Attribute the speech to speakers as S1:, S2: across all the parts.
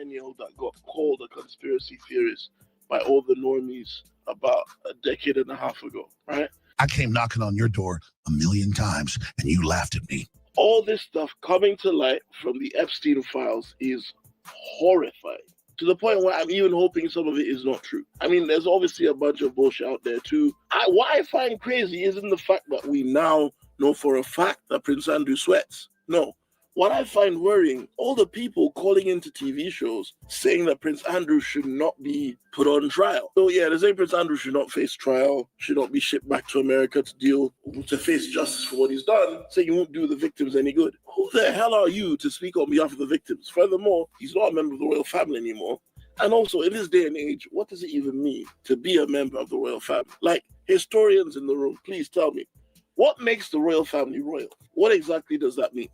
S1: millennial that got called a conspiracy theorist by all the normies about a decade and a half ago, right?
S2: I came knocking on your door 1,000,000 times and you laughed at me.
S1: All this stuff coming to light from the Epstein files is horrifying, to the point where I'm even hoping some of it is not true. I mean, there's obviously a bunch of bullshit out there too. What I find crazy isn't the fact that we now know for a fact that Prince Andrew sweats. No. What I find worrying, all the people calling into TV shows saying that Prince Andrew should not be put on trial. So yeah, they're saying Prince Andrew should not face trial, should not be shipped back to America to face justice for what he's done, saying you won't do the victims any good. Who the hell are you to speak on behalf of the victims? Furthermore, he's not a member of the royal family anymore. And also, in this day and age, what does it even mean to be a member of the royal family? Like, historians in the room, please tell me, what makes the royal family royal? What exactly does that mean?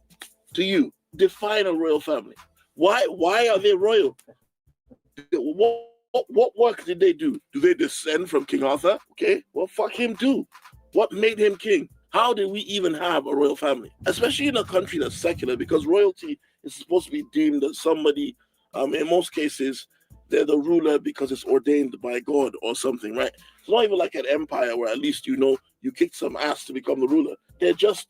S1: To you, define a royal family. Why are they royal? What work did they do? Do they descend from King Arthur? Okay, well, fuck him too. What made him king? How did we even have a royal family? Especially in a country that's secular, because royalty is supposed to be deemed as somebody, in most cases, they're the ruler because it's ordained by God or something, right? It's not even like an empire where at least you kicked some ass to become the ruler. They're just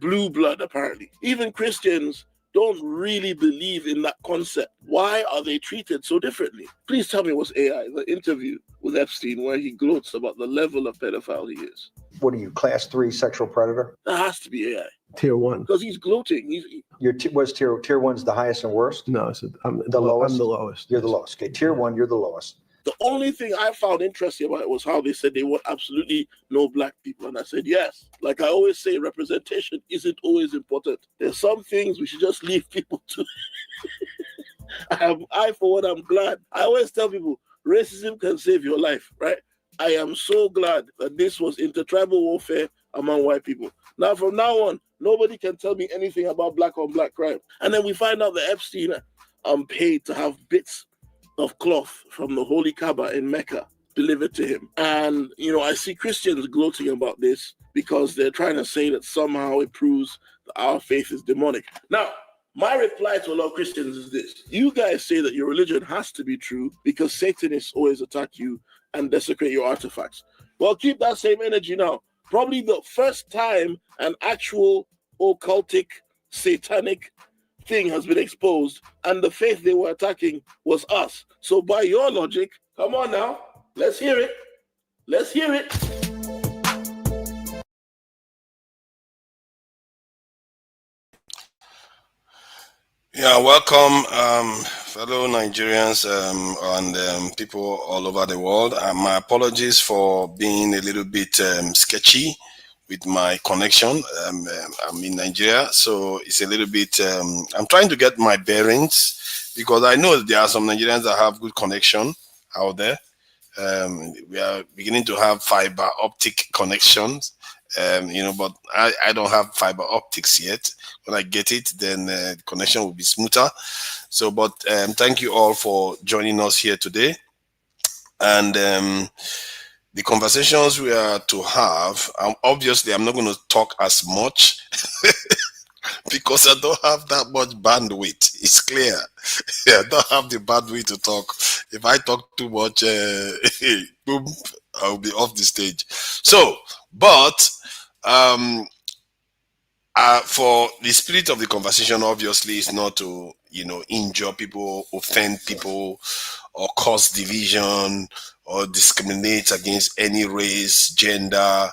S1: blue blood, apparently. Even Christians don't really believe in that concept. Why are they treated so differently? Please tell me what's AI, the interview with Epstein where he gloats about the level of pedophile he is.
S3: What are you, class 3 sexual predator?
S1: That has to be AI.
S4: Tier 1.
S1: Because he's gloating.
S3: Was tier 1's the highest and worst?
S4: No, I'm
S3: the lowest.
S4: I'm the lowest.
S3: You're the lowest. Okay, tier 1, you're the lowest.
S1: The only thing I found interesting about it was how they said they want absolutely no black people. And I said, yes. Like I always say, representation isn't always important. There's some things we should just leave people to. For one, I'm glad. I always tell people, racism can save your life, right? I am so glad that this was intertribal warfare among white people. Now, from now on, nobody can tell me anything about black on black crime. And then we find out that Epstein paid to have bits of cloth from the Holy Kaaba in Mecca delivered to him. And, I see Christians gloating about this because they're trying to say that somehow it proves that our faith is demonic. Now, my reply to a lot of Christians is this. You guys say that your religion has to be true because Satanists always attack you and desecrate your artifacts. Well, keep that same energy now. Probably the first time an actual occultic, satanic thing has been exposed and the faith they were attacking was us. So by your logic, come on now, let's hear it. Let's hear it.
S5: Yeah, welcome, fellow Nigerians and people all over the world. My apologies for being a little bit sketchy with my connection. I'm in Nigeria, so it's a little bit, I'm trying to get my bearings because I know there are some Nigerians that have good connection out there. We are beginning to have fiber optic connections, but I don't have fiber optics yet. When I get it, then the connection will be smoother. So, but thank you all for joining us here today. And the conversations we are to have, obviously, I'm not going to talk as much because I don't have that much bandwidth. It's clear. I don't have the bandwidth to talk. If I talk too much, boom, I'll be off the stage. So, but for the spirit of the conversation, obviously, is not to, injure people, offend people, or cause division, or discriminate against any race, gender,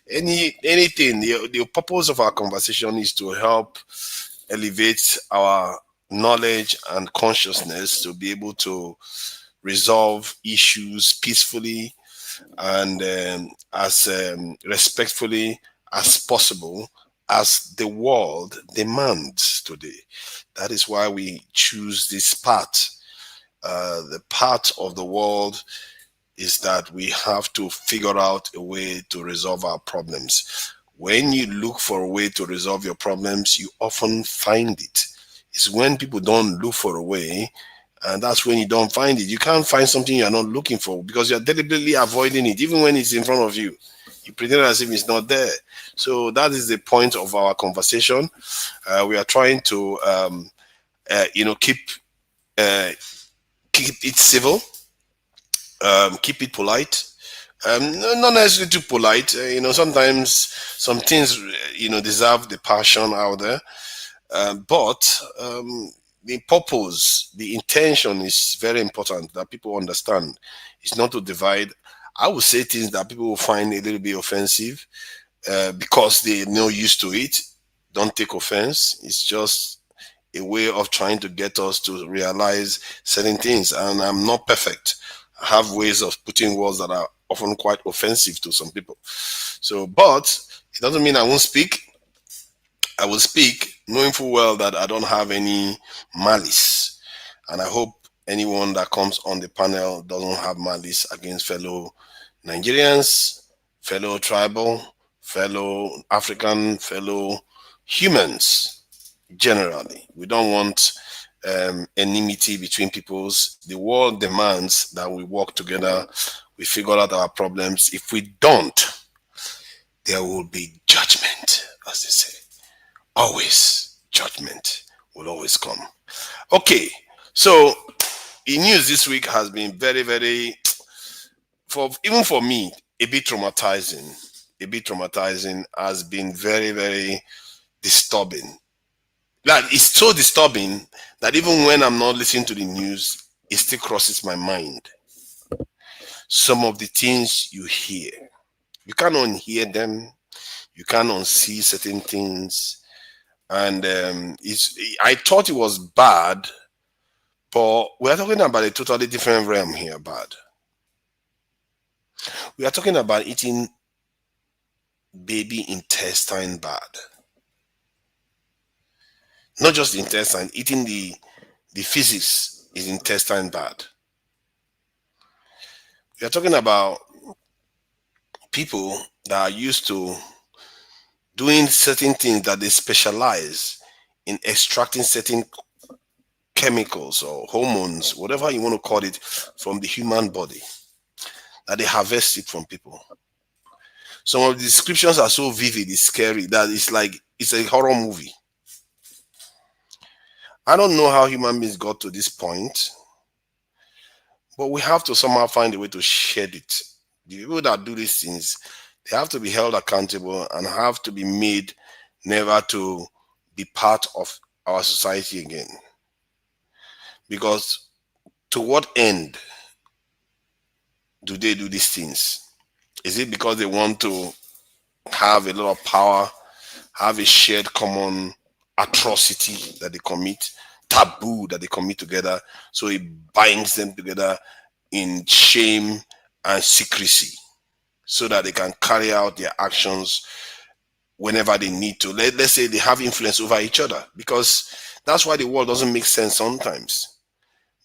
S5: anything. The purpose of our conversation is to help elevate our knowledge and consciousness to be able to resolve issues peacefully and as respectfully as possible, as the world demands today. That is why we choose this path. The path of the world is that we have to figure out a way to resolve our problems. When you look for a way to resolve your problems, you often find it. It's when people don't look for a way, and that's when you don't find it. You can't find something you're not looking for because you're deliberately avoiding it, even when it's in front of you. You pretend as if it's not there. So that is the point of our conversation. We are trying to, keep keep it civil, keep it polite. Not necessarily too polite. Sometimes some things, deserve the passion out there. But the purpose, the intention is very important that people understand. It's not to divide. I would say things that people will find a little bit offensive because they're not used to it. Don't take offense. It's just a way of trying to get us to realize certain things. And I'm not perfect. I have ways of putting words that are often quite offensive to some people. So, but it doesn't mean I won't speak. I will speak knowing full well that I don't have any malice. And I hope anyone that comes on the panel doesn't have malice against fellow Nigerians, fellow tribal, fellow African, fellow humans generally. We don't want enmity between peoples. The world demands that we work together, we figure out our problems. If we don't, there will be judgment, as they say. Always, judgment will always come. Okay, so the news this week has been very, very, even for me, a bit traumatizing. Has been very, very disturbing. That is so disturbing that even when I'm not listening to the news, it still crosses my mind. Some of the things you hear, you can't unhear them, you can't unsee certain things. And I thought it was bad, but we're talking about a totally different realm here, bad. We are talking about eating baby intestine bad. Not just the intestine, eating the physics is intestine bad. We are talking about people that are used to doing certain things, that they specialize in extracting certain chemicals or hormones, whatever you want to call it, from the human body, that they harvest it from people. Some of the descriptions are so vivid, it's scary, that it's like it's a horror movie. I don't know how human beings got to this point, but we have to somehow find a way to shed it. The people that do these things, they have to be held accountable and have to be made never to be part of our society again. Because to what end do they do these things? Is it because they want to have a lot of power, have a shared common atrocity that they commit, taboo that they commit together, so it binds them together in shame and secrecy, so that they can carry out their actions whenever they need to. Let's say they have influence over each other, because that's why the world doesn't make sense sometimes.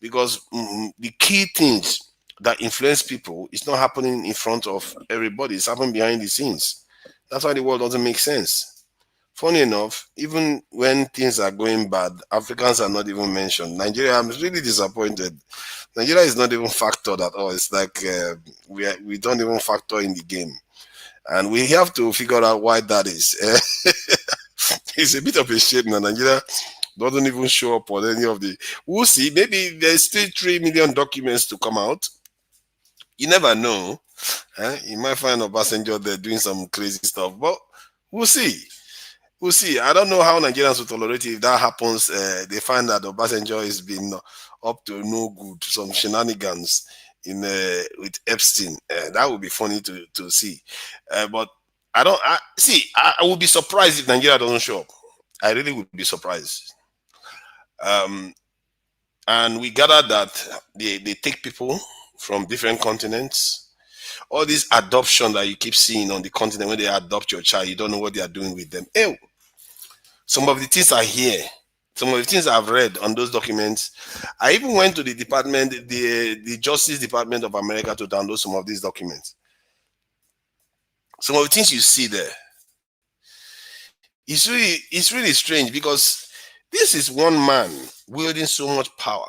S5: Because the key things that influence people is not happening in front of everybody, it's happening behind the scenes. That's why the world doesn't make sense. Funny enough, even when things are going bad, Africans are not even mentioned. Nigeria, I'm really disappointed. Nigeria is not even factored at all. It's like we don't even factor in the game. And we have to figure out why that is. It's a bit of a shame that Nigeria doesn't even show up on any of the... We'll see. Maybe there's still 3 million documents to come out. You never know. You might find Obasanjo there doing some crazy stuff, but we'll see. We'll see. I don't know how Nigerians will tolerate it if that happens. They find that Obasanjo has been up to no good, some shenanigans with Epstein. That would be funny to see. But I would be surprised if Nigeria doesn't show up. I really would be surprised. And we gather that they take people from different continents. All this adoption that you keep seeing on the continent, when they adopt your child, you don't know what they are doing with them. Ew. Some of the things I hear, some of the things I've read on those documents, I even went to the department, the Justice Department of America, to download some of these documents. Some of the things you see there, it's really strange, because this is one man wielding so much power.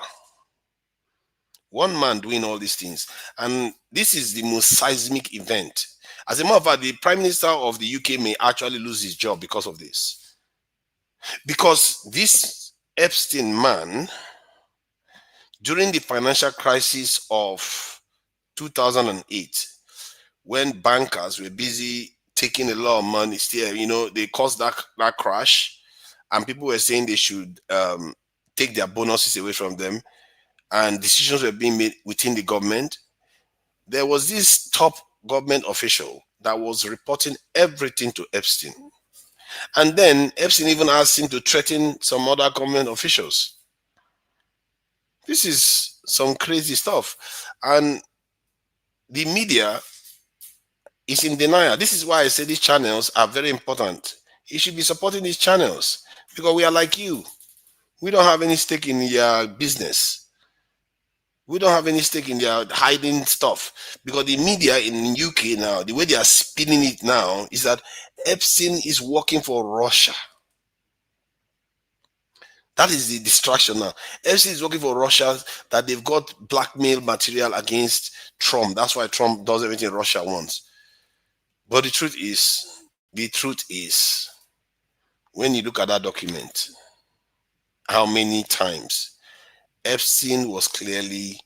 S5: One man doing all these things. And this is the most seismic event. As a matter of fact, the Prime Minister of the UK may actually lose his job because of this. Because this Epstein man During the financial crisis of 2008, when bankers were busy taking a lot of money still, they caused that crash, and people were saying they should take their bonuses away from them, and decisions were being made within the government. There was this top government official that was reporting everything to Epstein. And then Epstein even asked him to threaten some other government officials. This is some crazy stuff. And the media is in denial. This is why I say these channels are very important. You should be supporting these channels because we are like you. We don't have any stake in your business. We don't have any stake in their hiding stuff, because the media in UK now, the way they are spinning it now is that Epstein is working for Russia. That is the distraction now. Epstein is working for Russia, that they've got blackmail material against Trump. That's why Trump does everything Russia wants. But the truth is, when you look at that document, how many times Epstein was clearly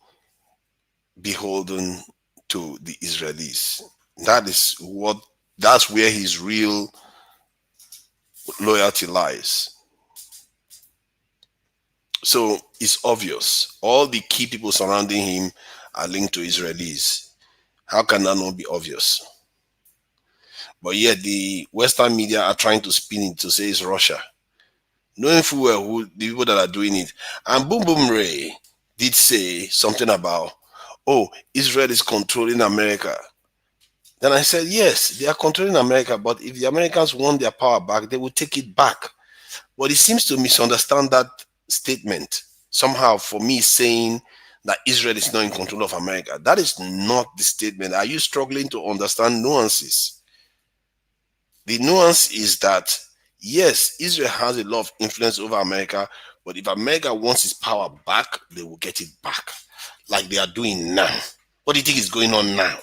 S5: beholden to the Israelis. That's where his real loyalty lies. So it's obvious. All the key people surrounding him are linked to Israelis. How can that not be obvious? But yet the Western media are trying to spin it to say it's Russia, knowing full well who the people that are doing it. And Boom Boom Ray did say something about, Israel is controlling America. Then I said, yes, they are controlling America, but if the Americans want their power back, they will take it back. But he seems to misunderstand that statement somehow, for me saying that Israel is not in control of America. That is not the statement. Are you struggling to understand nuances? The nuance is that, yes, Israel has a lot of influence over America, but if America wants its power back, they will get it back, like they are doing now. What do you think is going on now?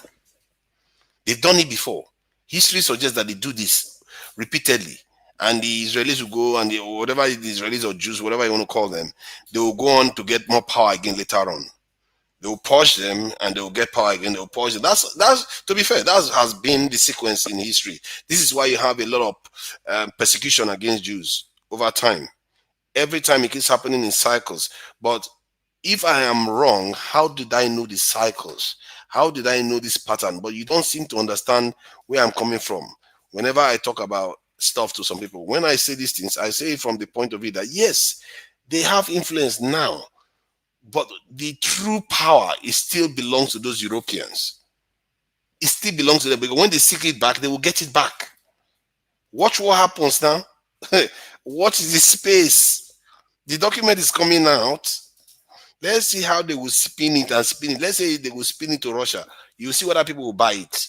S5: They've done it before. History suggests that they do this repeatedly, and the Israelis will go, and whatever the Israelis or Jews, whatever you want to call them, they will go on to get more power again later on. They will purge them, and they will get power again. They will purge them. That's to be fair. That has been the sequence in history. This is why you have a lot of persecution against Jews over time. Every time it keeps happening in cycles. But if I am wrong, how did I know the cycles? How did I know this pattern? But you don't seem to understand where I'm coming from. Whenever I talk about stuff to some people, when I say these things, I say it from the point of view that yes, they have influence now, but the true power still belongs to those Europeans. It still belongs to them, because when they seek it back, they will get it back. Watch what happens now. Watch the space. The document is coming out. Let's see how they will spin it and spin it. Let's say they will spin it to Russia. You see whether people will buy it.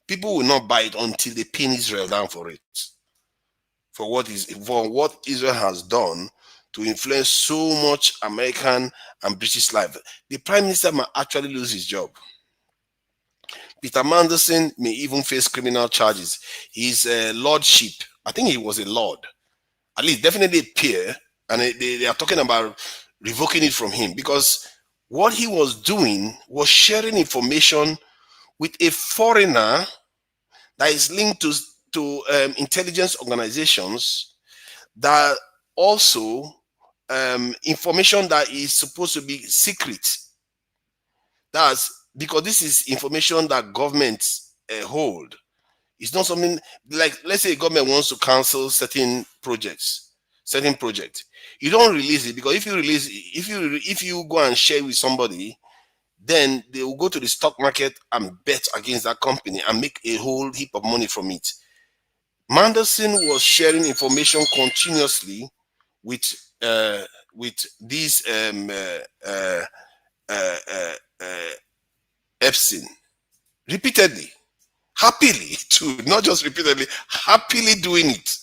S5: People will not buy it until they pin Israel down for it. For what Israel has done to influence so much American and British life. The Prime Minister might actually lose his job. Peter Mandelson may even face criminal charges. His lordship, I think he was a lord, at least definitely a peer, and they are talking about revoking it from him, because what he was doing was sharing information with a foreigner that is linked to intelligence organizations, that also information that is supposed to be secret. That's because this is information that governments hold. It's not something like, let's say government wants to cancel certain projects. You don't release it, because if you go and share with somebody, then they will go to the stock market and bet against that company and make a whole heap of money from it. Mandelson was sharing information continuously with these Epstein, repeatedly, happily too, not just repeatedly, happily doing it,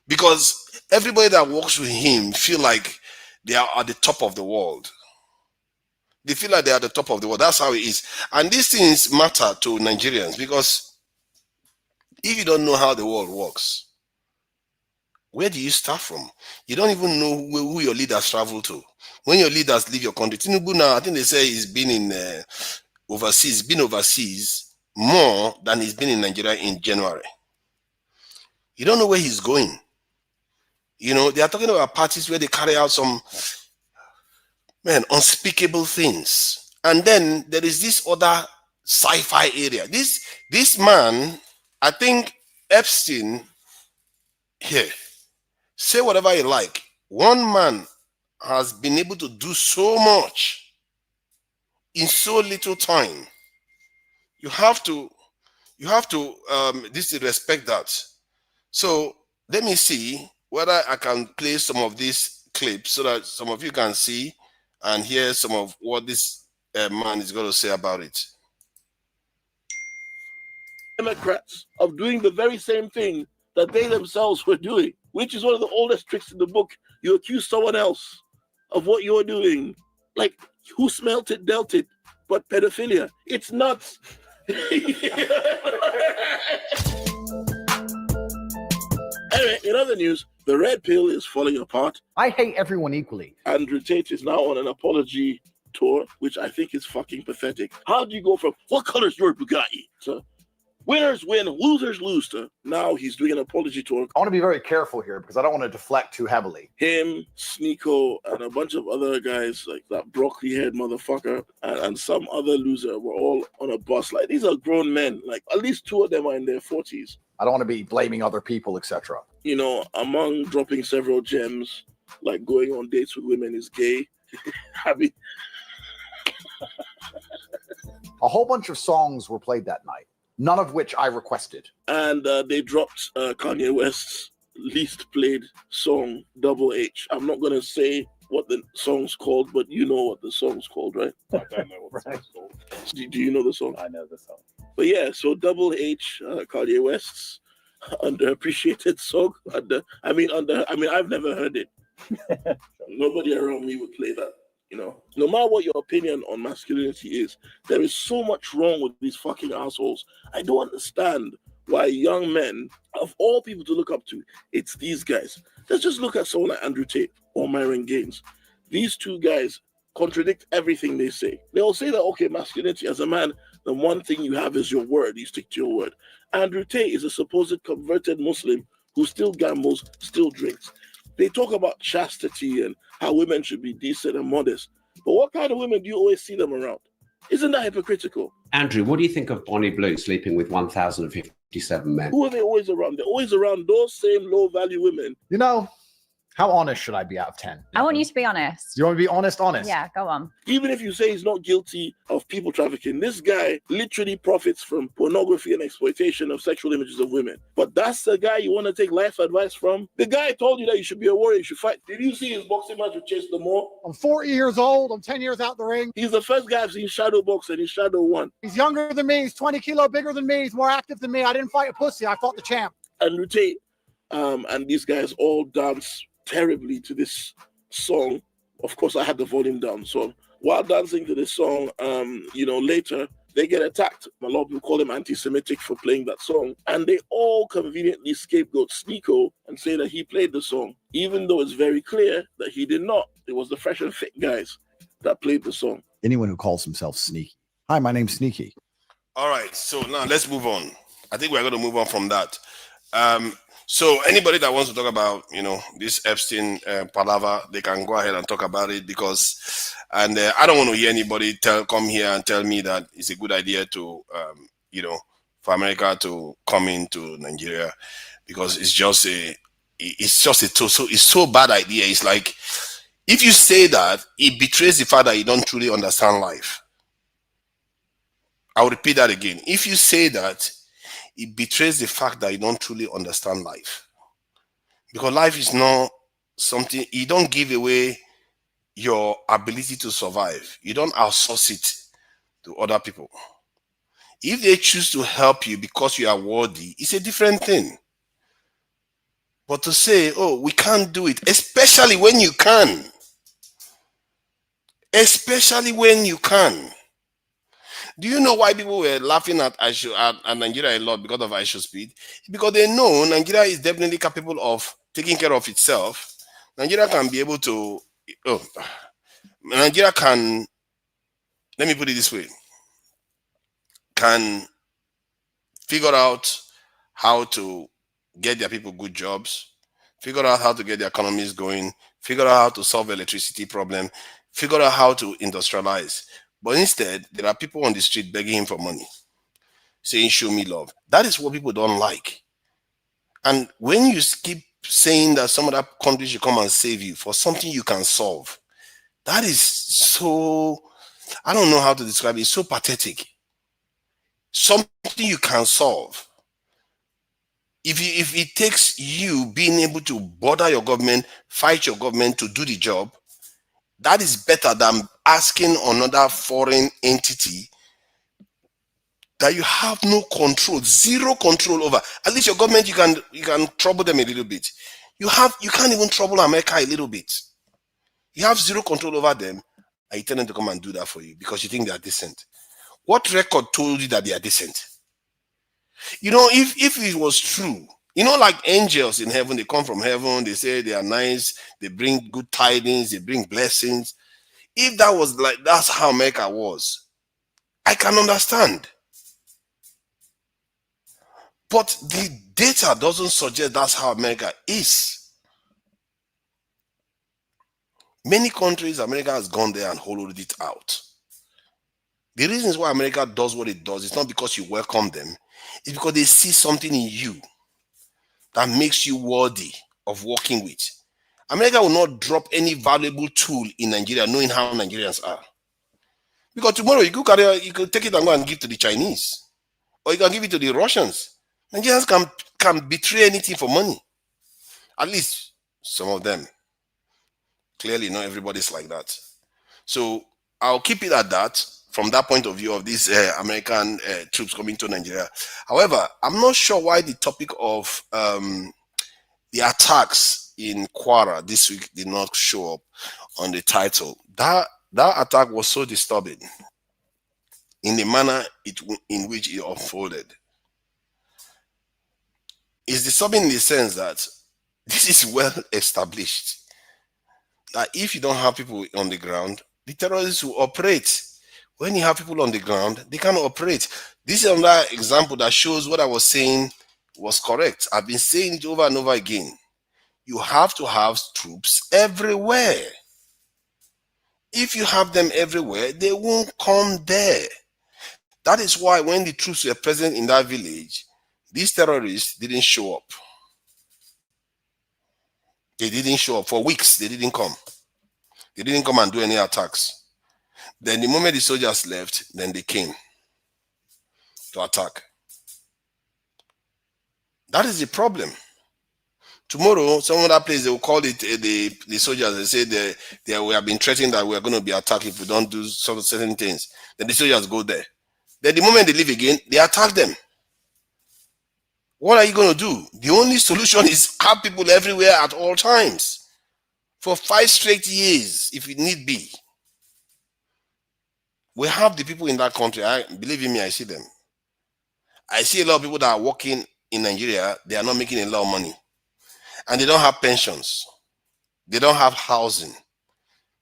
S5: because everybody that works with him feel like they are at the top of the world. They feel like they are at the top of the world. That's how it is. And these things matter to Nigerians, because if you don't know how the world works, Where do you start from? You don't even know who your leaders travel to. When your leaders leave your country, Tinubu now, I think they say he's been in overseas more than he's been in Nigeria in January. You don't know where he's going. You know, they are talking about parties where they carry out some unspeakable things. And then there is this other sci-fi area. This man, I think Epstein, here, say whatever you like. One man has been able to do so much in so little time. You have to respect that. So let me see whether I can play some of these clips so that some of you can see and hear some of what this man is going to say about it.
S1: Democrats of doing the very same thing that they themselves were doing, which is one of the oldest tricks in the book. You accuse someone else of what you're doing. Like, who smelt it, dealt it, but pedophilia. It's nuts. Anyway, in other news, the red pill is falling apart.
S4: I hate everyone equally.
S1: Andrew Tate is now on an apology tour, which I think is fucking pathetic. How do you go from, what color's your Bugatti, to winners win, losers lose, to now he's doing an apology tour?
S4: I want to be very careful here because I don't want to deflect too heavily.
S1: Him, Sneeko, and a bunch of other guys like that broccoli head motherfucker and some other loser were all on a bus. Like, these are grown men. Like, at least two of them are in their 40s.
S4: I don't want to be blaming other people, etc.
S1: You know, among dropping several gems, like going on dates with women is gay. I mean,
S4: a whole bunch of songs were played that night, none of which I requested.
S1: And they dropped Kanye West's least played song, Double H. I'm not going to say what the song's called, but you know what the song's called, right?
S6: I don't know what the song's called.
S1: Do you know the song?
S6: I know the song.
S1: But yeah, so Double H, Kanye West's underappreciated song. I've never heard it. Nobody around me would play that. You know, no matter what your opinion on masculinity is, there is so much wrong with these fucking assholes. I don't understand why young men, of all people to look up to, it's these guys. Let's just look at someone like Andrew Tate or Myron Gaines. These two guys contradict everything they say. They'll say that, okay, masculinity as a man, the one thing you have is your word. You stick to your word. Andrew Tate is a supposed converted Muslim who still gambles, still drinks. They talk about chastity and how women should be decent and modest. But what kind of women do you always see them around? Isn't that hypocritical?
S7: Andrew, what do you think of Bonnie Blue sleeping with 1,057 men?
S1: Who are they always around? They're always around those same low-value women.
S4: You know, how honest should I be out of 10?
S8: I want you to be honest.
S4: You want to be honest?
S8: Yeah, go on.
S1: Even if you say he's not guilty of people trafficking, this guy literally profits from pornography and exploitation of sexual images of women. But that's the guy you want to take life advice from? The guy told you that you should be a warrior, you should fight. Did you see his boxing match with Chase Lamore?
S9: I'm 40 years old. I'm 10 years out the ring.
S1: He's the first guy I've seen shadow box and he's shadow won.
S9: He's younger than me. He's 20 kilo bigger than me. He's more active than me. I didn't fight a pussy. I fought the champ.
S1: And Tate, and these guys all dance terribly to this song. Of course, I had the volume down. So while dancing to this song, later they get attacked. A lot of people call him anti-Semitic for playing that song. And they all conveniently scapegoat Sneeko and say that he played the song, even though it's very clear that he did not. It was the Fresh and Fit guys that played the song.
S2: Anyone who calls himself Sneaky. Hi, my name's Sneaky.
S5: All right, so now let's move on. I think we're going to move on from that. So anybody that wants to talk about, this Epstein palaver, they can go ahead and talk about it I don't want to hear anybody come here and tell me that it's a good idea to, for America to come into Nigeria, because it's so bad idea. It's like, if you say that, it betrays the fact that you don't truly understand life. I'll repeat that again. If you say that, it betrays the fact that you don't truly understand life. Because life is not something, you don't give away your ability to survive. You don't outsource it to other people. If they choose to help you because you are worthy, it's a different thing. But to say, oh, we can't do it, especially when you can. Especially when you can. Do you know why people were laughing at Nigeria a lot because of ISO speed? Because they know Nigeria is definitely capable of taking care of itself, Nigeria can be able to, Nigeria can, let me put it this way, can figure out how to get their people good jobs, figure out how to get their economies going, figure out how to solve electricity problem, figure out how to industrialize. But instead, there are people on the street begging him for money, saying, show me love. That is what people don't like. And when you keep saying that some other country should come and save you for something you can solve, that is so, I don't know how to describe it, it's so pathetic. Something you can solve. If it takes you being able to border your government, fight your government to do the job, that is better than asking another foreign entity that you have no control, zero control over. At least your government, you can trouble them a little bit. You can't even trouble America a little bit. You have zero control over them, and you tell them to come and do that for you because you think they are decent. What record told you that they are decent? You know, if it was true, you know, like angels in heaven, they come from heaven, they say they are nice, they bring good tidings, they bring blessings. If that was like, that's how America was, I can understand. But the data doesn't suggest that's how America is. Many countries, America has gone there and hollowed it out. The reasons why America does what it does is not because you welcome them, it's because they see something in you that makes you worthy of working with. America will not drop any valuable tool in Nigeria knowing how Nigerians are. Because tomorrow you could take it and go and give to the Chinese. Or you can give it to the Russians. Nigerians can betray anything for money. At least some of them. Clearly not everybody's like that. So I'll keep it at that from that point of view of these American troops coming to Nigeria. However, I'm not sure why the topic of the attacks in Kwara this week did not show up on the title. That attack was so disturbing in the manner in which it unfolded. It's disturbing in the sense that this is well established. That if you don't have people on the ground, the terrorists will operate. When you have people on the ground, they cannot operate. This is another example that shows what I was saying was correct. I've been saying it over and over again. You have to have troops everywhere. If you have them everywhere, they won't come there. That is why when the troops were present in that village, these terrorists didn't show up. They didn't show up for weeks. They didn't come. They didn't come and do any attacks. Then the moment the soldiers left, then they came to attack. That is the problem. Tomorrow, some other place, they will call it the soldiers. They say we have been threatened that we are going to be attacked if we don't do certain things. Then the soldiers go there. Then the moment they leave again, they attack them. What are you going to do? The only solution is have people everywhere at all times for 5 straight years, if it need be. We have the people in that country. Believe in me, I see them. I see a lot of people that are working in Nigeria. They are not making a lot of money. And they don't have pensions. They don't have housing.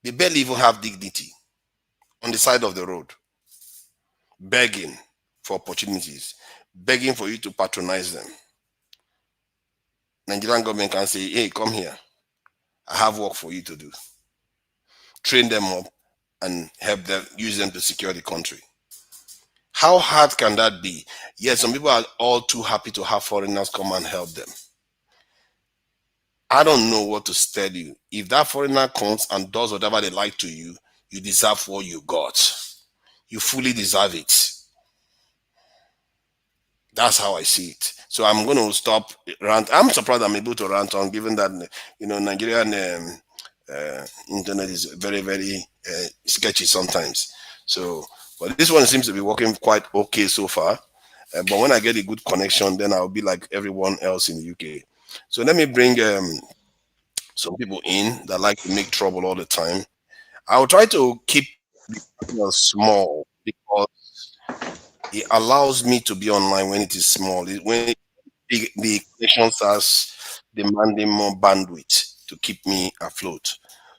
S5: They barely even have dignity on the side of the road. Begging for opportunities. Begging for you to patronize them. Nigerian government can say, hey, come here. I have work for you to do. Train them up and help them, use them to secure the country. How hard can that be? Yes, some people are all too happy to have foreigners come and help them. I don't know what to tell you. If that foreigner comes and does whatever they like to you, you deserve what you got. You fully deserve it. That's how I see it. So I'm going to stop rant. I'm surprised I'm able to rant on, given that Nigerian internet is very, very sketchy sometimes. So, but this one seems to be working quite okay so far. But when I get a good connection, then I'll be like everyone else in the UK. So let me bring some people in that like to make trouble all the time. I'll try to keep it small because it allows me to be online when it is small. When the connection starts demanding more bandwidth to keep me afloat.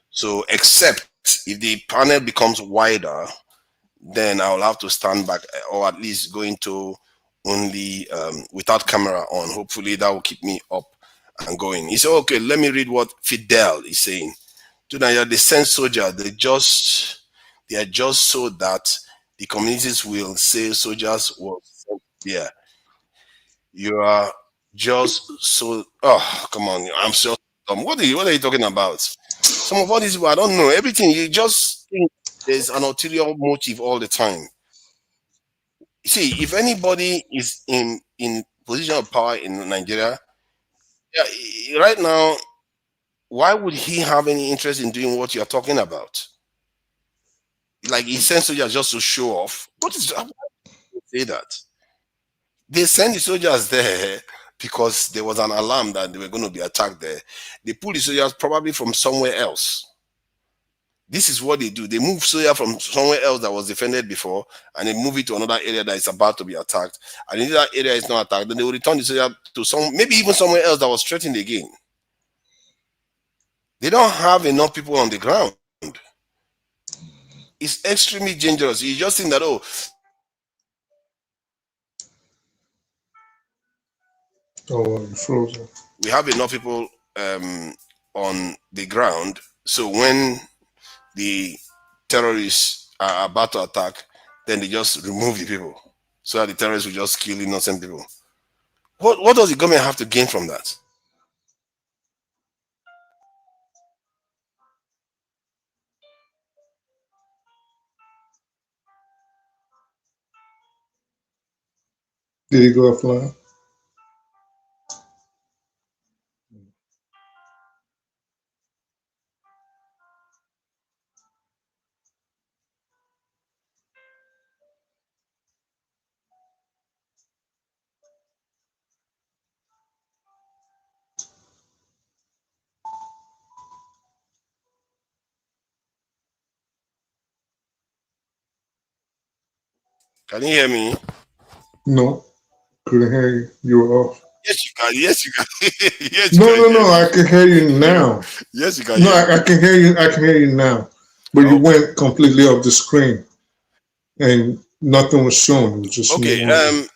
S5: So, except if the panel becomes wider, then I'll have to stand back, or at least go into only without camera on. Hopefully, that will keep me up and going. He said, okay, let me read what Fidel is saying. To Nigeria, they send soldiers, they are just so that the communities will say soldiers were sent there. You are just so, oh, come on, I'm so dumb. What are you talking about? Some of all these people, I don't know. Everything, you just think there's an ulterior motive all the time. See, if anybody is in position of power in Nigeria, yeah, right now, why would he have any interest in doing what you're talking about? Like, he sends soldiers just to show off. What is, how do you say that? They send the soldiers there because there was an alarm that they were going to be attacked there. They pull the soldiers probably from somewhere else. This is what they do. They move soldiers from somewhere else that was defended before, and they move it to another area that is about to be attacked. And if that area is not attacked, then they will return the soldier to some, maybe even somewhere else that was threatened again. They don't have enough people on the ground. It's extremely dangerous. You just think that, oh,
S6: you're frozen.
S5: we have enough people on the ground, so when the terrorists are about to attack, then they just remove the people, so that the terrorists will just kill innocent people. What does the government have to gain from that?
S6: Did he go offline?
S5: Can you hear me?
S6: No, couldn't hear you. You were off.
S5: Yes, you can. Yes, you can. Yes, you
S6: No,
S5: can
S6: no,
S5: hear
S6: no.
S5: me.
S6: I can hear you now.
S5: Yes, you can.
S6: No,
S5: hear me.
S6: I can hear you. I can hear you now. But you
S5: Okay.
S6: went completely off the screen, and nothing was shown. It was just
S5: Okay.
S6: me.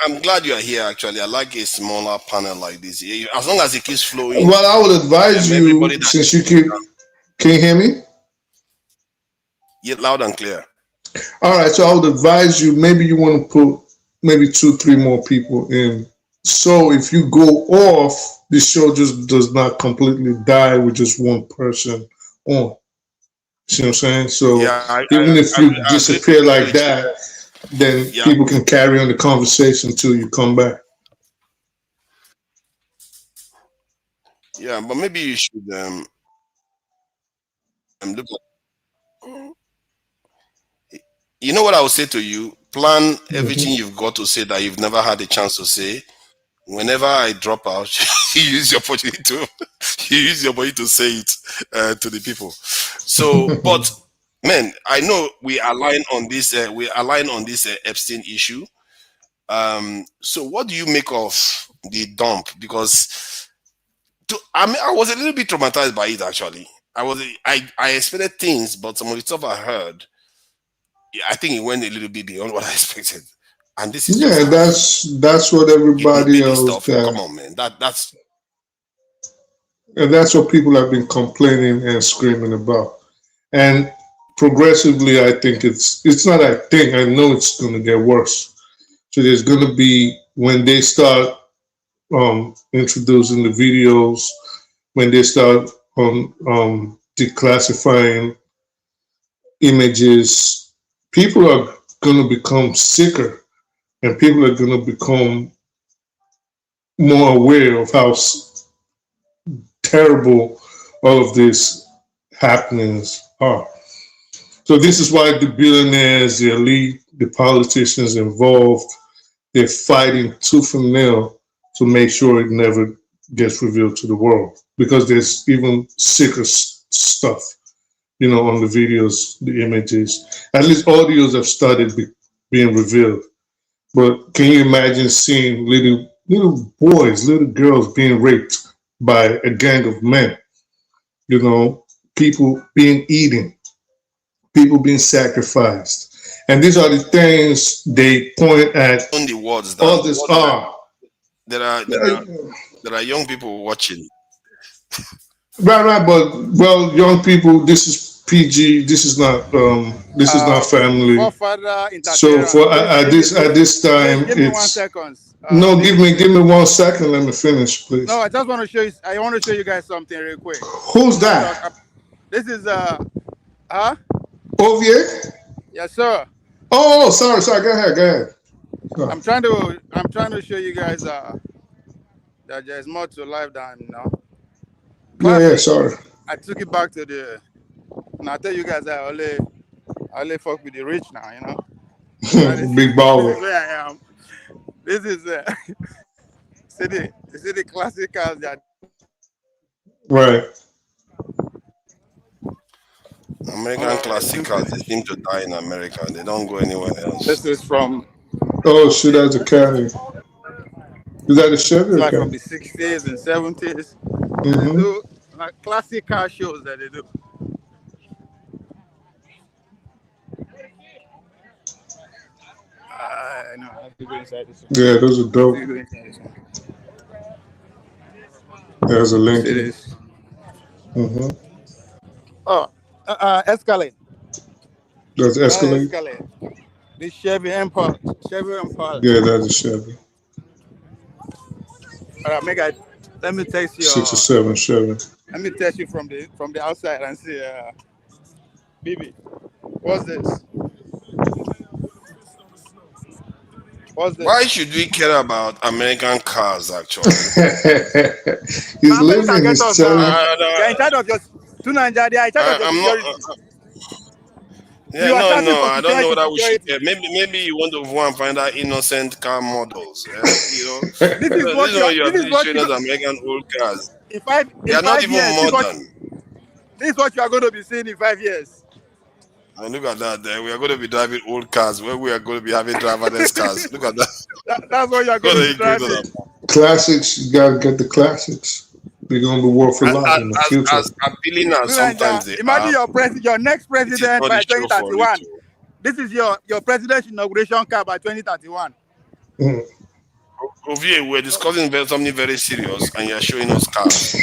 S5: I'm glad you are here. Actually, I like a smaller panel like this. As long as it keeps flowing.
S6: Well, I would advise you,
S5: everybody that
S6: since you keep. Can you hear me?
S5: Yet loud and clear.
S6: All right, so I would advise you, maybe you want to put maybe 2-3 more people in. So if you go off, the show just does not completely die with just one person on. See what I'm saying? So
S5: Yeah,
S6: even if you
S5: I
S6: disappear
S5: agree
S6: like
S5: with you.
S6: that, then
S5: Yeah.
S6: people can carry on the conversation until you come back.
S5: Yeah, but maybe you should look at. You know what I would say to you? Plan everything you've got to say that you've never had a chance to say. Whenever I drop out, you use your opportunity to say it to the people. So, but man, I know we align on this. Epstein issue. So, what do you make of the dump? Because I was a little bit traumatized by it. Actually, I expected things, but some of the stuff I heard, I think it went a little bit beyond what I expected. And this is
S6: that's what everybody else
S5: stuff. Come on, man. That's
S6: and that's what people have been complaining and screaming about. And progressively, I think it's not. I think I know it's going to get worse. So there's going to be, when they start introducing the videos, when they start declassifying images, people are going to become sicker, and people are going to become more aware of how terrible all of these happenings are. So this is why the billionaires, the elite, the politicians involved, they're fighting tooth and nail to make sure it never gets revealed to the world, because there's even sicker stuff, on the videos, the images. At least audios have started being revealed. But can you imagine seeing little little boys, little girls being raped by a gang of men. You know, people being eaten, people being sacrificed. And these are the things they point at.
S5: On the words that
S6: Others are.
S5: there are young people watching.
S6: Right, but well, young people, this is PG, this is not family.
S9: For further
S6: So for at this time,
S9: give me 1
S6: it's
S9: second.
S6: no. Give me 1 second. Let me finish, please.
S9: No, I just want to show you. I want to show you guys something real quick.
S6: Who's that?
S9: This is
S6: Ovier?
S9: yes, sir.
S6: Oh, sorry. Go ahead. Go.
S9: I'm trying to show you guys that there's more to life than
S6: Yeah, sorry.
S9: I took it back to the, and I tell you guys that I only fuck with the rich now, you know.
S6: Big baller.
S9: This is where I am. This is see the classic cars that.
S6: Right.
S5: American classic cars, they seem to die in America. They don't go anywhere else.
S9: This is from.
S6: Oh, shit, that's a Caddy. Is that a Chevy?
S9: Like
S6: Okay.
S9: from the 60s and 70s. They
S6: Mm-hmm.
S9: do like classic car shows that they do. I know. I have to go inside this one.
S6: Yeah, those are dope.
S9: I have to go inside this one.
S6: There's a
S9: See
S6: Lincoln.
S9: this.
S6: Mm-hmm.
S9: Oh, Escalade.
S6: That's Escalade.
S9: Escalade. This Chevy Impala.
S6: Yeah, that's a Chevy.
S9: All right, let me text you.
S6: 6 or 7 Chevy.
S9: Let me test you from the outside and see, Bibi, what's this? What's this?
S5: Why should we care about American cars, actually?
S6: He's living his challenge.
S9: You're in charge of your to Nigeria. You're in charge of your security.
S5: Yeah,
S9: You are charging
S5: no,
S9: for
S5: I don't know
S9: security,
S5: that we should.
S9: security.
S5: Maybe you want to go and find out innocent car models. Yeah? You know,
S9: This is what
S5: you're
S9: this is what
S5: showing us American old cars.
S9: in five
S5: They are not even
S9: years,
S5: modern.
S9: this is what you are going to be seeing in 5 years.
S5: And look at that. We are going to be driving old cars where we are going to be having driverless cars. Look at that.
S9: That's what you are going to be driving.
S6: Classics, you gotta get the classics. They're gonna be worth a lot in the future.
S5: As appealing as sometimes they
S9: Imagine
S5: are,
S9: your next president
S5: not
S9: by
S5: the show for
S9: 2031.
S5: it.
S9: This is your presidential inauguration car by 2031.
S6: Mm.
S5: Ovie, we're discussing something very serious and you're showing us cars.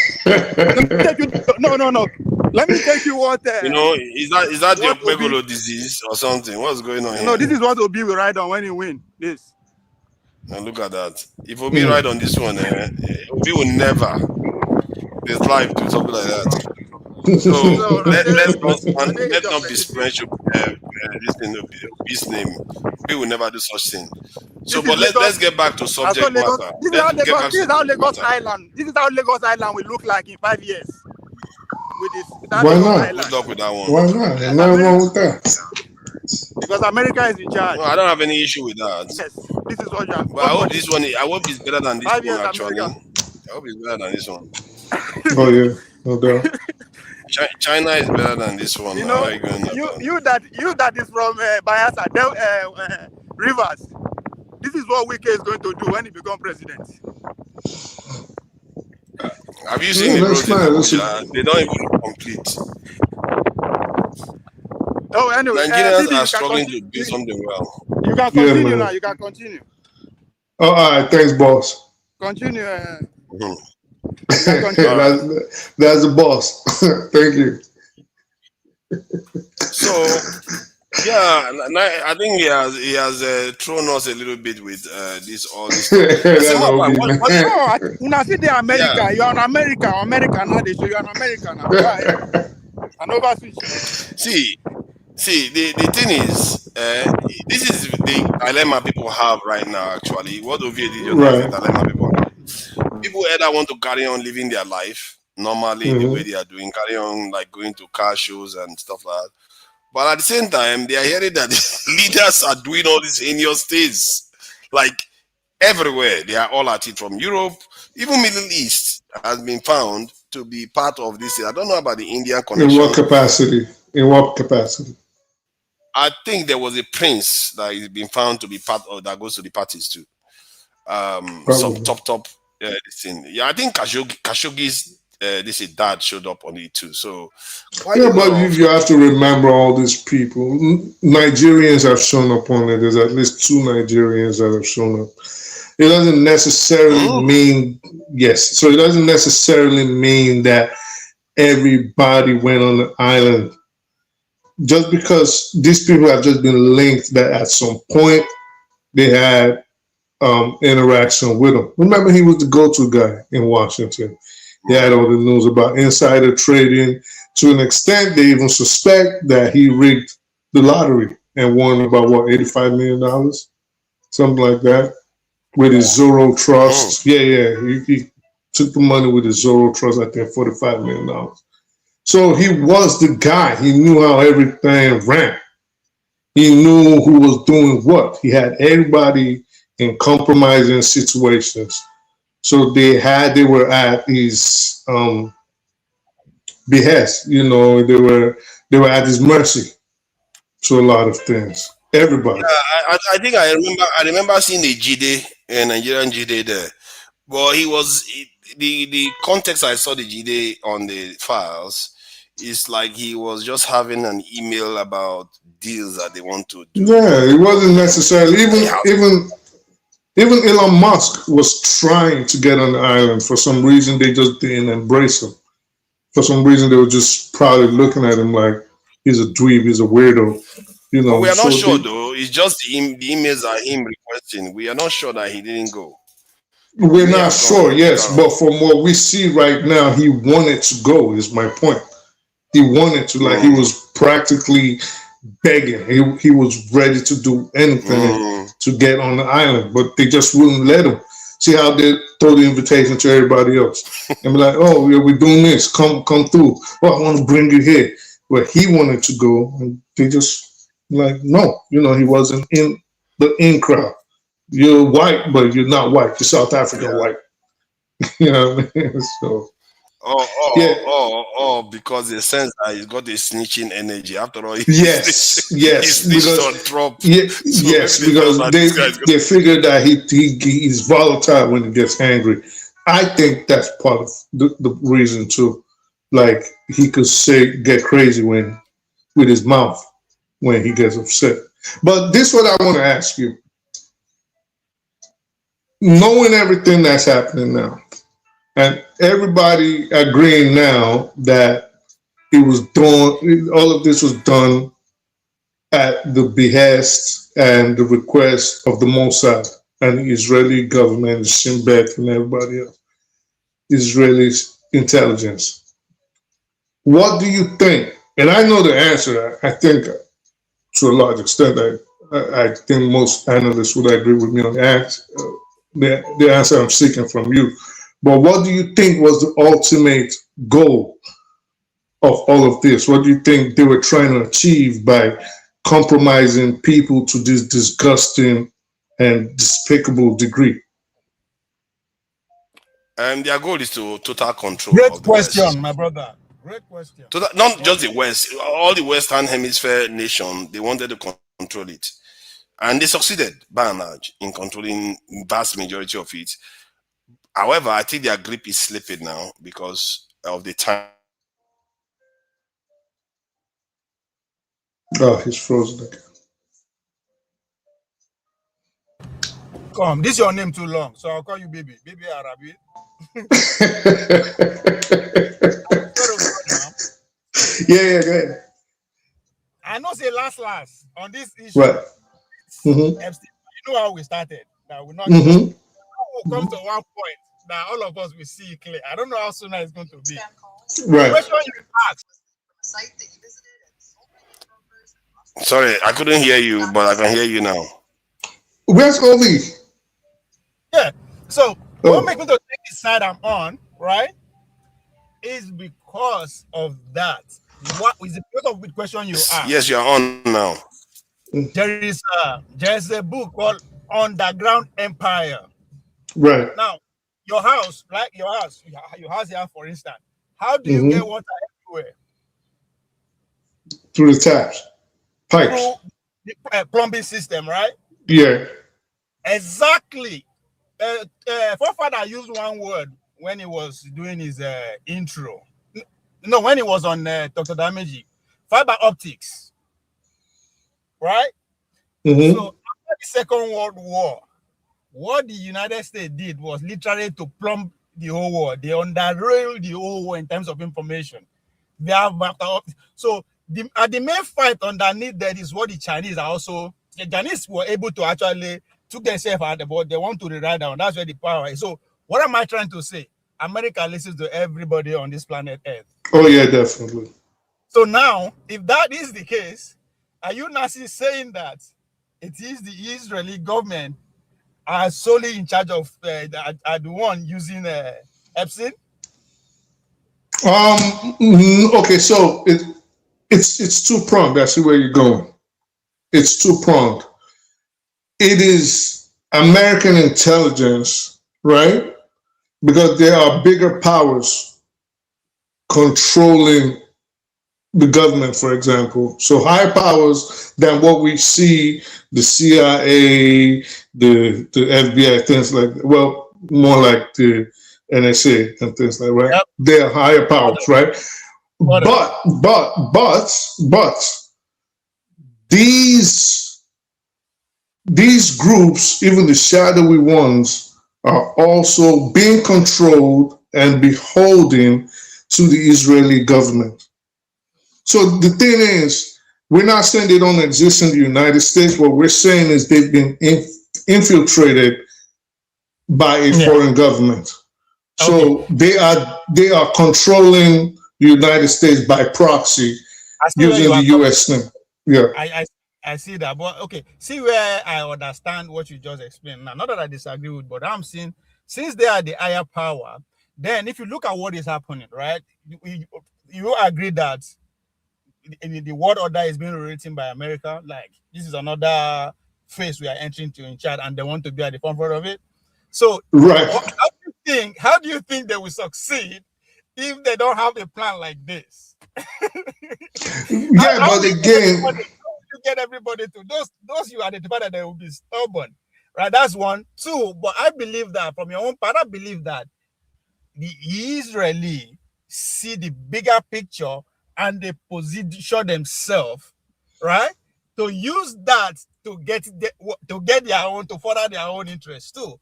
S9: No. Let me take you what.
S5: You know, is that your
S9: what Obi-
S5: Megalo disease or something? What's going on here?
S9: No, this is what Obi will ride on when he win. This.
S5: And look at that. If Obi ride on this one, Obi will never his life do something like that. So let's not besmirch Obi's name. Obi will never do such thing. So, but let's get back to subject matter.
S9: This is how Lagos Island. This is how Lagos Island will look like in 5 years. With this.
S6: Why
S9: Lagos
S6: not?
S9: Island.
S5: Good luck with that one.
S6: Why not? There's nothing wrong with that.
S9: Because America is in charge.
S5: No, I don't have any issue with that.
S9: Yes, this is what you are.
S5: But I hope this one. I hope it's better than this
S9: 5
S5: one.
S9: years
S5: Actually,
S9: America.
S5: I hope it's better than this one.
S6: Oh yeah, no doubt.
S5: China is better than this one.
S9: You know, you that is from Bayelsa, Rivers. This is what Wike is going to do when he becomes president.
S5: Have you seen the
S6: that's
S5: roads in
S6: fine.
S5: Abuja? They don't even look complete.
S9: Oh, anyway,
S5: Nigerians are struggling to do something well.
S9: You can continue
S6: man.
S9: now. You can continue.
S6: Oh, all right, thanks, boss.
S9: Continue.
S5: Mhm.
S6: That's the boss. Thank you.
S5: So, yeah, I think he has thrown us a little bit with all this.
S6: That's
S5: So,
S6: OB,
S5: what-
S6: man.
S9: No, when I see the America,
S5: Yeah.
S9: you're an American. American now. They show you're an American now. Right? And over switch.
S5: See, the thing is, this is the dilemma people have right now. Actually, what Ovie did just
S6: Right.
S5: is the dilemma people have. People either want to carry on living their life normally the way they are doing, carry on like going to car shows and stuff like that. But at the same time, they are hearing that leaders are doing all these heinous things, like everywhere. They are all at it, from Europe, even Middle East has been found to be part of this. I don't know about the Indian
S6: In
S5: connection.
S6: what capacity? In what capacity?
S5: I think there was a prince that is been found to be part of that goes to the parties too.
S6: Probably.
S5: some top this thing. Yeah, I think Khashoggi's this dad showed up on it too. So quite
S6: Yeah,
S5: a
S6: but
S5: lot of
S6: you have to remember all these people. Nigerians have shown up on it. There's at least 2 Nigerians that have shown up. It doesn't necessarily mean, yes, so it doesn't necessarily mean that everybody went on the island. Just because these people have just been linked that at some point they had interaction with him. Remember, he was the go-to guy in Washington. He had all the news about insider trading. To an extent, they even suspect that he rigged the lottery and won about, what, $85 million? Something like that. With his Zoro Trust. Yeah. He took the money with his Zoro Trust, I think $45 million. So he was the guy. He knew how everything ran. He knew who was doing what. He had everybody in compromising situations. So they were at his behest. You know, they were at his mercy to a lot of things. Everybody.
S5: Yeah, I think I remember seeing the Jide, a Nigerian Jide there. But the context I saw the Jide on the files is like he was just having an email about deals that they want to do.
S6: Yeah, it wasn't necessarily even Elon Musk was trying to get on the island. For some reason, they just didn't embrace him. For some reason, they were just probably looking at him like he's a dweeb, he's a weirdo. You know,
S5: but we are not sure though. It's just the emails are him requesting. We are not sure that he didn't go.
S6: We're not sure, yes, but from what we see right now, he wanted to go. Is my point. He wanted to, like, he was practically begging. He was ready to do anything to get on the island, but they just wouldn't let him. See how they throw the invitation to everybody else and be like, "Oh, yeah, we're doing this. Come through. Oh, I want to bring you here." But he wanted to go, and they just like, no. You know, he wasn't in the in crowd. You're white, but you're not white. You're South African white. You know what I mean? So.
S5: Because they sense that he's got a snitching energy. After all,
S6: yes,
S5: because on Trump.
S6: Yes, because they figure that he's volatile when he gets angry. I think that's part of the reason too. Like, he could get crazy with his mouth when he gets upset. But this is what I want to ask you. Knowing everything that's happening now, and everybody agreeing now that it was done, all of this was done at the behest and the request of the Mossad and the Israeli government, Shin Bet and everybody else, Israeli intelligence. What do you think? And I know the answer. I think to a large extent, I think most analysts would agree with me on the answer I'm seeking from you. But what do you think was the ultimate goal of all of this? What do you think they were trying to achieve by compromising people to this disgusting and despicable degree?
S5: Their goal is to total control.
S9: Great question, my brother. Great question.
S5: Not just the West, all the Western Hemisphere nation, they wanted to control it. And they succeeded, by and large, in controlling vast majority of it. However, I think their grip is slipping now because of the time.
S6: Oh, he's frozen again.
S9: Come, this is your name too long, so I'll call you baby. Baby Arabi.
S6: Yeah, go ahead.
S9: I know say last on this issue.
S6: Right.
S9: You know how we started. That we're not we'll come to one point that all of us will see it clear. I don't know how soon it's going to be.
S6: Right.
S9: The question you asked.
S5: Sorry, I couldn't hear you, but I can hear you now.
S6: Where's Oli?
S9: Yeah. So what makes me to take the side I'm on, right, is because of that. What is the because of the question you asked?
S5: Yes, you're on now.
S9: There's a book called Underground Empire.
S6: Right.
S9: Now, your house, like your house here, for instance, how do you get water everywhere?
S6: Through the taps, pipes.
S9: Through the plumbing system, right?
S6: Yeah.
S9: Exactly. Forefather used one word when he was doing his intro. No, when he was on Dr. Dameji, fiber optics, right?
S6: Mhm.
S9: So after the Second World War, what the United States did was literally to plumb the whole war. They underrailed the whole war in terms of information. They have so the main fight underneath that is what the Chinese are also. The Chinese were able to actually took themselves out, but they want to rewrite down. That's where the power is. So what am I trying to say? America listens to everybody on this planet Earth.
S6: Oh yeah, definitely.
S9: So now, if that is the case, are you not saying that it is the Israeli government are solely in charge of are the one using Epstein?
S6: Okay, so it's two-pronged. I see where you're going. It's two-pronged. It is American intelligence, right? Because there are bigger powers controlling the government, for example. So higher powers than what we see, the CIA, the FBI, things like that. Well, more like the NSA and things like that, right? Yep. They are higher powers, right? But these groups, even the shadowy ones, are also being controlled and beholden to the Israeli government. So the thing is, we're not saying they don't exist in the United States. What we're saying is they've been infiltrated by a foreign government. So they are controlling the United States by proxy using the US name. Yeah.
S9: I see that, but okay, see where I understand what you just explained. Now, not that I disagree with, but I'm seeing since they are the higher power, then if you look at what is happening, right, you agree that the world order is being rewritten by America. Like this is another phase we are entering to in Chad, and they want to be at the forefront of it. So,
S6: right,
S9: how do you think they will succeed if they don't have a plan like this?
S6: Yeah, but again,
S9: you get everybody to those you identify that they will be stubborn, right? That's one. Two, but I believe that from your own part, I believe that the Israeli see the bigger picture and they position themselves, right, to use that to get their own, to further their own interests too.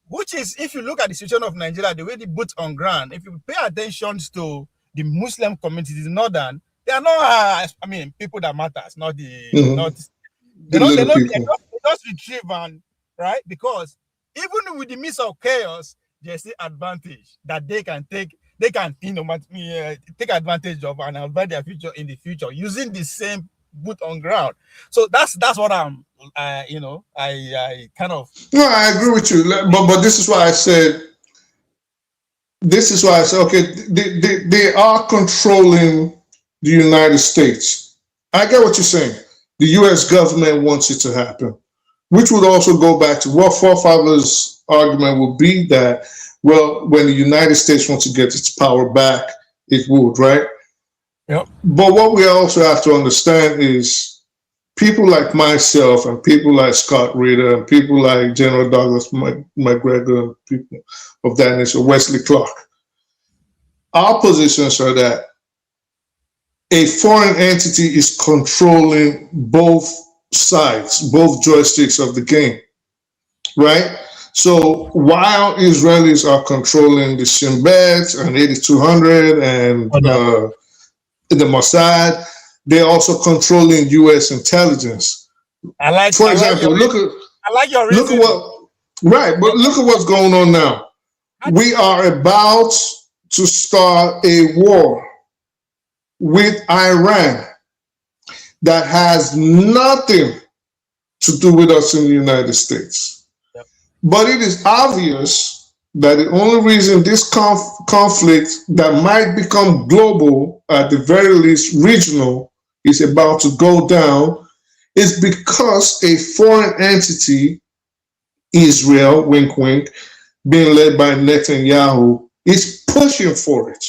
S9: Which is, if you look at the situation of Nigeria, the way the boots on ground, if you pay attention to the Muslim communities in Northern, they are not, people that matters, not the, they just retrieve and, right? Because even with the midst of chaos, there's the advantage that they can take advantage of and advance their future in the future using the same boot on ground. So that's what I'm, I kind of.
S6: No, I agree with you, but this is why I said. Okay, they are controlling the United States. I get what you're saying. The U.S. government wants it to happen, which would also go back to what forefathers' argument would be that, well, when the United States wants to get its power back, it would, right?
S9: Yep.
S6: But what we also have to understand is people like myself and people like Scott Ritter and people like General Douglas McGregor and people of that nature, Wesley Clark, our positions are that a foreign entity is controlling both sides, both joysticks of the game, right? So while Israelis are controlling the Shin Bet and 8200 and the Mossad, they're also controlling U.S. intelligence. For example, look at what's going on now. We are about to start a war with Iran that has nothing to do with us in the United States.
S9: Yep.
S6: But it is obvious that the only reason this conflict that might become global, at the very least regional, is about to go down is because a foreign entity, Israel, wink, wink, being led by Netanyahu, is pushing for it.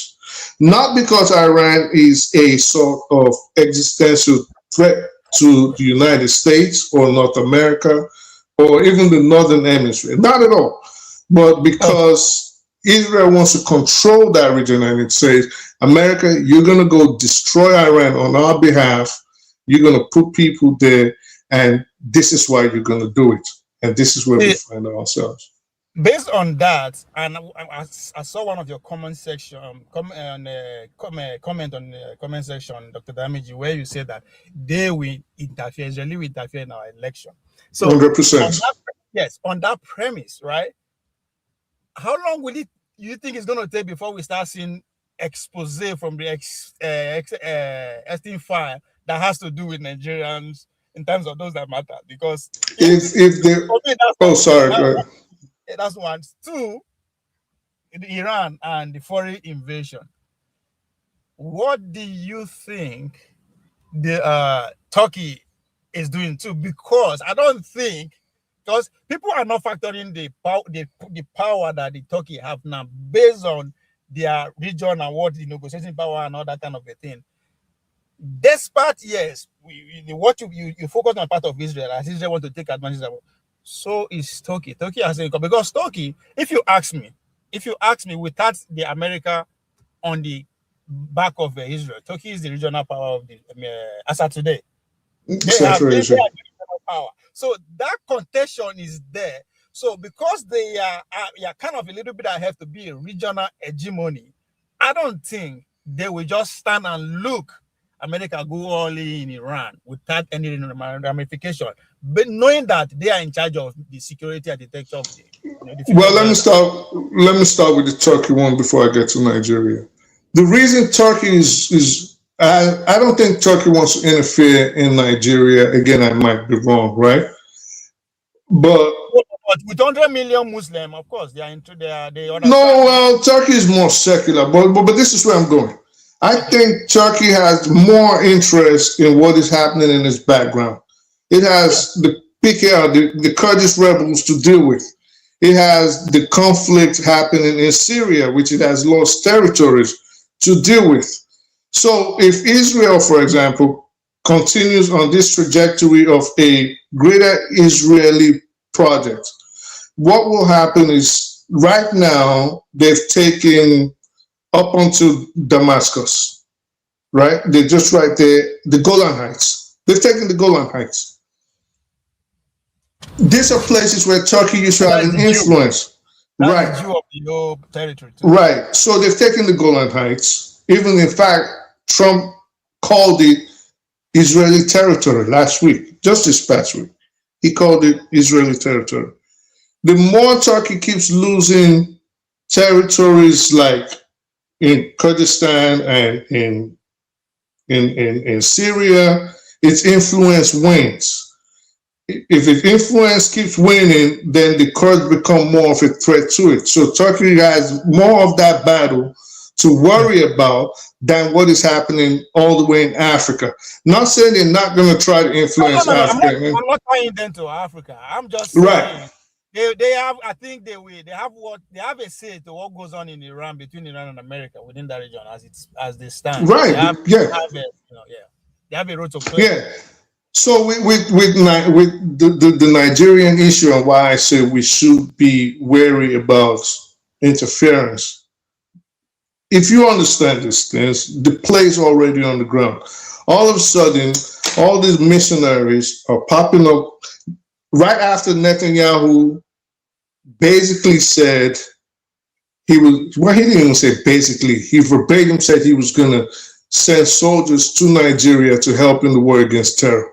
S6: Not because Iran is a sort of existential threat to the United States or North America or even the Northern Hemisphere. Not at all. But because Israel wants to control that region and it says, America, you're going to go destroy Iran on our behalf. You're going to put people there, and this is why you're going to do it. And this is where we find ourselves.
S9: Based on that, and I saw one of your comment section, comment on the comment section, Dr. Damiji, where you said that they will interfere, Israeli will interfere in our election. So
S6: 100%.
S9: Yes, on that premise, right? How long will you think it's going to take before we start seeing expose from the Epstein file that has to do with Nigerians in terms of those that matter? Because
S6: if they,
S9: that's one. Two, Iran and the foreign invasion. What do you think the Turkey is doing too? Because I don't think, because people are not factoring the power that the Turkey have now based on their region and what the negotiating power and all that kind of a thing. Despite, yes, what you focus on part of Israel, as Israel want to take advantage of. So is Turkey. Turkey has a, because Turkey, if you ask me, without the America on the back of Israel, Turkey is the regional power of the as of today. They have regional power. So that contention is there. So because they are kind of a little bit ahead to be a regional hegemony, I don't think they will just stand and look America go all in Iran without any ramification, but knowing that they are in charge of the security architecture of the
S6: well, let me start with the Turkey one before I get to Nigeria. The reason Turkey is I don't think Turkey wants to interfere in Nigeria. Again, I might be wrong, right? But
S9: with 100 million Muslims, of course, they are into they understand.
S6: No, well, Turkey is more secular, but this is where I'm going. I think Turkey has more interest in what is happening in its background. It has the PKR, the Kurdish rebels to deal with. It has the conflict happening in Syria, which it has lost territories to deal with. So if Israel, for example, continues on this trajectory of a greater Israeli project, what will happen is right now they've taken up onto Damascus, right? They're just right there, the Golan Heights. They've taken the Golan Heights. These are places where Turkey used to have an influence. Right.
S9: Jew of the whole territory too.
S6: Right. So they've taken the Golan Heights. Even in fact, Trump called it Israeli territory last week, just this past week. He called it Israeli territory. The more Turkey keeps losing territories like in Kurdistan and in Syria, its influence wanes. If its influence keeps waning, then the Kurds become more of a threat to it. So Turkey has more of that battle to worry about than what is happening all the way in Africa. Not saying they're not going to try to influence Africa.
S9: I'm not tying them to Africa. I'm just saying,
S6: right.
S9: They have, I think they have a say to what goes on in Iran, between Iran and America within that region as they stand.
S6: Right. They
S9: have a role to play.
S6: Yeah. So with the Nigerian issue and why I say we should be wary about interference. If you understand these things, the play's already on the ground. All of a sudden, all these missionaries are popping up right after Netanyahu basically said he was, well, he didn't even say basically, he verbatim said he was going to send soldiers to Nigeria to help in the war against terror.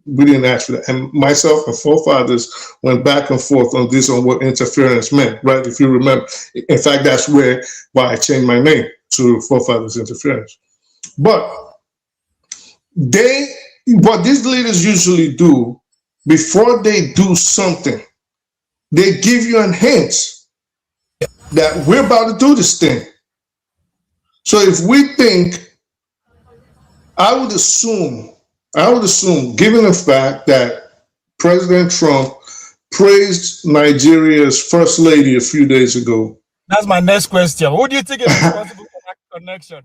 S6: We didn't ask for that. And myself and forefathers went back and forth on this, on what interference meant, right? If you remember, in fact, that's why I changed my name to Forefathers Interference. But what these leaders usually do, before they do something, they give you a hint that we're about to do this thing. So if we think, I would assume, given the fact that President Trump praised Nigeria's first lady a few days ago.
S9: That's my next question. Who do you think is responsible for that connection?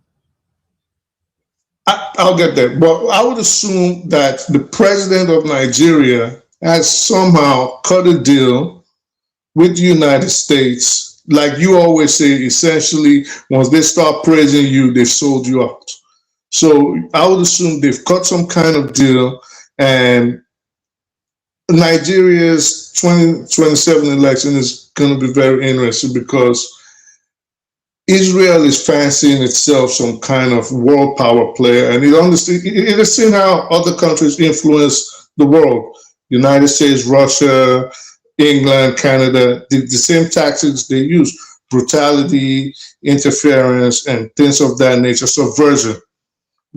S6: I'll get there. But I would assume that the president of Nigeria has somehow cut a deal with the United States, like you always say, essentially, once they start praising you, they've sold you out. So I would assume they've cut some kind of deal, and Nigeria's 2027 election is going to be very interesting because Israel is fancying itself some kind of world power player, and it has seen how other countries influence the world. United States, Russia, England, Canada, the same tactics they use: brutality, interference, and things of that nature, subversion.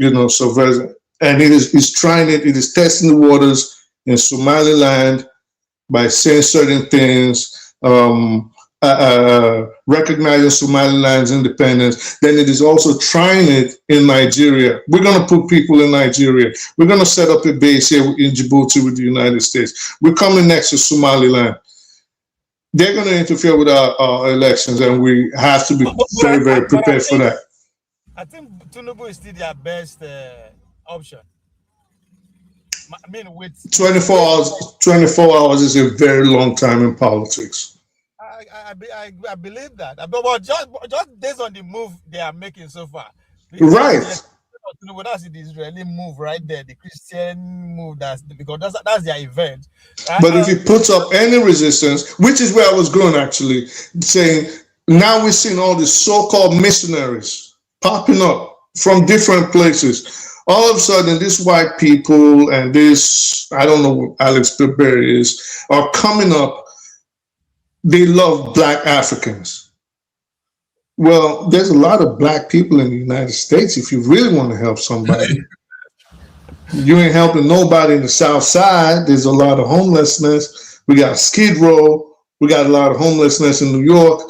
S6: Subversion. And it's trying it. It is testing the waters in Somaliland by saying certain things, recognizing Somaliland's independence. Then it is also trying it in Nigeria. We're going to put people in Nigeria. We're going to set up a base here in Djibouti with the United States. We're coming next to Somaliland. They're going to interfere with our elections, and we have to be very, very prepared for that.
S9: I think Tinubu is still their best option. I mean, with
S6: 24 hours is a very long time in politics.
S9: I believe that, but just based on the move they are making so far,
S6: right?
S9: That's the Israeli move right there, the Christian move. Because that's their event.
S6: But if he puts up any resistance, which is where I was going actually, saying now we're seeing all these so-called missionaries popping up from different places. All of a sudden, these white people and this, I don't know what Alex Berry is, are coming up. They love Black Africans. Well, there's a lot of Black people in the United States. If you really want to help somebody, you ain't helping nobody in the South Side. There's a lot of homelessness. We got Skid Row. We got a lot of homelessness in New York.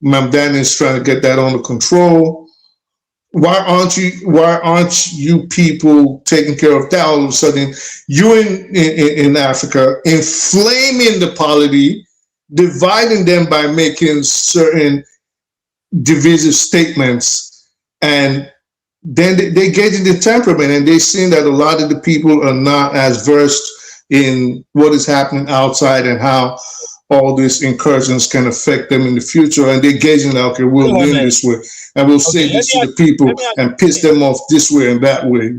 S6: Ma'am Danny is trying to get that under control. Why aren't you people taking care of that? All of a sudden, you in Africa inflaming the polity, dividing them by making certain divisive statements, and then they get in the temperament, and they've seen that a lot of the people are not as versed in what is happening outside and how all these incursions can affect them in the future, and they're gauging that, okay, we'll win this way, and we'll say this to the people and piss them off this way and that way.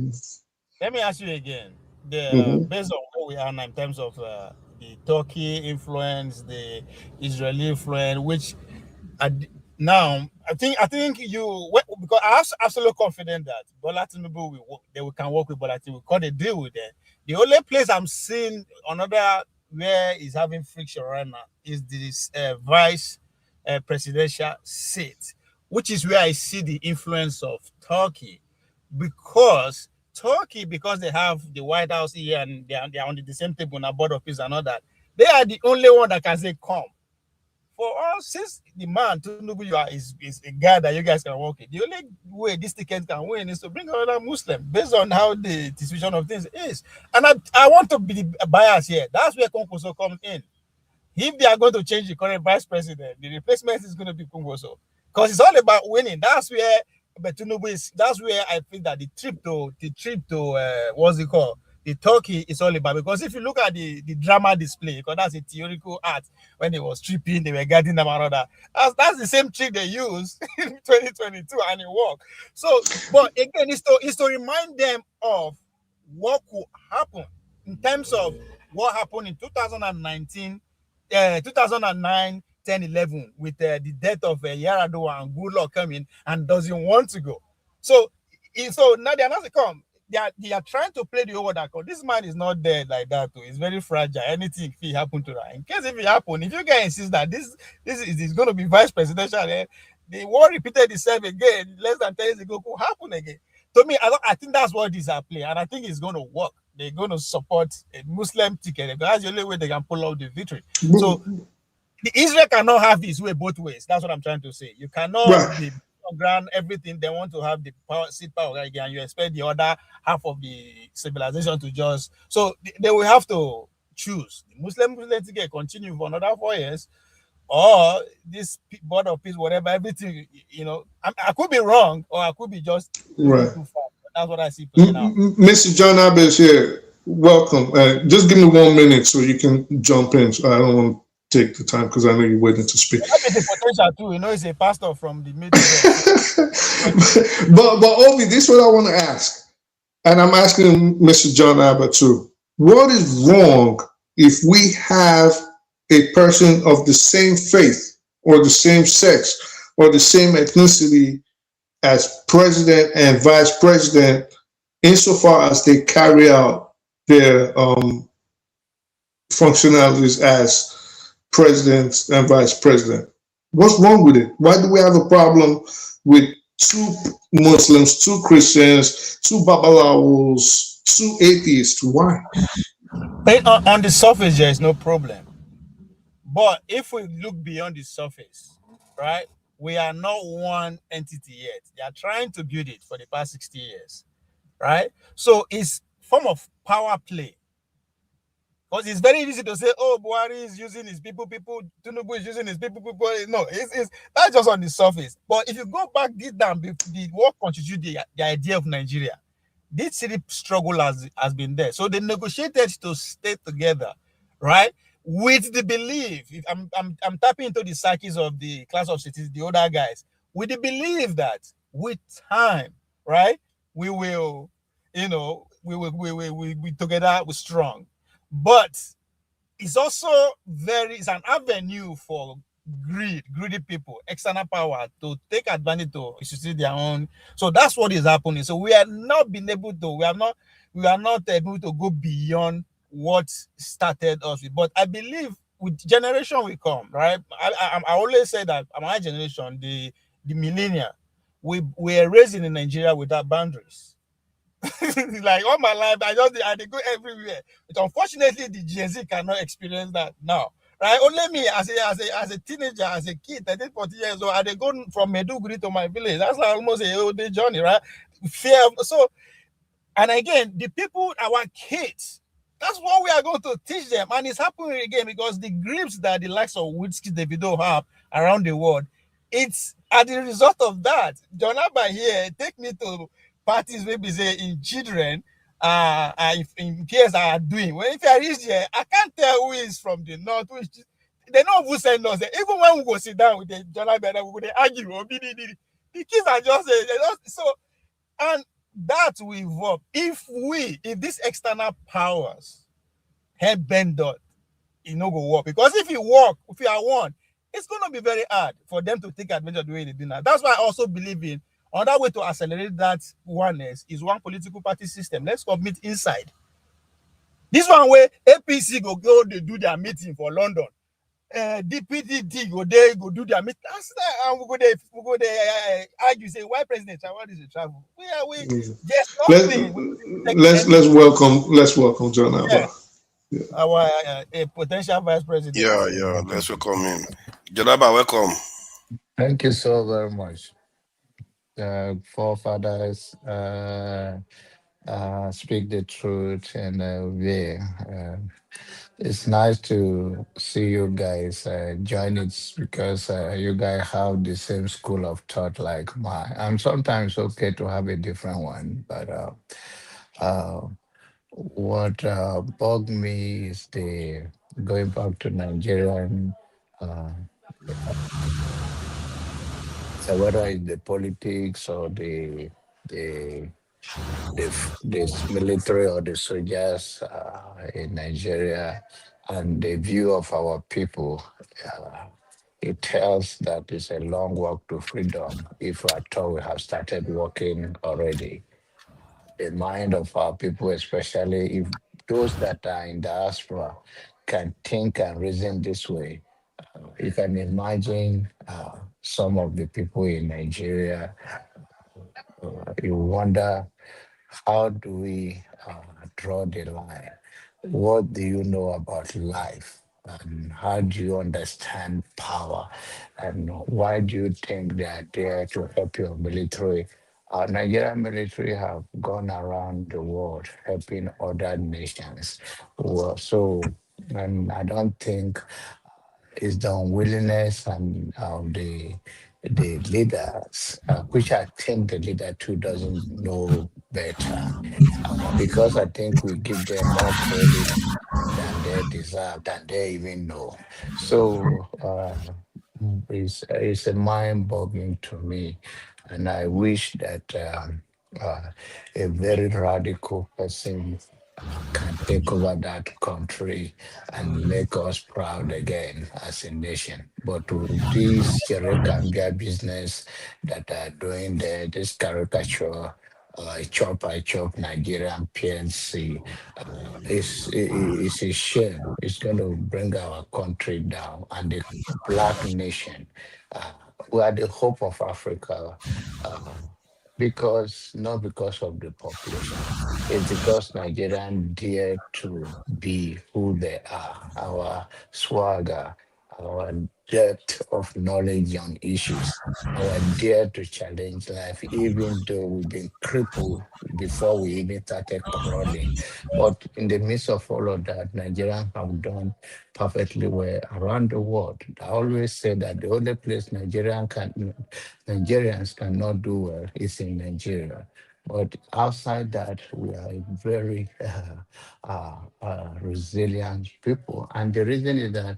S9: Let me ask you again, based on where we are now in terms of the Turkey influence, the Israeli influence, which now I think you, because I'm absolutely confident that Bola Tinubu we can work with Bola Tinubu, because they deal with them. The only place I'm seeing another where is having friction right now is this vice presidential seat, which is where I see the influence of Turkey, because they have the White House here and they are on the same table on Board of Peace and all that. They are the only one that can say come. For us, since the man Tinubu is a guy that you guys can work with, the only way this ticket can win is to bring another Muslim based on how the distribution of things is. And I want to be biased here. That's where Konkoso comes in. If they are going to change the current vice president, the replacement is going to be Konkoso, because it's all about winning. That's where Tinubu is. That's where I think that the trip to what's it called? The Turkey is all about, because if you look at the drama display, because that's a theoretical art, when they was stripping, they were guarding them and all that. That's the same trick they used in 2022, and it worked. So, but again, it's to remind them of what could happen in terms of what happened in 2019, 2009, 10, 11, with the death of Yaradua and Goodluck coming and doesn't want to go. So now they're not come. They are trying to play the over that. This man is not dead like that too. It's very fragile. Anything can happen to that. In case if it happen, if you guys insist that this is going to be vice presidential, the war repeated itself again less than 10 years ago could happen again. To me, I think that's what these are playing, and I think it's going to work. They're going to support a Muslim ticket. That's the only way they can pull out the victory. So Israel cannot have his way both ways. That's what I'm trying to say. You cannot be ground everything. They want to have the power again, and you expect the other half of the civilization to just, so they will have to choose. The Muslim ticket continue for another 4 years, or this Board of Peace, whatever, everything, I could be wrong, or I could be just too far. That's what I see playing out.
S6: Mr. John Abbott here, welcome. Just give me 1 minute so you can jump in. So I don't want take the time because I know you're waiting to speak.
S9: That is the potential too. You know, he's a pastor from the middle.
S6: but Obi, this is what I want to ask, and I'm asking Mr. John Abbott too. What is wrong if we have a person of the same faith or the same sex or the same ethnicity as president and vice president, insofar as they carry out their functionalities as president and vice president? What's wrong with it? Why do we have a problem with 2 Muslims, 2 Christians, 2 Babalawos, 2 atheists? Why?
S9: On the surface, there is no problem. But if we look beyond the surface, right, we are not one entity yet. They are trying to build it for the past 60 years, right? So it's form of power play. Because it's very easy to say, oh, Buhari is using his people, Tinubu is using his people. No, it's that's just on the surface. But if you go back deep down, what constitutes the idea of Nigeria, this city struggle has been there. So they negotiated to stay together, right? With the belief, I'm tapping into the psyches of the class of cities, the older guys, with the belief that with time, right, we will, we together, we're strong. But it's also it's an avenue for greedy people, external power to take advantage to institute their own. So that's what is happening. So we are not able to go beyond what started us with. But I believe with generation will come, right? I always say that my generation, the millennial, we were raised in Nigeria without boundaries. Like all my life, I go everywhere. But unfortunately, the Gen Z cannot experience that now, right? Only me as a teenager, as a kid, 13, 14 years old, they go from Enugu to my village. That's like almost a whole day journey, right? Fear. So, and again, the people, our kids, that's what we are going to teach them, and it's happening again because the grips that the likes of Whiskey Davido have around the world, it's as a result of that. John Abba here take me to parties maybe say in children in peers are doing. Well, if I reach there, I can't tell who is from the north, they know who send us there. Even when we go sit down with the Jonah Bennett, we go argue. The kids are just so, and that will evolve if these external powers help bend that, it no go work. Because if you are one, it's gonna be very hard for them to take advantage of the way they do now. That's why I also believe in another way to accelerate that oneness is one political party system. Let's commit inside. This one way APC go they do their meeting for London. DPDD go do their meeting. That's that, and we go there argue say why President what is the travel?
S6: Let's welcome John Abba.
S9: Yeah. Our potential vice president.
S5: Yeah. Let's welcome him. John Abba, welcome.
S10: Thank you so very much. Forefathers speak the truth in a way. It's nice to see you guys join it because you guys have the same school of thought like mine. I'm sometimes okay to have a different one, but what bugged me is the going back to Nigerian. So whether it's the politics or the military or the soldiers in Nigeria and the view of our people, it tells that it's a long walk to freedom if at all we have started working already. The mind of our people, especially if those that are in diaspora can think and reason this way, you can imagine some of the people in Nigeria, you wonder, how do we draw the line? What do you know about life? And how do you understand power? And why do you think they are there to help your military? Nigerian military have gone around the world helping other nations. And I don't think it's the unwillingness and the leaders, which I think the leader too doesn't know better, because I think we give them more credit than they deserve than they even know. So it's a mind-boggling to me, and I wish that a very radical person can take over that country and make us proud again as a nation. But with this Jerekambia business that are doing there, this caricature, I chop Nigerian PNC, it's a shame. It's going to bring our country down and the black nation. Uh, we are the hope of Africa. Uh, because not because of the population, it's because Nigerians dare to be who they are. Our swagger, our depth of knowledge on issues, our dare to challenge life, even though we've been crippled before we even started crawling. But in the midst of all of that, Nigerians have done perfectly well around the world. I always say that the only place Nigerians cannot do well is in Nigeria. But outside that, we are a very resilient people. And the reason is that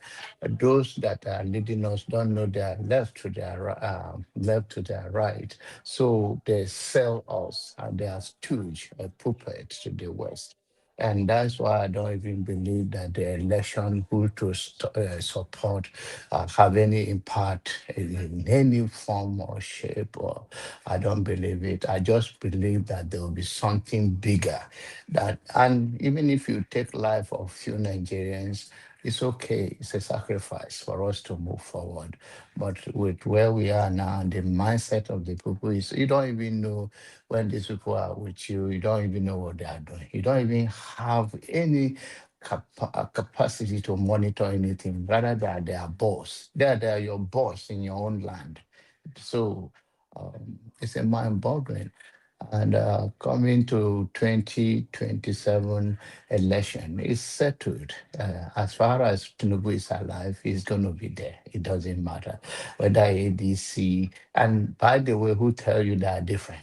S10: those that are leading us don't know their left to their right. So they sell us and they are stooge, a puppet to the West. And that's why I don't even believe that the election who to support have any impact in any form or shape. Or I don't believe it. I just believe that there will be something bigger. And even if you take life of few Nigerians, it's okay. It's a sacrifice for us to move forward. But with where we are now, the mindset of the people is you don't even know when these people are with you, you don't even know what they are doing. You don't even have any capacity to monitor anything. Rather, they are their boss. They are your boss in your own land. So it's a mind-boggling. And coming to 2027 election, it's settled. As far as Tinubu is alive, he's going to be there. It doesn't matter whether ADC. And by the way, who tell you they are different?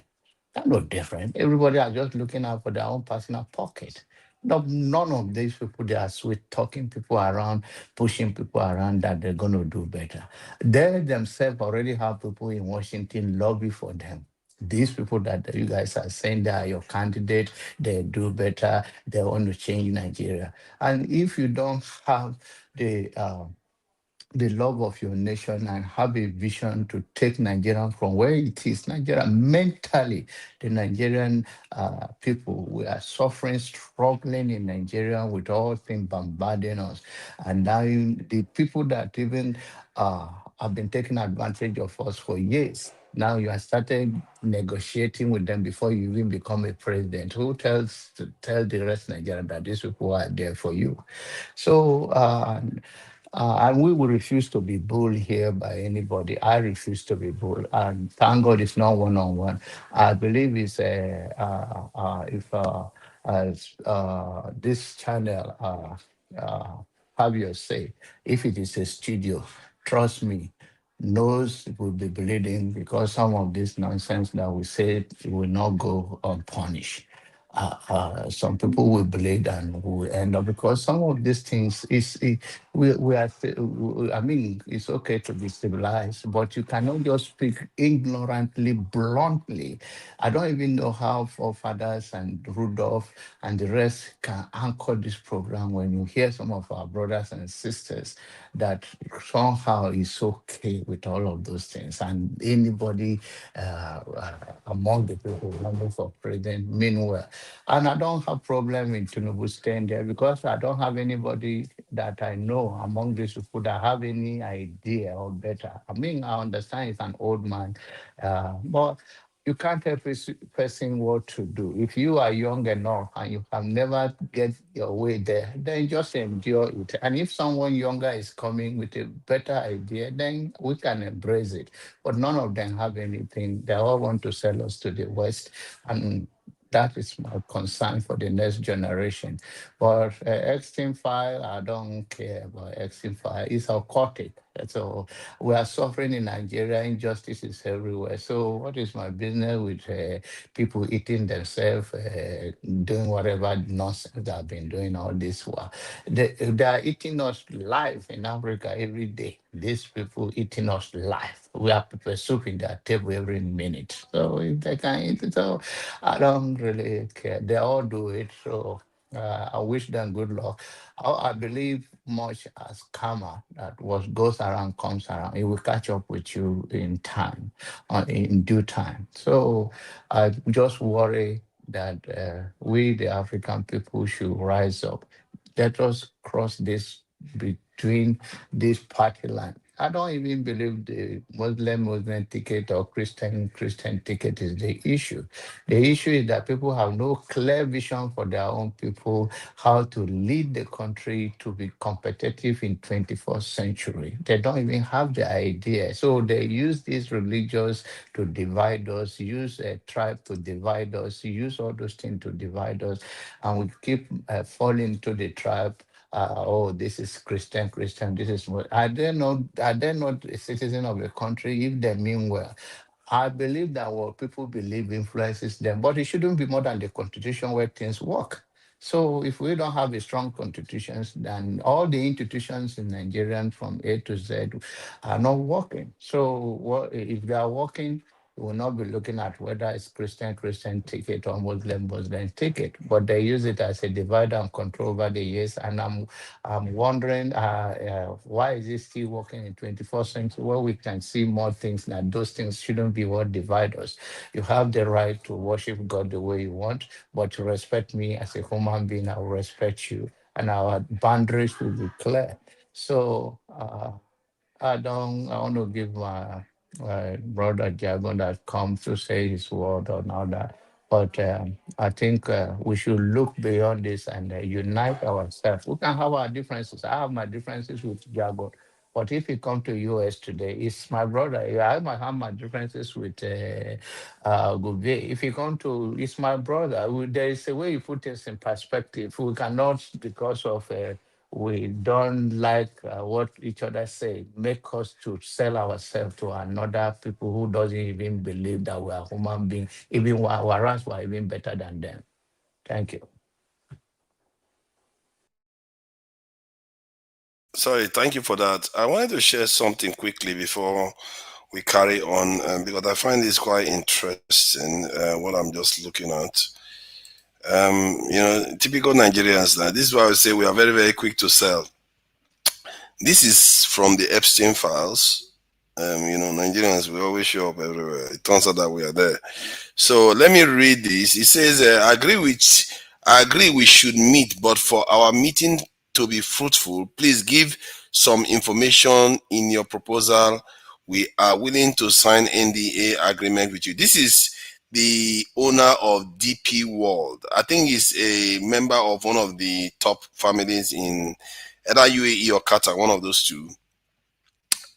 S10: They're not different. Everybody are just looking out for their own personal pocket. No, none of these people, they are sweet talking people around, pushing people around that they're going to do better. They themselves already have people in Washington lobby for them. These people that you guys are saying they are your candidate, they do better, they want to change Nigeria. And if you don't have the love of your nation and have a vision to take Nigeria from where it is. Nigeria mentally, the Nigerian people, we are suffering, struggling in Nigeria with all things bombarding us. And now the people that even have been taking advantage of us for years. Now you are started negotiating with them before you even become a president. Who tell the rest of Nigeria that these people are there for you? So and we will refuse to be bullied here by anybody. I refuse to be bullied. And thank God it's not one-on-one. I believe it's if this channel have your say, if it is a studio, trust me, nose will be bleeding because some of this nonsense that we say will not go unpunished. Some people will bleed and will end up because some of these things we are I mean it's okay to be civilized, but you cannot just speak ignorantly, bluntly. I don't even know how forefathers and Rudolph and the rest can anchor this program when you hear some of our brothers and sisters that somehow is okay with all of those things. And anybody among the people running for president, meanwhile. And I don't have problem in Tinubu staying there because I don't have anybody that I know among these people that have any idea or better. I mean, I understand he's an old man, but you can't tell a person what to do. If you are young enough and you have never get your way there, then just endure it. And if someone younger is coming with a better idea, then we can embrace it. But none of them have anything. They all want to sell us to the West. And that is my concern for the next generation. But Extreme File, I don't care about Extreme File. It's occultic. So we are suffering in Nigeria. Injustices everywhere. So what is my business with people eating themselves, doing whatever nonsense they have been doing all this while? They are eating us live in Africa every day. These people eating us live. We have pepper soup in their table every minute. So if they can eat it, so I don't really care. They all do it. So I wish them good luck. I believe much as karma, that what goes around comes around. It will catch up with you in time, in due time. So I just worry that we, the African people, should rise up. Let us cross this between this party line. I don't even believe the Muslim ticket or Christian ticket is the issue. The issue is that people have no clear vision for their own people, how to lead the country to be competitive in 21st century. They don't even have the idea. So they use these religions to divide us, use a tribe to divide us, use all those things to divide us, and we keep falling into the trap. Oh, this is Christian, this is what. Are they not a citizen of a country if they mean well? I believe that what people believe influences them, but it shouldn't be more than the constitution where things work. So if we don't have a strong constitutions, then all the institutions in Nigeria from A to Z are not working. So if they are working, we will not be looking at whether it's Christian ticket or Muslim ticket, but they use it as a divide and control over the years. And I'm wondering why is it still working in 21st century where we can see more things that those things shouldn't be what divide us. You have the right to worship God the way you want, but to respect me as a human being, I will respect you, and our boundaries will be clear. So I want to give my brother Jagon that come to say his word on all that. But I think we should look beyond this and unite ourselves. We can have our differences. I have my differences with Jagon. But if you come to US today, it's my brother. Yeah, I might have my differences with Gouvet. If you come to, it's my brother. There is a way you put things in perspective. We cannot, because of we don't like what each other say, make us to sell ourselves to another people who doesn't even believe that we are human beings, even whereas we're even better than them. Thank you.
S5: Sorry, thank you for that. I wanted to share something quickly before we carry on, because I find this quite interesting, what I'm just looking at. Typical Nigerians now. This is why I would say we are very, very quick to sell. This is from the Epstein files. Nigerians, we always show up everywhere. It turns out that we are there. So let me read this. It says, I agree we should meet, but for our meeting to be fruitful, please give some information in your proposal. We are willing to sign NDA agreement with you. This is the owner of DP World. I think he's a member of one of the top families in either UAE or Qatar, one of those two.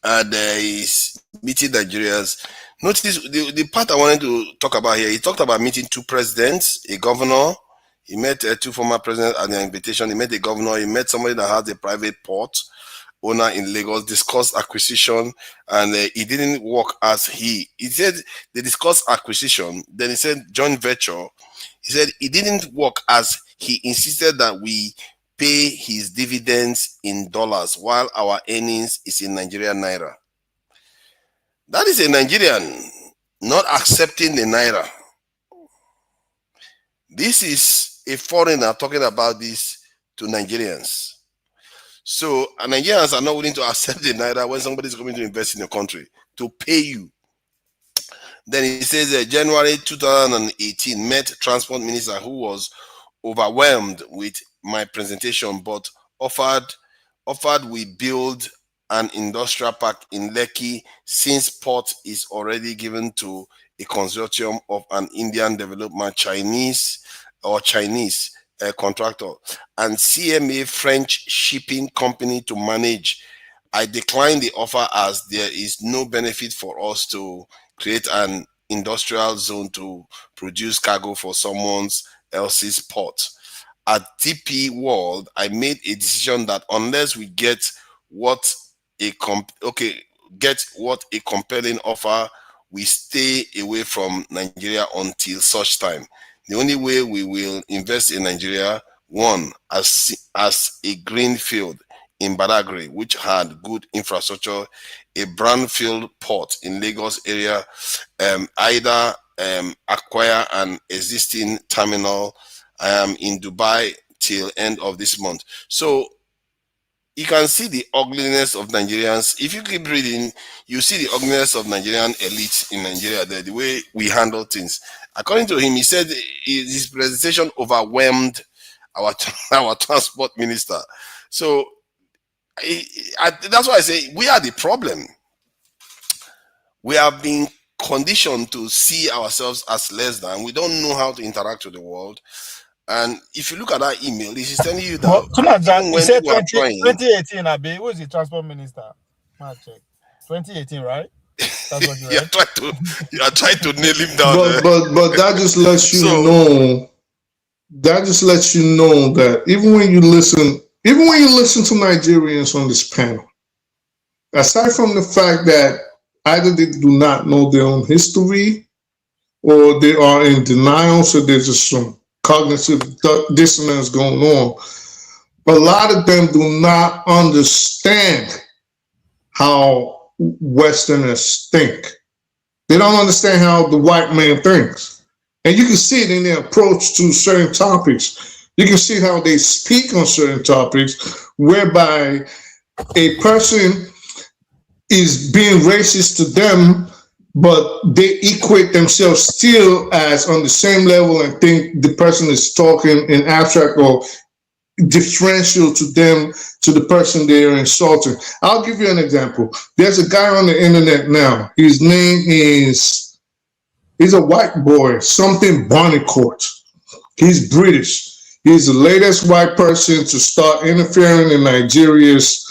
S5: And he's meeting Nigerians. Notice the part I wanted to talk about here. He talked about meeting two presidents, a governor. He met two former presidents at the invitation. He met a governor. He met somebody that has a private port owner in Lagos, discussed acquisition, and it didn't work as he said they discussed acquisition. Then he said joint venture. He said it didn't work as he insisted that we pay his dividends in dollars while our earnings is in Nigerian naira. That is a Nigerian not accepting the naira. This is a foreigner talking about this to Nigerians. So Nigerians are not willing to accept the naira when somebody is coming to invest in your country to pay you. Then he says January 2018 met transport minister who was overwhelmed with my presentation, but offered we build an industrial park in Lekki since port is already given to a consortium of an Indian development Chinese contractor and CMA French shipping company to manage. I declined the offer as there is no benefit for us to create an industrial zone to produce cargo for someone else's port. At DP World, I made a decision that unless we get what get what a compelling offer, we stay away from Nigeria until such time. The only way we will invest in Nigeria, one, as a green field in Badagry, which had good infrastructure, a brownfield port in Lagos area, either acquire an existing terminal in Dubai till end of this month. So you can see the ugliness of Nigerians. If you keep reading, you see the ugliness of Nigerian elites in Nigeria, the way we handle things. According to him, he said his presentation overwhelmed our transport minister. So that's why I say we are the problem. We have been conditioned to see ourselves as less than. We don't know how to interact with the world. And if you look at that email, this is telling you that
S9: you said 2018, Abi, who is the transport minister? 2018, right? That's what you
S5: you are trying to nail him down.
S6: But that just lets you know. That just lets you know that even when you listen to Nigerians on this panel, aside from the fact that either they do not know their own history or they are in denial, so there's just some cognitive dissonance going on. A lot of them do not understand how Westerners think. They don't understand how the white man thinks. And you can see it in their approach to certain topics. You can see how they speak on certain topics, whereby a person is being racist to them, but they equate themselves still as on the same level and think the person is talking in abstract or differential to them, to the person they are insulting. I'll give you an example. There's a guy on the internet now. His name is, he's a white boy, something Barnicourt. He's British. He's the latest white person to start interfering in Nigeria's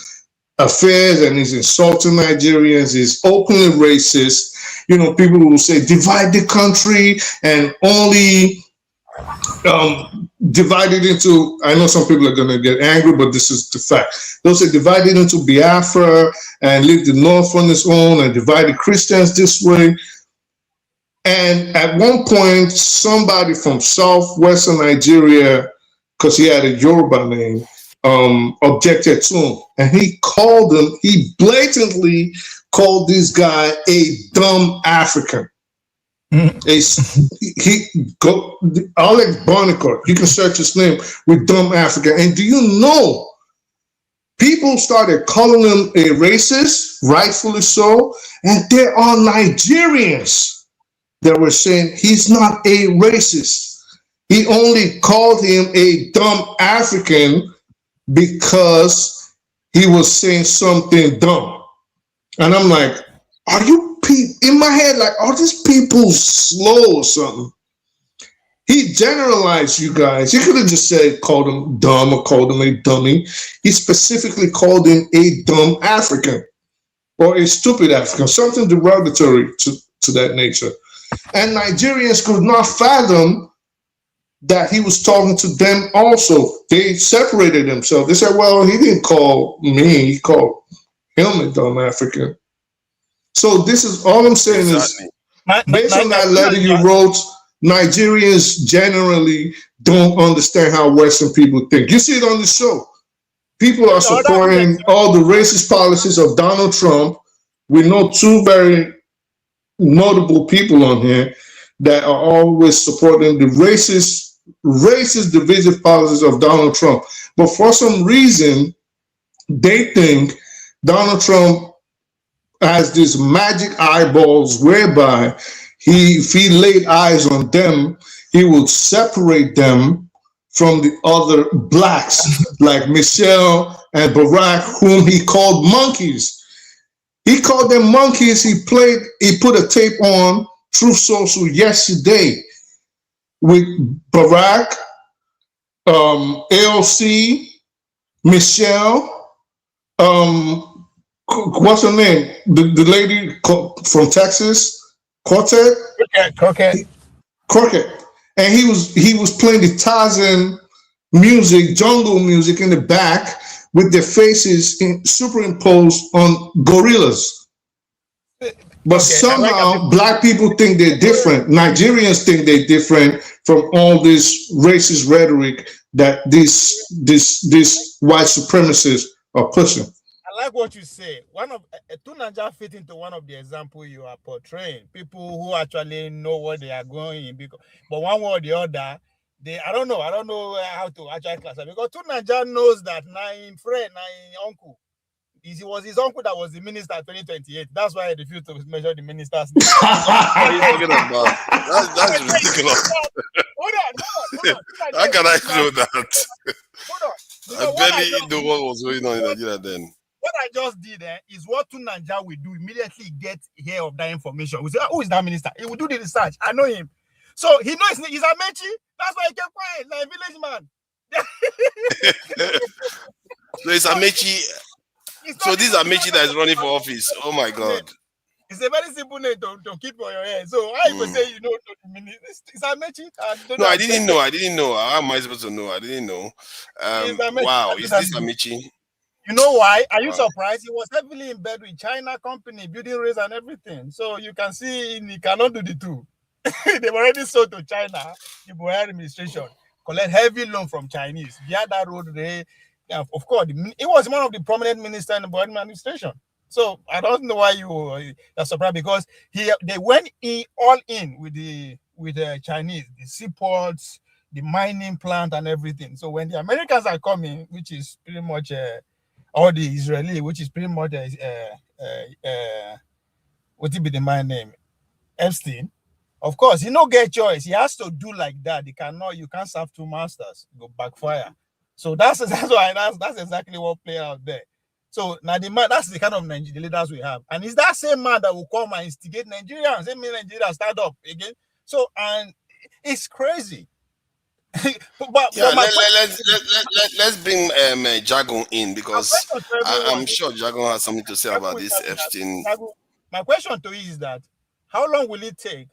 S6: affairs, and he's insulting Nigerians. He's openly racist. You know, people will say divide the country and only divide it into, I know some people are going to get angry, but this is the fact. They'll say divide it into Biafra and leave the North on its own and divide the Christians this way. And at one point, somebody from southwestern Nigeria, because he had a Yoruba name, objected to him. And he blatantly called this guy a dumb African. Alex Barnicourt, you can search his name with dumb African. And do you know, people started calling him a racist, rightfully so, and there are Nigerians that were saying he's not a racist. He only called him a dumb African because he was saying something dumb. And I'm like, are you in my head, like, are these people slow or something? He generalized you guys. He could have just said, called him dumb or called him a dummy. He specifically called him a dumb African or a stupid African, something derogatory to that nature. And Nigerians could not fathom that he was talking to them also. They separated themselves. They said, well, he didn't call me, he called him a dumb African. So this is all I'm saying is, based on that letter you wrote, Nigerians generally don't understand how Western people think. You see it on the show. People are supporting all the racist policies of Donald Trump. We know two very notable people on here that are always supporting the racist divisive policies of Donald Trump. But for some reason, they think Donald Trump has these magic eyeballs whereby if he laid eyes on them, he would separate them from the other blacks like Michelle and Barack, whom he called monkeys. He called them monkeys. He put a tape on Truth Social yesterday with Barack, AOC, Michelle, what's her name? The lady from Texas, Quartet. And he was playing the Tarzan music, jungle music in the back with their faces superimposed on gorillas. But somehow black people think they're different. Nigerians think they're different from all this racist rhetoric that these white supremacists are pushing.
S9: I like what you say. One of two Nigeria fit into one of the example you are portraying. People who actually know what they are going, because but one way or the other, I don't know how to actually classify, because two Nigeria knows that nine friend, nine uncle. It was his uncle that was the minister in 2028. That's why I refused to measure the minister's name.
S5: What are you talking about? That's ridiculous.
S9: Hold on.
S5: How can I know that?
S9: Hold on.
S5: I barely know what was going on in Nigeria then.
S9: What I just did is what two Nigeria will do immediately get hear of that information. We say, who is that minister? He will do the research. I know him. So he knows he's a Mechi. That's why he kept quiet, like a village man.
S5: So it's Amechi. So this is Amechi that is running for office. Oh my God.
S9: It's a very simple name to keep on your head. So how you say you know it's Amechi?
S5: No, I didn't know. How am I supposed to know? I didn't know. Wow, is this Amechi?
S9: You know why? Are you surprised? He was heavily in bed with China company, building rails and everything. So you can see he cannot do the two. They've already sold to China, the Buhari administration, collect heavy loan from Chinese. Via that road, of course, it was one of the prominent ministers in the Buhari administration. So I don't know why you are surprised, because they went all in with the Chinese, the seaports, the mining plant and everything. So when the Americans are coming, which is pretty much or the Israeli, which is pretty much what would be the man name? Epstein. Of course, he no get choice. He has to do like that. You can't serve two masters. Go backfire. So that's exactly what played out there. So now that's the kind of Nigerian leaders we have. And it's that same man that will come and instigate Nigerians. Same Nigeria start up again. So, and it's crazy.
S5: Let's bring Jagon in, because I'm sure Jagon has something to say about this Epstein.
S9: My question to you is that how long will it take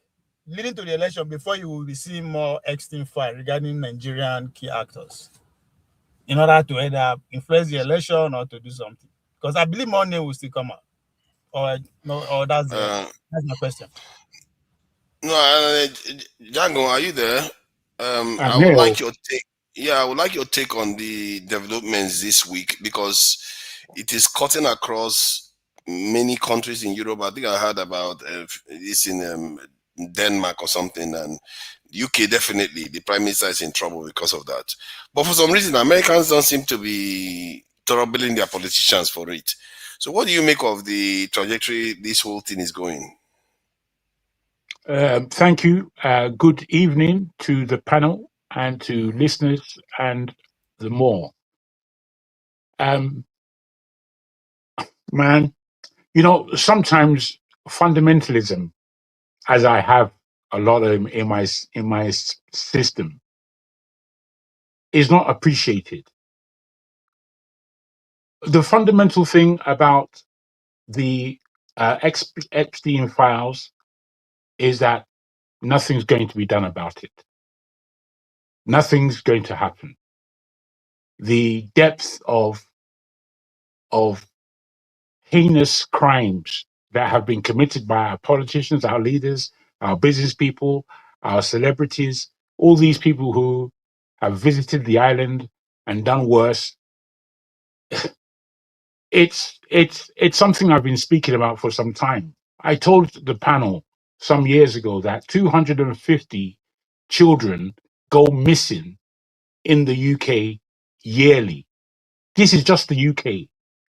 S9: leading to the election before you will be seeing more Epstein file regarding Nigerian key actors in order to either influence the election or to do something? Because I believe more name will still come out. Or that's my question.
S5: No, Jagon, are you there? I would like your take. Yeah, I would like your take on the developments this week, because it is cutting across many countries in Europe. I think I heard about this in Denmark or something, and UK definitely. The Prime Minister is in trouble because of that. But for some reason, Americans don't seem to be troubling their politicians for it. So what do you make of the trajectory this whole thing is going?
S11: Thank you. Good evening to the panel and to listeners and the more. Man, sometimes fundamentalism, as I have a lot of in my system, is not appreciated. The fundamental thing about the Epstein files is that nothing's going to be done about it. Nothing's going to happen. The depth of heinous crimes that have been committed by our politicians, our leaders, our business people, our celebrities, all these people who have visited the island and done worse. It's something I've been speaking about for some time. I told the panel some years ago that 250 children go missing in the UK yearly. This is just the UK.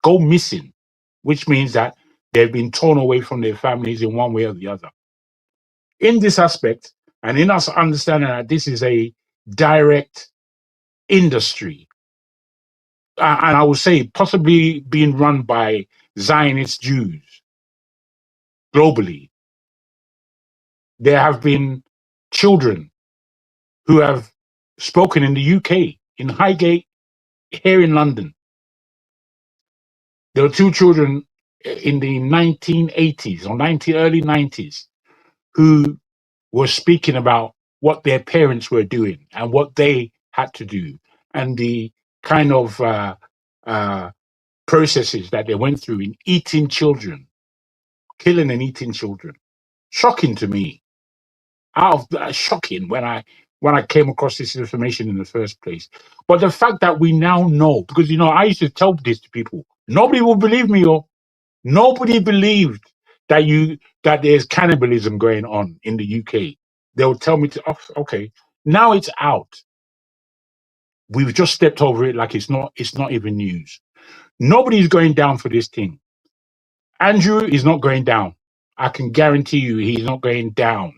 S11: Go missing, which means that they've been torn away from their families in one way or the other. In this aspect, and in us understanding that this is a direct industry, and I would say possibly being run by Zionist Jews globally, there have been children who have spoken in the UK, in Highgate, here in London. There were two children in the 1980s or early 90s who were speaking about what their parents were doing and what they had to do, and the kind of processes that they went through in eating children, killing and eating children. Shocking to me. Shocking when I came across this information in the first place. But the fact that we now know, because I used to tell this to people, nobody will believe me, or nobody believed that there's cannibalism going on in the UK. They'll tell me okay, now it's out. We've just stepped over it like it's not even news. Nobody's going down for this thing. Andrew is not going down. I can guarantee you he's not going down.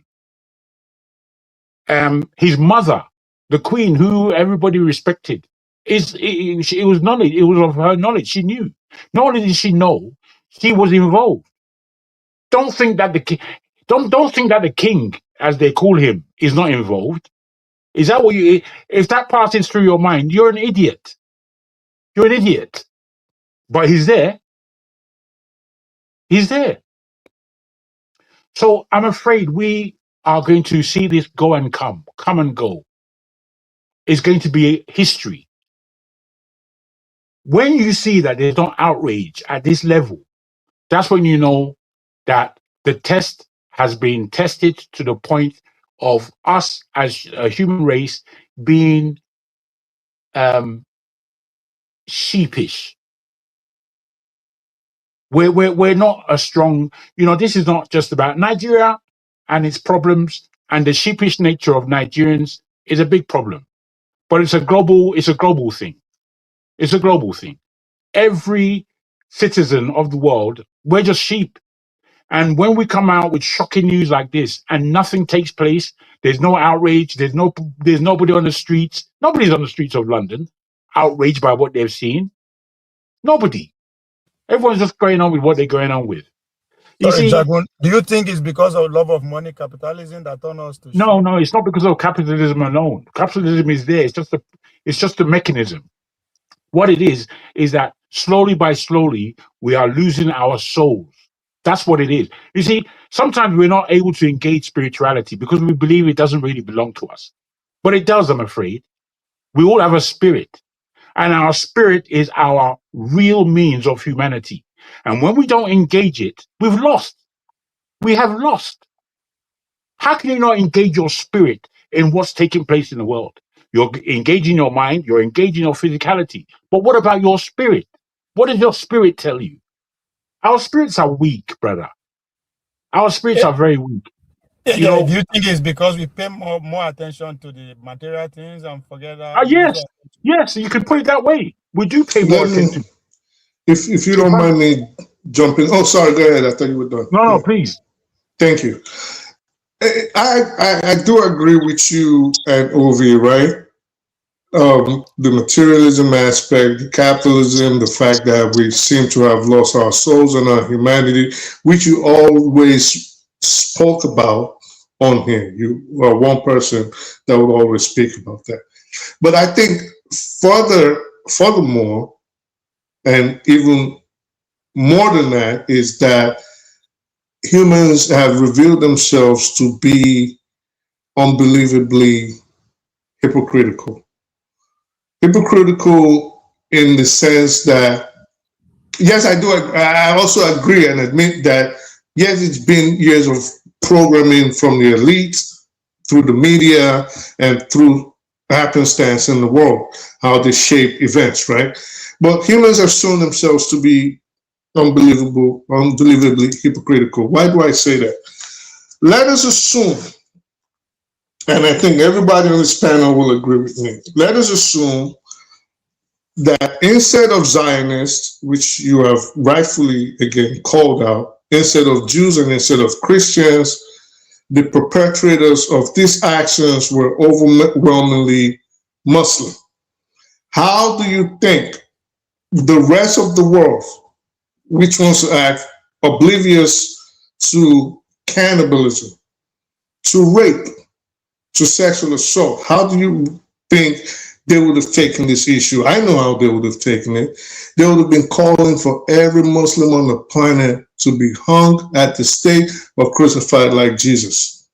S11: His mother, the Queen, who everybody respected, it was knowledge. It was of her knowledge. She knew. Not only did she know, she was involved. Don't think that don't think that the king, as they call him, is not involved. Is that what you? If that passes through your mind, you're an idiot. You're an idiot. But he's there. He's there. So I'm afraid we are going to see this go and come and go. It's going to be history. When you see that there's no outrage at this level, that's when you know that the test has been tested to the point of us as a human race being sheepish. We're not a strong, this is not just about Nigeria and its problems, and the sheepish nature of Nigerians is a big problem. But it's a global thing. It's a global thing. Every citizen of the world, we're just sheep. And when we come out with shocking news like this and nothing takes place, there's no outrage, there's nobody on the streets. Nobody's on the streets of London outraged by what they've seen. Nobody. Everyone's just going on with what they're going on with.
S9: Dagvin, do you think it's because of love of money, capitalism that turned us to
S11: No, it's not because of capitalism alone. Capitalism is there. It's just a mechanism. What it is that slowly by slowly, we are losing our souls. That's what it is. You see, sometimes we're not able to engage spirituality because we believe it doesn't really belong to us. But it does, I'm afraid. We all have a spirit. And our spirit is our real means of humanity. And when we don't engage it, we've lost. We have lost. How can you not engage your spirit in what's taking place in the world? You're engaging your mind, you're engaging your physicality. But what about your spirit? What does your spirit tell you? Our spirits are weak, brother. Our spirits are very weak.
S9: Do you think it's because we pay more attention to the material things and forget that?
S11: Yes, you could put it that way. We do pay more attention.
S6: If you don't mind me jumping. Oh, sorry, go ahead. I thought you were done.
S11: No, please.
S6: Thank you. I do agree with you and Ovi, right? The materialism aspect, the capitalism, the fact that we seem to have lost our souls and our humanity, which you always spoke about on here. You are one person that would always speak about that. But I think furthermore, and even more than that, is that humans have revealed themselves to be unbelievably hypocritical. Hypocritical in the sense that, yes, I also agree and admit that, yes, it's been years of programming from the elites through the media and through happenstance in the world, how they shape events, right? But humans have shown themselves to be unbelievably hypocritical. Why do I say that? Let us assume, and I think everybody on this panel will agree with me, let us assume that instead of Zionists, which you have rightfully again called out, instead of Jews and instead of Christians, the perpetrators of these actions were overwhelmingly Muslim. How do you think the rest of the world, which wants to act oblivious to cannibalism, to rape, to sexual assault, how do you think they would have taken this issue? I know how they would have taken it. They would have been calling for every Muslim on the planet to be hung at the stake or crucified like Jesus.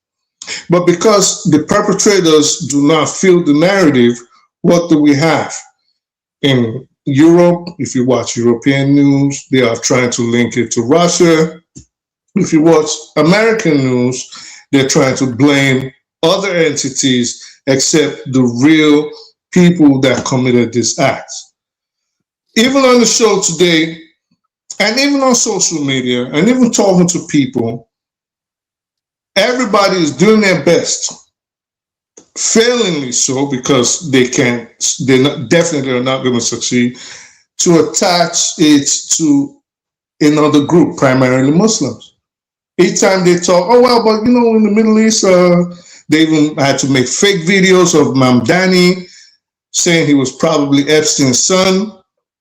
S6: But because the perpetrators do not feel the narrative, what do we have? In Europe, if you watch European news, they are trying to link it to Russia. If you watch American news, they're trying to blame other entities except the real people that committed this act. Even on the show today, and even on social media, and even talking to people, everybody is doing their best, failingly so because they can't, definitely are not going to succeed, to attach it to another group, primarily Muslims. Each time they talk, oh, well, but you know, in the Middle East, they even had to make fake videos of Mamdani saying he was probably Epstein's son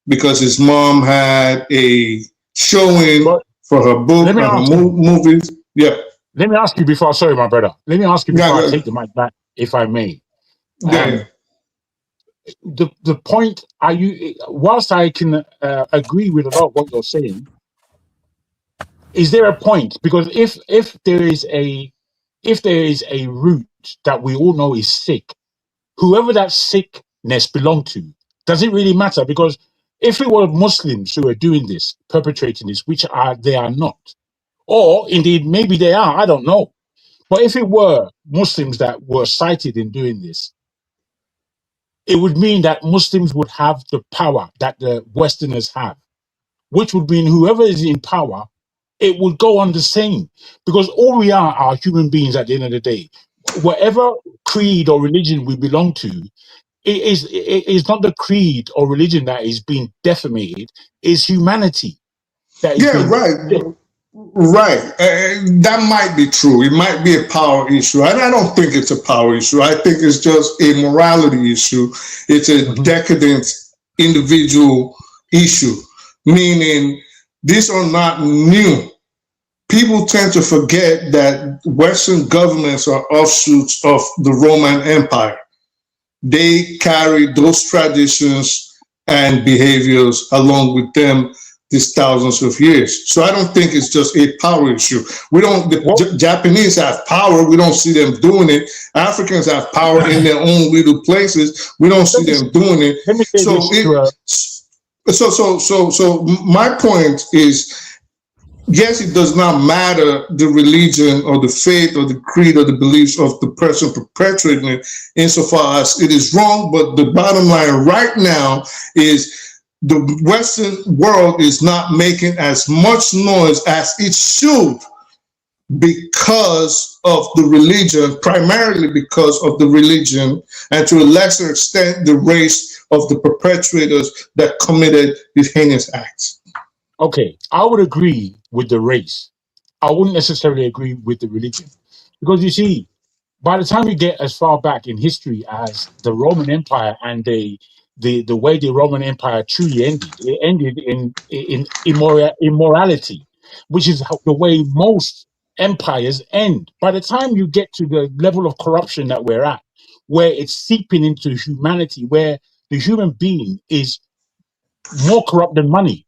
S6: because his mom had a showing for her book, her movies. Yeah.
S11: Let me ask you before, sorry, my brother. Let me ask you before I take the mic back, if I may. The point, whilst I can agree with a lot of what you're saying, is there a point? Because if there is a root that we all know is sick, whoever that sickness belonged to, does it really matter? Because if it were Muslims who are doing this, perpetrating this, which they are not, or indeed maybe they are, I don't know. But if it were Muslims that were cited in doing this, it would mean that Muslims would have the power that the Westerners have, which would mean whoever is in power, it would go on the same, because all we are human beings at the end of the day. Whatever creed or religion we belong to, it is not the creed or religion that is being defamated, it's humanity.
S6: Right. That might be true. It might be a power issue. And I don't think it's a power issue. I think it's just a morality issue. It's a decadent individual issue, meaning these are not new. People tend to forget that Western governments are offshoots of the Roman Empire. They carry those traditions and behaviors along with them these thousands of years. So I don't think it's just a power issue. The Japanese have power. We don't see them doing it. Africans have power in their own little places. We don't see them doing it. So my point is, yes, it does not matter the religion or the faith or the creed or the beliefs of the person perpetrating it insofar as it is wrong. But the bottom line right now is the Western world is not making as much noise as it should because of the religion, primarily because of the religion, and to a lesser extent, the race of the perpetrators that committed these heinous acts.
S11: Okay, I would agree with the race. I wouldn't necessarily agree with the religion. Because you see, by the time you get as far back in history as the Roman Empire and the way the Roman Empire truly ended, it ended in immorality, which is the way most empires end. By the time you get to the level of corruption that we're at, where it's seeping into humanity, where the human being is more corrupt than money.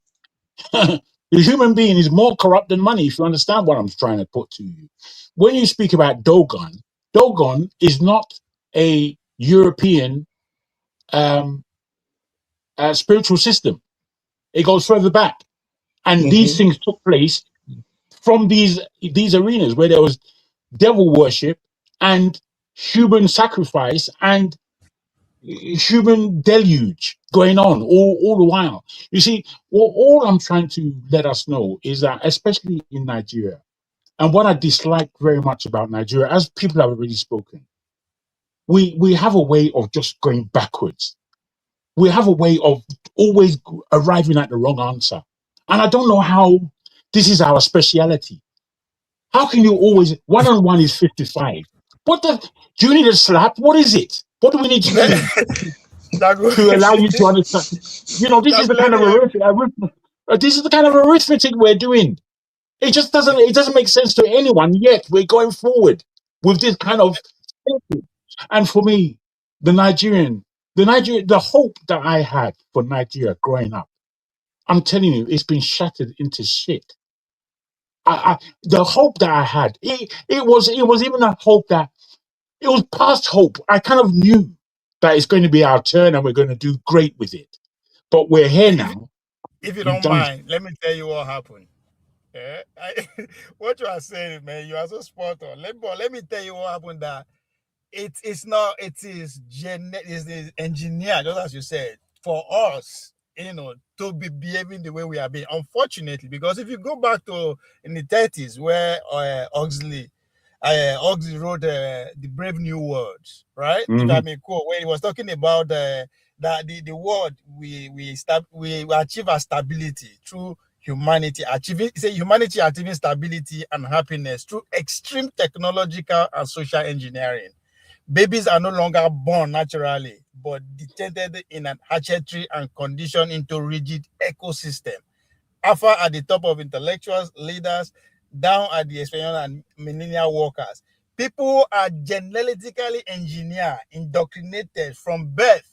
S11: The human being is more corrupt than money, if you understand what I'm trying to put to you. When you speak about Dogon, Dogon is not a European spiritual system. It goes further back. And these things took place from these arenas where there was devil worship and human sacrifice and human deluge going on all the while. You see, all I'm trying to let us know is that, especially in Nigeria, and what I dislike very much about Nigeria, as people have already spoken, we have a way of just going backwards. We have a way of always arriving at the wrong answer. And I don't know how this is our speciality. How can you always, 1 on 1 is 55? Do you need a slap? What is it? What do we need to do to allow you to understand? You know, this is the kind of arithmetic we're doing. It just doesn't make sense to anyone, yet we're going forward with this kind of thinking. And for me, the hope that I had for Nigeria growing up, I'm telling you, it's been shattered into shit. The hope that I had, it was even a hope that, it was past hope. I kind of knew that it's going to be our turn and we're going to do great with it. But we're here now.
S9: If you
S11: We've
S9: don't
S11: done.
S9: mind, let me tell you what happened. What you are saying, man, you are so spot on. Let me tell you what happened. That it is engineered, just as you said, for us, to be behaving the way we are being. Unfortunately, because if you go back to in the 30s, where Huxley wrote the Brave New Words, right? If I may quote, when he was talking about that the world we achieve our stability through humanity achieving stability and happiness through extreme technological and social engineering. Babies are no longer born naturally, but detained in an hatchery and conditioned into rigid ecosystem. Alpha at the top of intellectuals, leaders, down at the experiential and millennial workers. People are genetically engineered, indoctrinated from birth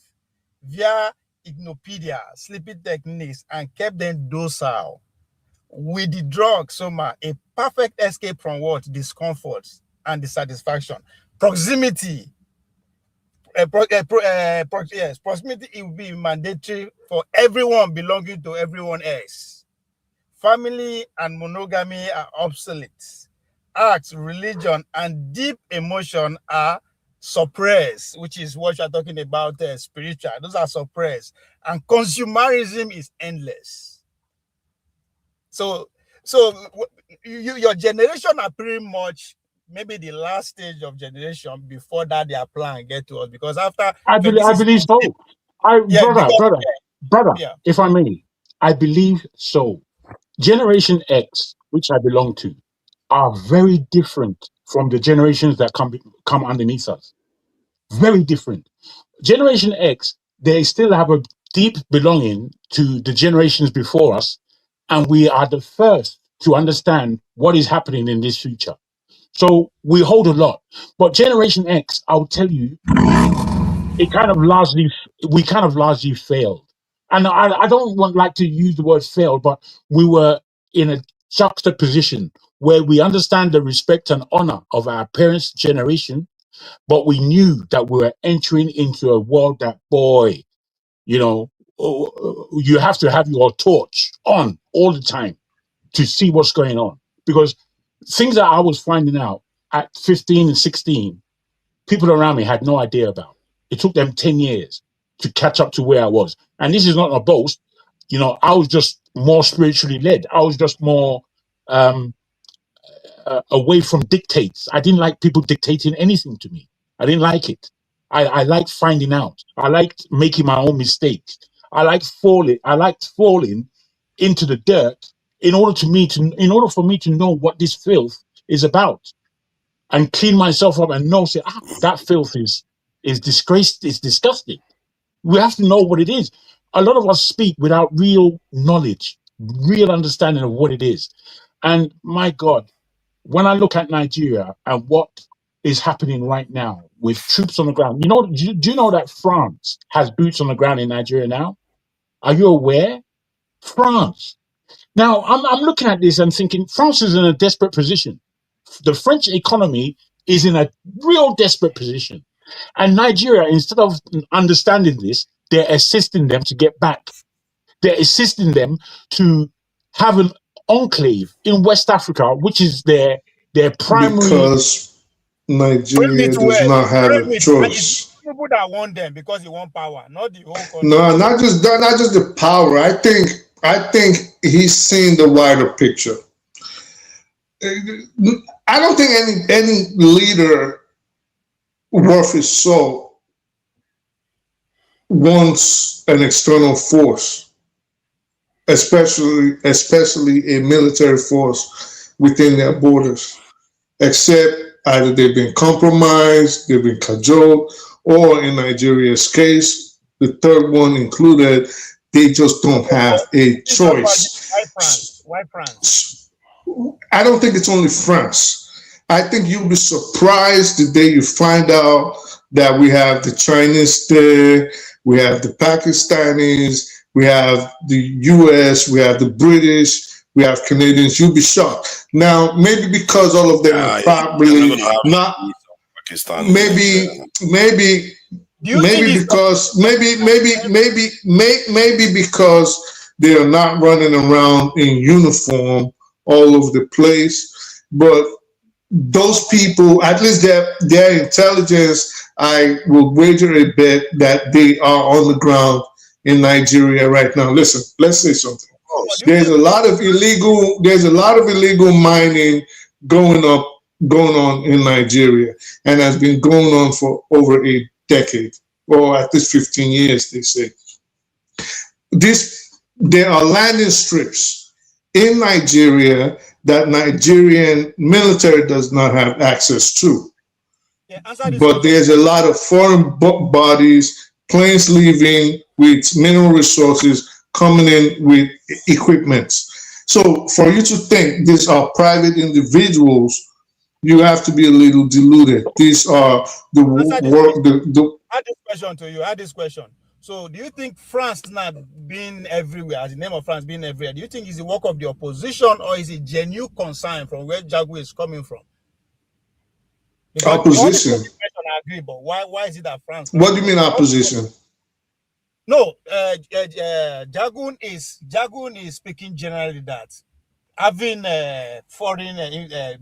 S9: via ignopedia, sleeping techniques, and kept them docile. With the drug, Soma, a perfect escape from what? Discomfort and dissatisfaction. Proximity. Proximity, it will be mandatory for everyone belonging to everyone else. Family and monogamy are obsolete. Arts, religion, and deep emotion are suppressed, which is what you're talking about, spiritual. Those are suppressed. And consumerism is endless. So your generation are pretty much maybe the last stage of generation. Before that, their plan get to us, because after
S11: I believe so. Brother,
S9: yeah.
S11: if I may, I believe so. Generation X, which I belong to, are very different from the generations that come underneath us. Very different. Generation X, they still have a deep belonging to the generations before us, and we are the first to understand what is happening in this future. So we hold a lot. But Generation X, I'll tell you, we kind of largely failed. And I don't like to use the word failed, but we were in a juxtaposition where we understand the respect and honor of our parents' generation, but we knew that we were entering into a world that, boy, you have to have your torch on all the time to see what's going on. Because things that I was finding out at 15 and 16, people around me had no idea about. It took them 10 years to catch up to where I was. And this is not a boast. I was just more spiritually led. I was just more away from dictates. I didn't like people dictating anything to me. I didn't like it. I liked finding out. I liked making my own mistakes. I liked falling into the dirt in order for me to know what this filth is about, and clean myself up and know, that filth is disgraced, it's disgusting. We have to know what it is. A lot of us speak without real knowledge, real understanding of what it is. And my God, when I look at Nigeria and what is happening right now with troops on the ground, do you know that France has boots on the ground in Nigeria now? Are you aware? France. Now, I'm looking at this and thinking France is in a desperate position. The French economy is in a real desperate position. And Nigeria, instead of understanding this, they're assisting them to get back. They're assisting them to have an enclave in West Africa, which is their primary.
S6: Because Nigeria does not have a choice.
S9: People that want them because they want power, not the whole country.
S6: No, not just the power. I think he's seeing the wider picture. I don't think any leader worth his salt wants an external force, especially a military force within their borders, except either they've been compromised, they've been cajoled, or in Nigeria's case, the third one included, they just don't have a choice.
S9: Why France?
S6: I don't think it's only France. I think you'll be surprised the day you find out that we have the Chinese there, we have the Pakistanis, we have the US, we have the British, we have Canadians. You'll be shocked. Now, maybe because all of them are probably not. Maybe
S9: Do you think
S6: Maybe
S9: it's
S6: because maybe because they are not running around in uniform all over the place. But those people, at least their intelligence, I will wager a bet that they are on the ground in Nigeria right now. Listen, let's say something. There's a lot of illegal mining going on in Nigeria, and has been going on for over a decade, or at least 15 years, they say. There are landing strips in Nigeria that Nigerian military does not have access to.
S9: Yeah,
S6: but there's a lot of foreign bodies, planes leaving with mineral resources, coming in with equipment. So for you to think these are private individuals, you have to be a little deluded. These are the work.
S9: I had this question to you. I had this question. So do you think France not being everywhere, as the name of France being everywhere, do you think it's the work of the opposition, or is it genuine concern from where Jagu is coming from? Because
S6: opposition.
S9: I agree, but why is it that France?
S6: What do you mean opposition?
S9: No, Jagun is speaking generally that having foreign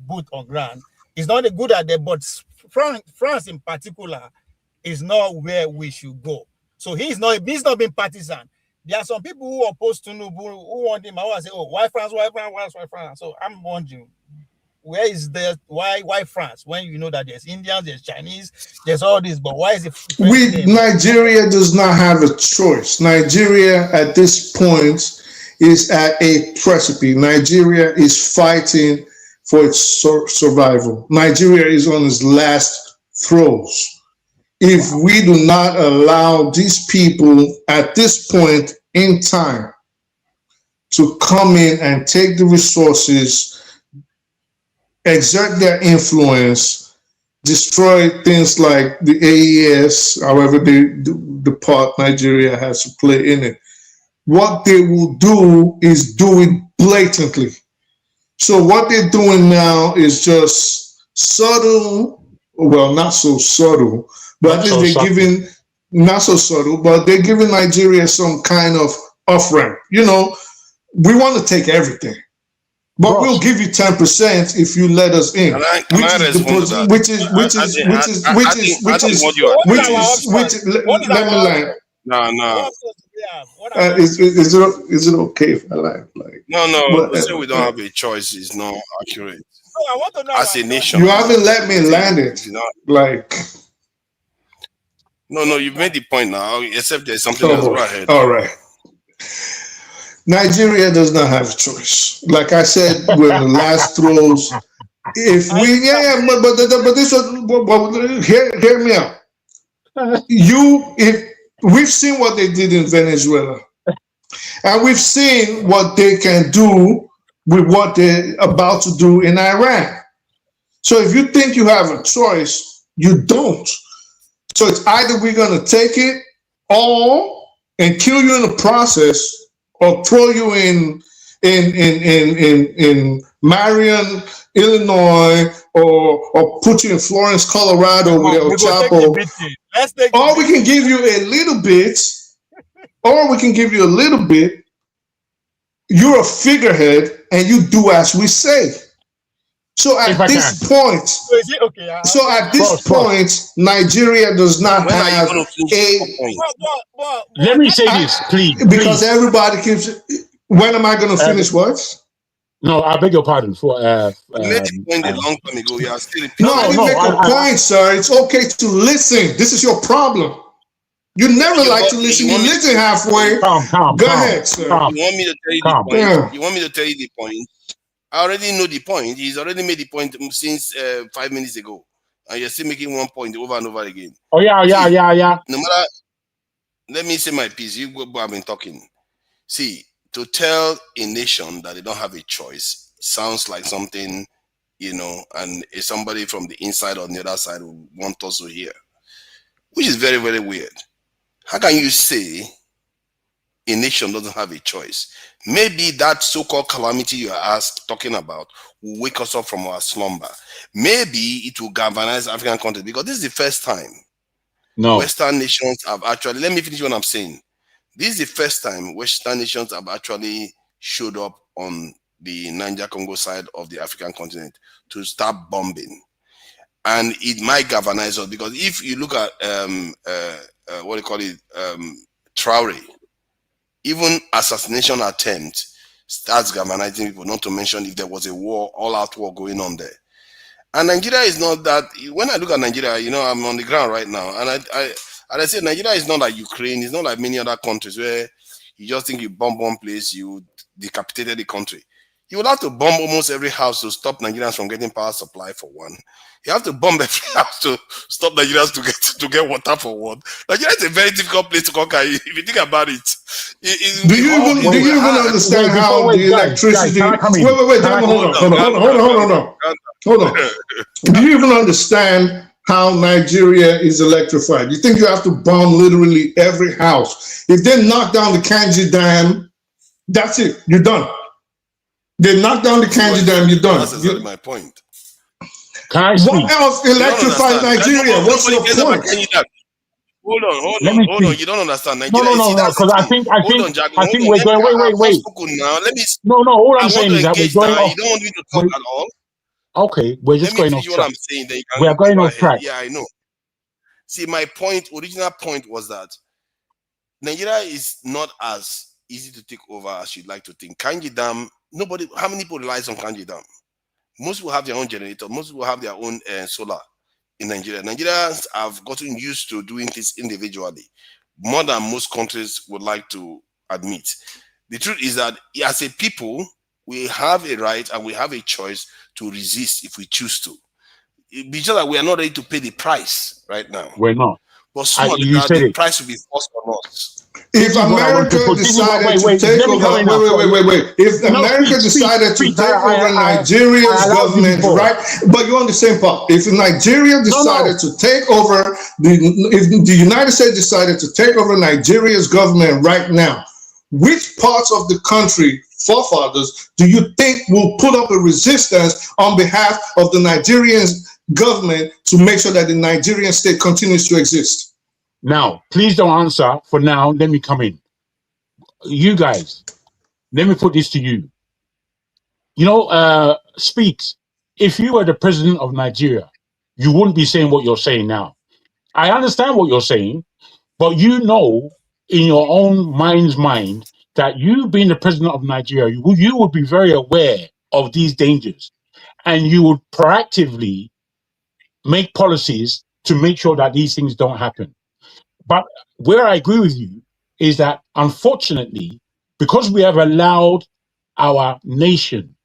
S9: boot on ground is not a good idea, but France in particular is not where we should go. So he's not being partisan. There are some people who oppose Tinubu who want him. I want to say, oh, why France? Why France? Why France? So I'm wondering, where is there? Why France? When you know that there's Indians, there's Chinese, there's all this, but why is it?
S6: Nigeria does not have a choice. Nigeria at this point is at a precipice. Nigeria is fighting for its survival. Nigeria is on its last throes. If we do not allow these people at this point in time to come in and take the resources, exert their influence, destroy things like the AES, however the part Nigeria has to play in it, what they will do is do it blatantly. So what they're doing now is just subtle, well, not so subtle, but at least they're giving, not so subtle, but they're giving Nigeria some kind of off-ramp. You know, we want to take everything, but we'll give you 10% if you let us in. Let me land.
S5: No.
S6: Is it okay if I lie? Like,
S5: no. Say we don't have a choice is not accurate.
S9: No, I want to know
S5: as a nation.
S6: You haven't let me land it. Like,
S5: no, you've made the point now. Except there's something else right ahead.
S6: All right. Nigeria does not have a choice. Like I said, we're in the last throws. If we, but this was. Hear me out. If we've seen what they did in Venezuela, and we've seen what they can do with what they're about to do in Iran. So if you think you have a choice, you don't. So it's either we're going to take it all and kill you in the process, or throw you in Marion, Illinois, or put you in Florence, Colorado with El Chapo. Or we can give you a little bit, You're a figurehead and you do as we say. So at this point, Nigeria does not have a.
S11: Let me say this, please.
S6: Because everybody keeps. When am I going to finish what?
S11: No, I beg your pardon. For
S5: you made the point a long time ago. You are still.
S6: Make a point, sir. It's okay to listen. This is your problem. You never like to listen. You listen halfway. Go ahead, sir.
S5: You want me to tell you the point? Yeah. You want me to tell you the point? I already know the point. He's already made the point since 5 minutes ago. And you're still making one point over and over again.
S11: Oh, yeah.
S5: No matter, let me say my piece. You go, I've been talking. See, to tell a nation that they don't have a choice sounds like something, and somebody from the inside or the other side will want us to hear, which is very, very weird. How can you say a nation doesn't have a choice? Maybe that so-called calamity you are talking about will wake us up from our slumber. Maybe it will galvanize African countries, because this is the first time
S11: No.
S5: Western nations have actually, let me finish what I'm saying. This is the first time Western nations have actually showed up on the Niger-Congo side of the African continent to start bombing. And it might galvanize us, because if you look at what do you call it, Traore, even assassination attempt starts galvanizing people, not to mention if there was a war, all-out war going on there. And Nigeria is not that. When I look at Nigeria, you know, I'm on the ground right now, and I say Nigeria is not like Ukraine. It's not like many other countries where you just think you bomb one place, you decapitated the country. You would have to bomb almost every house to stop Nigerians from getting power supply, for one. You have to bomb every house to stop Nigerians to get water, for one. Nigeria is a very difficult place to conquer. If you think about it,
S6: do you even understand how the electricity? Wait, hold on. Do you even understand how Nigeria is electrified? You think you have to bomb literally every house? If they knock down the Kanji Dam, that's it. You're done. They knock down the Kanji Dam, you're done.
S5: That's exactly my point.
S6: What else electrified Nigeria? What's your point?
S5: Hold on. You don't understand. Nigeria,
S11: No. Because I think we're going. Wait.
S5: Now, let me.
S11: No. All I'm saying is that we're going off.
S5: You don't want me to talk at all.
S11: Okay, we're just going off track.
S5: What I'm saying, then
S11: we are going off track.
S5: Yeah, I know. See, my original point was that Nigeria is not as easy to take over as you'd like to think. Kanji Dam, how many people relies on Kanji Dam? Most people have their own generator. Most people have their own solar in Nigeria. Nigerians have gotten used to doing this individually, more than most countries would like to admit. The truth is that as a people, we have a right and we have a choice to resist if we choose to. It's just that we are not ready to pay the price right now.
S11: We're not.
S5: But soon the price will be forced on us.
S6: If America decided to take over, wait. If America decided to take over Nigeria's government, right? But you're on the same part. If Nigeria decided to take over, if the United States decided to take over Nigeria's government right now, which parts of the country, forefathers, do you think will put up a resistance on behalf of the Nigerian government to make sure that the Nigerian state continues to exist?
S11: Now, please don't answer for now. Let me come in. You guys, let me put this to you. You know, Speaks, if you were the president of Nigeria, you wouldn't be saying what you're saying now. I understand what you're saying, but you know in your own mind's mind that you being the president of Nigeria, you would be very aware of these dangers, and you would proactively make policies to make sure that these things don't happen. But where I agree with you is that, unfortunately, because we have allowed our nation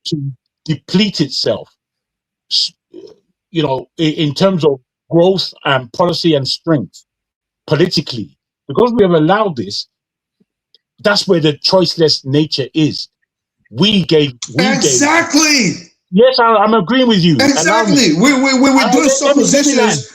S11: to deplete itself, you know, in terms of growth and policy and strength politically, because we have allowed this, that's where the choiceless nature is.
S6: Exactly.
S11: Yes, I'm agreeing with you.
S6: Exactly. We're doing suppositions.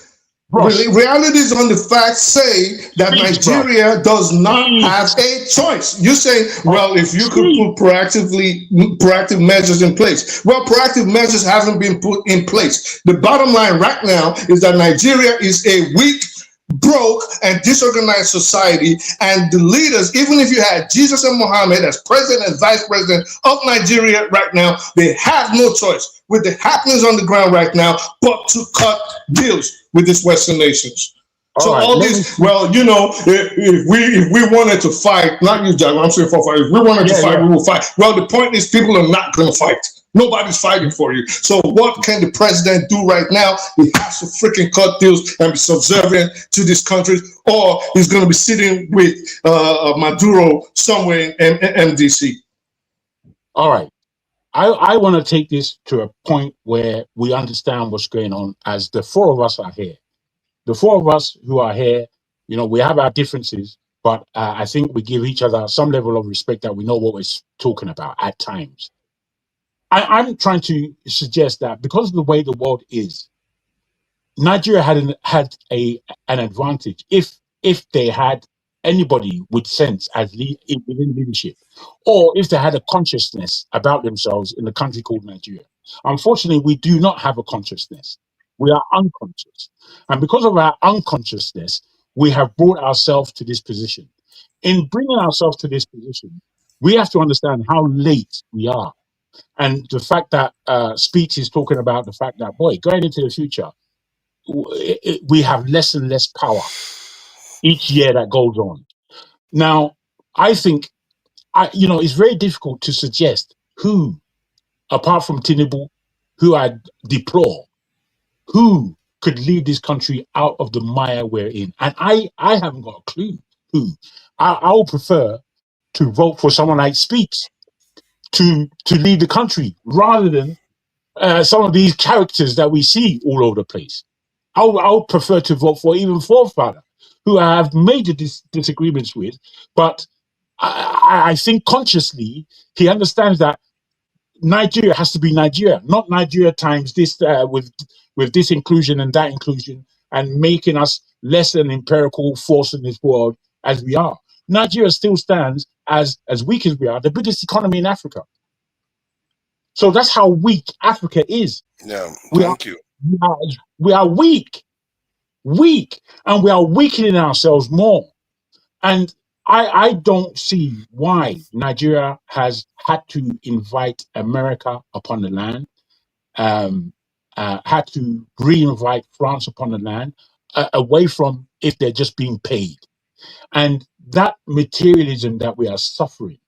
S6: Reality is on the facts say that Nigeria does not have a choice. You're saying, well, if you could put proactive measures in place. Well, proactive measures haven't been put in place. The bottom line right now is that Nigeria is a weak, broke, and disorganized society, and the leaders, even if you had Jesus and Mohammed as president and vice president of Nigeria right now, they have no choice with the happenings on the ground right now but to cut deals with these Western nations. So all this, well, you know, if we wanted to fight, not you, Jack, I'm saying for fight. If we wanted to fight, we will fight. Well, the point is, people are not going to fight. Nobody's fighting for you. So what can the president do right now? He has to freaking cut deals and be subservient to these countries, or he's going to be sitting with Maduro somewhere in MDC.
S11: All right. I want to take this to a point where we understand what's going on, as the four of us are here. The four of us who are here, you know, we have our differences, but I think we give each other some level of respect that we know what we're talking about at times. I'm trying to suggest that because of the way the world is, Nigeria had an advantage if they had anybody with sense as within leadership, or if they had a consciousness about themselves in a country called Nigeria. Unfortunately, we do not have a consciousness. We are unconscious. And because of our unconsciousness, we have brought ourselves to this position. In bringing ourselves to this position, we have to understand how late we are. And the fact that Speech is talking about the fact that, boy, going into the future, we have less and less power each year that goes on. Now, I think, it's very difficult to suggest who, apart from Tinubu, who I deplore, who could lead this country out of the mire we're in. And I haven't got a clue who. I would prefer to vote for someone like Speech to lead the country rather than some of these characters that we see all over the place. I would prefer to vote for even Forefather, who I have major disagreements with, but I think consciously he understands that Nigeria has to be Nigeria, not Nigeria times this with this inclusion and that inclusion, and making us less an empirical force in this world as we are. Nigeria still stands as weak as we are, the biggest economy in Africa. So that's how weak Africa is.
S5: Yeah, thank you.
S11: We are weak, and we are weakening ourselves more. And I don't see why Nigeria has had to invite America upon the land, had to re-invite France upon the land, away from if they're just being paid. And that materialism that we are suffering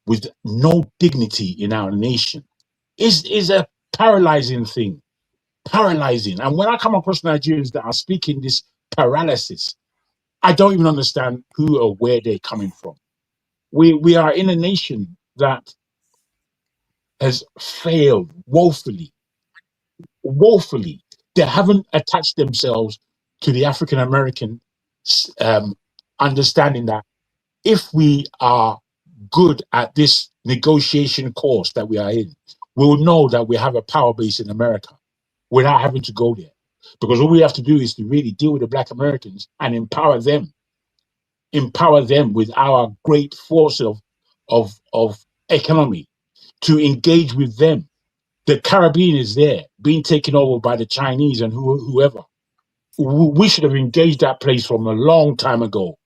S11: with no dignity in our nation is a paralyzing thing. Paralyzing. And when I come across Nigerians that are speaking this paralysis, I don't even understand who or where they're coming from. We are in a nation that has failed woefully. They haven't attached themselves to the African American understanding that if we are good at this negotiation course that we are in, we will know that we have a power base in America without having to go there. Because all we have to do is to really deal with the Black Americans and empower them with our great force of economy to engage with them. The Caribbean is there, being taken over by the Chinese and whoever. We should have engaged that place from a long time ago.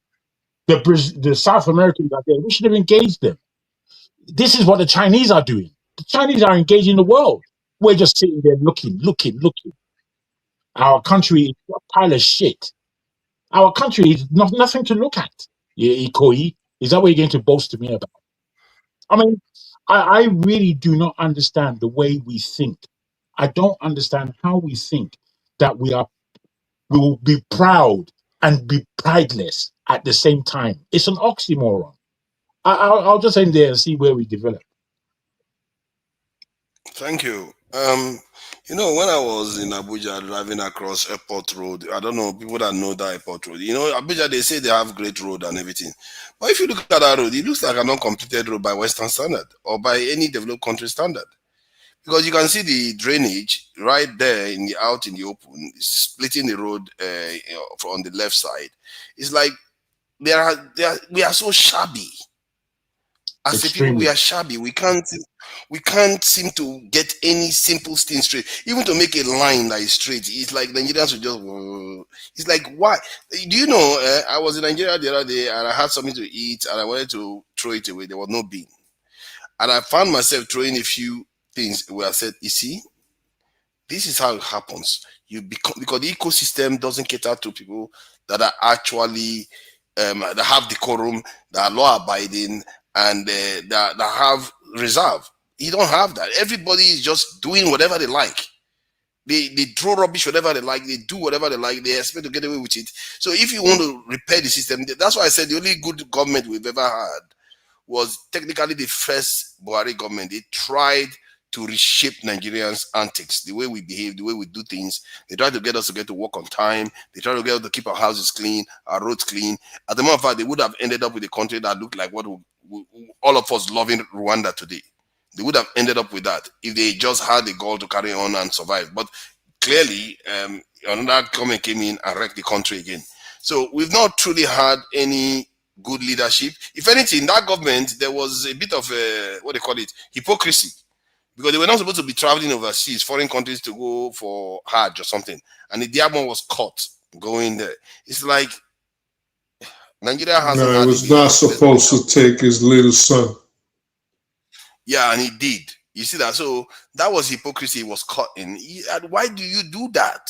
S11: The South Americans out there, we should have engaged them. This is what the Chinese are doing. The Chinese are engaging the world. We're just sitting there looking. Our country is a pile of shit. Our country is nothing to look at. Ikoyi, is that what you're going to boast to me about? I mean, I really do not understand the way we think. I don't understand how we think that we will be proud and be prideless at the same time. It's an oxymoron. I'll just end there and see where we develop.
S5: Thank you. When I was in Abuja driving across Airport Road, I don't know, people that know that Airport Road, Abuja, they say they have great road and everything. But if you look at that road, it looks like an uncompleted road by Western standard or by any developed country standard. Because you can see the drainage right there out in the open, splitting the road on the left side. It's like we are so shabby. As a people, we are shabby. We can't seem to get any simple thing straight. Even to make a line that is straight, it's like Nigerians will just. It's like, why? Do you know? I was in Nigeria the other day and I had something to eat and I wanted to throw it away. There was no bin, and I found myself throwing a few things where I said, "You see, this is how it happens. Because the ecosystem doesn't cater to people that are actually that have decorum, that are law-abiding." And that have reserve. You don't have that. Everybody is just doing whatever they like. They throw rubbish whatever they like. They do whatever they like. They expect to get away with it. So if you want to repair the system, that's why I said the only good government we've ever had was technically the first Buhari government. They tried to reshape Nigerians' antics, the way we behave, the way we do things. They tried to get us to get to work on time. They tried to get us to keep our houses clean, our roads clean. As a matter of fact, they would have ended up with a country that looked like what all of us loving Rwanda today. They would have ended up with that if they just had the goal to carry on and survive. But clearly, another government came in and wrecked the country again. So we've not truly had any good leadership. If anything, that government, there was a bit of hypocrisy. because they were not supposed to be traveling overseas, foreign countries, to go for Hajj or something. And the diamond was caught going there. It's like Nigeria hasn't.
S6: No, it was not supposed to take his little son.
S5: Yeah, and he did. You see that? So that was hypocrisy he was caught in. And why do you do that?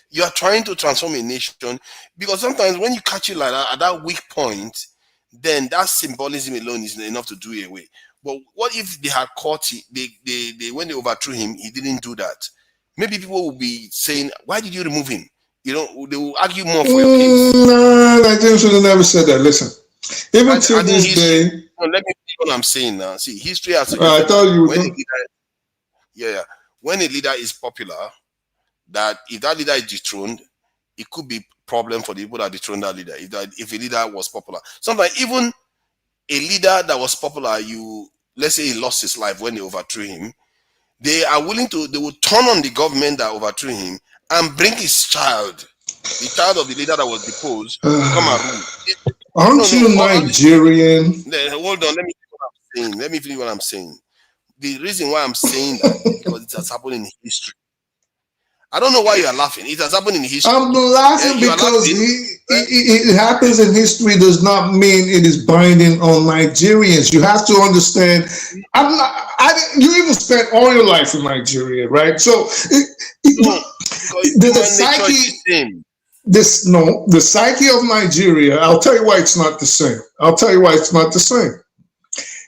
S5: You are trying to transform a nation, because sometimes when you catch it like that, at that weak point, then that symbolism alone is enough to do it away. But what if they had caught it, they when they overthrew him, he didn't do that? Maybe people will be saying, why did you remove him? You know, they will argue more for your case.
S6: No, Nigerians should have never said that. Listen, even to this day.
S5: No, let me see what I'm saying now. See, history has.
S6: I thought you were.
S5: When a leader is popular, that if that leader is dethroned, it could be problem for the people that dethroned that leader. If a leader was popular, sometimes even a leader that was popular, let's say he lost his life when they overthrew him, they are willing to. They will turn on the government that overthrew him and bring his child, the child of the leader that was deposed, to come and rule.
S6: Aren't you Nigerian?
S5: Hold on, let me finish what I'm saying. The reason why I'm saying that is because it has happened in history. I don't know why you are laughing. It has happened in history.
S6: I'm laughing because it happens in history does not mean it is binding on Nigerians. You have to understand. You even spent all your life in Nigeria, right? So the psyche. The psyche of Nigeria, I'll tell you why it's not the same.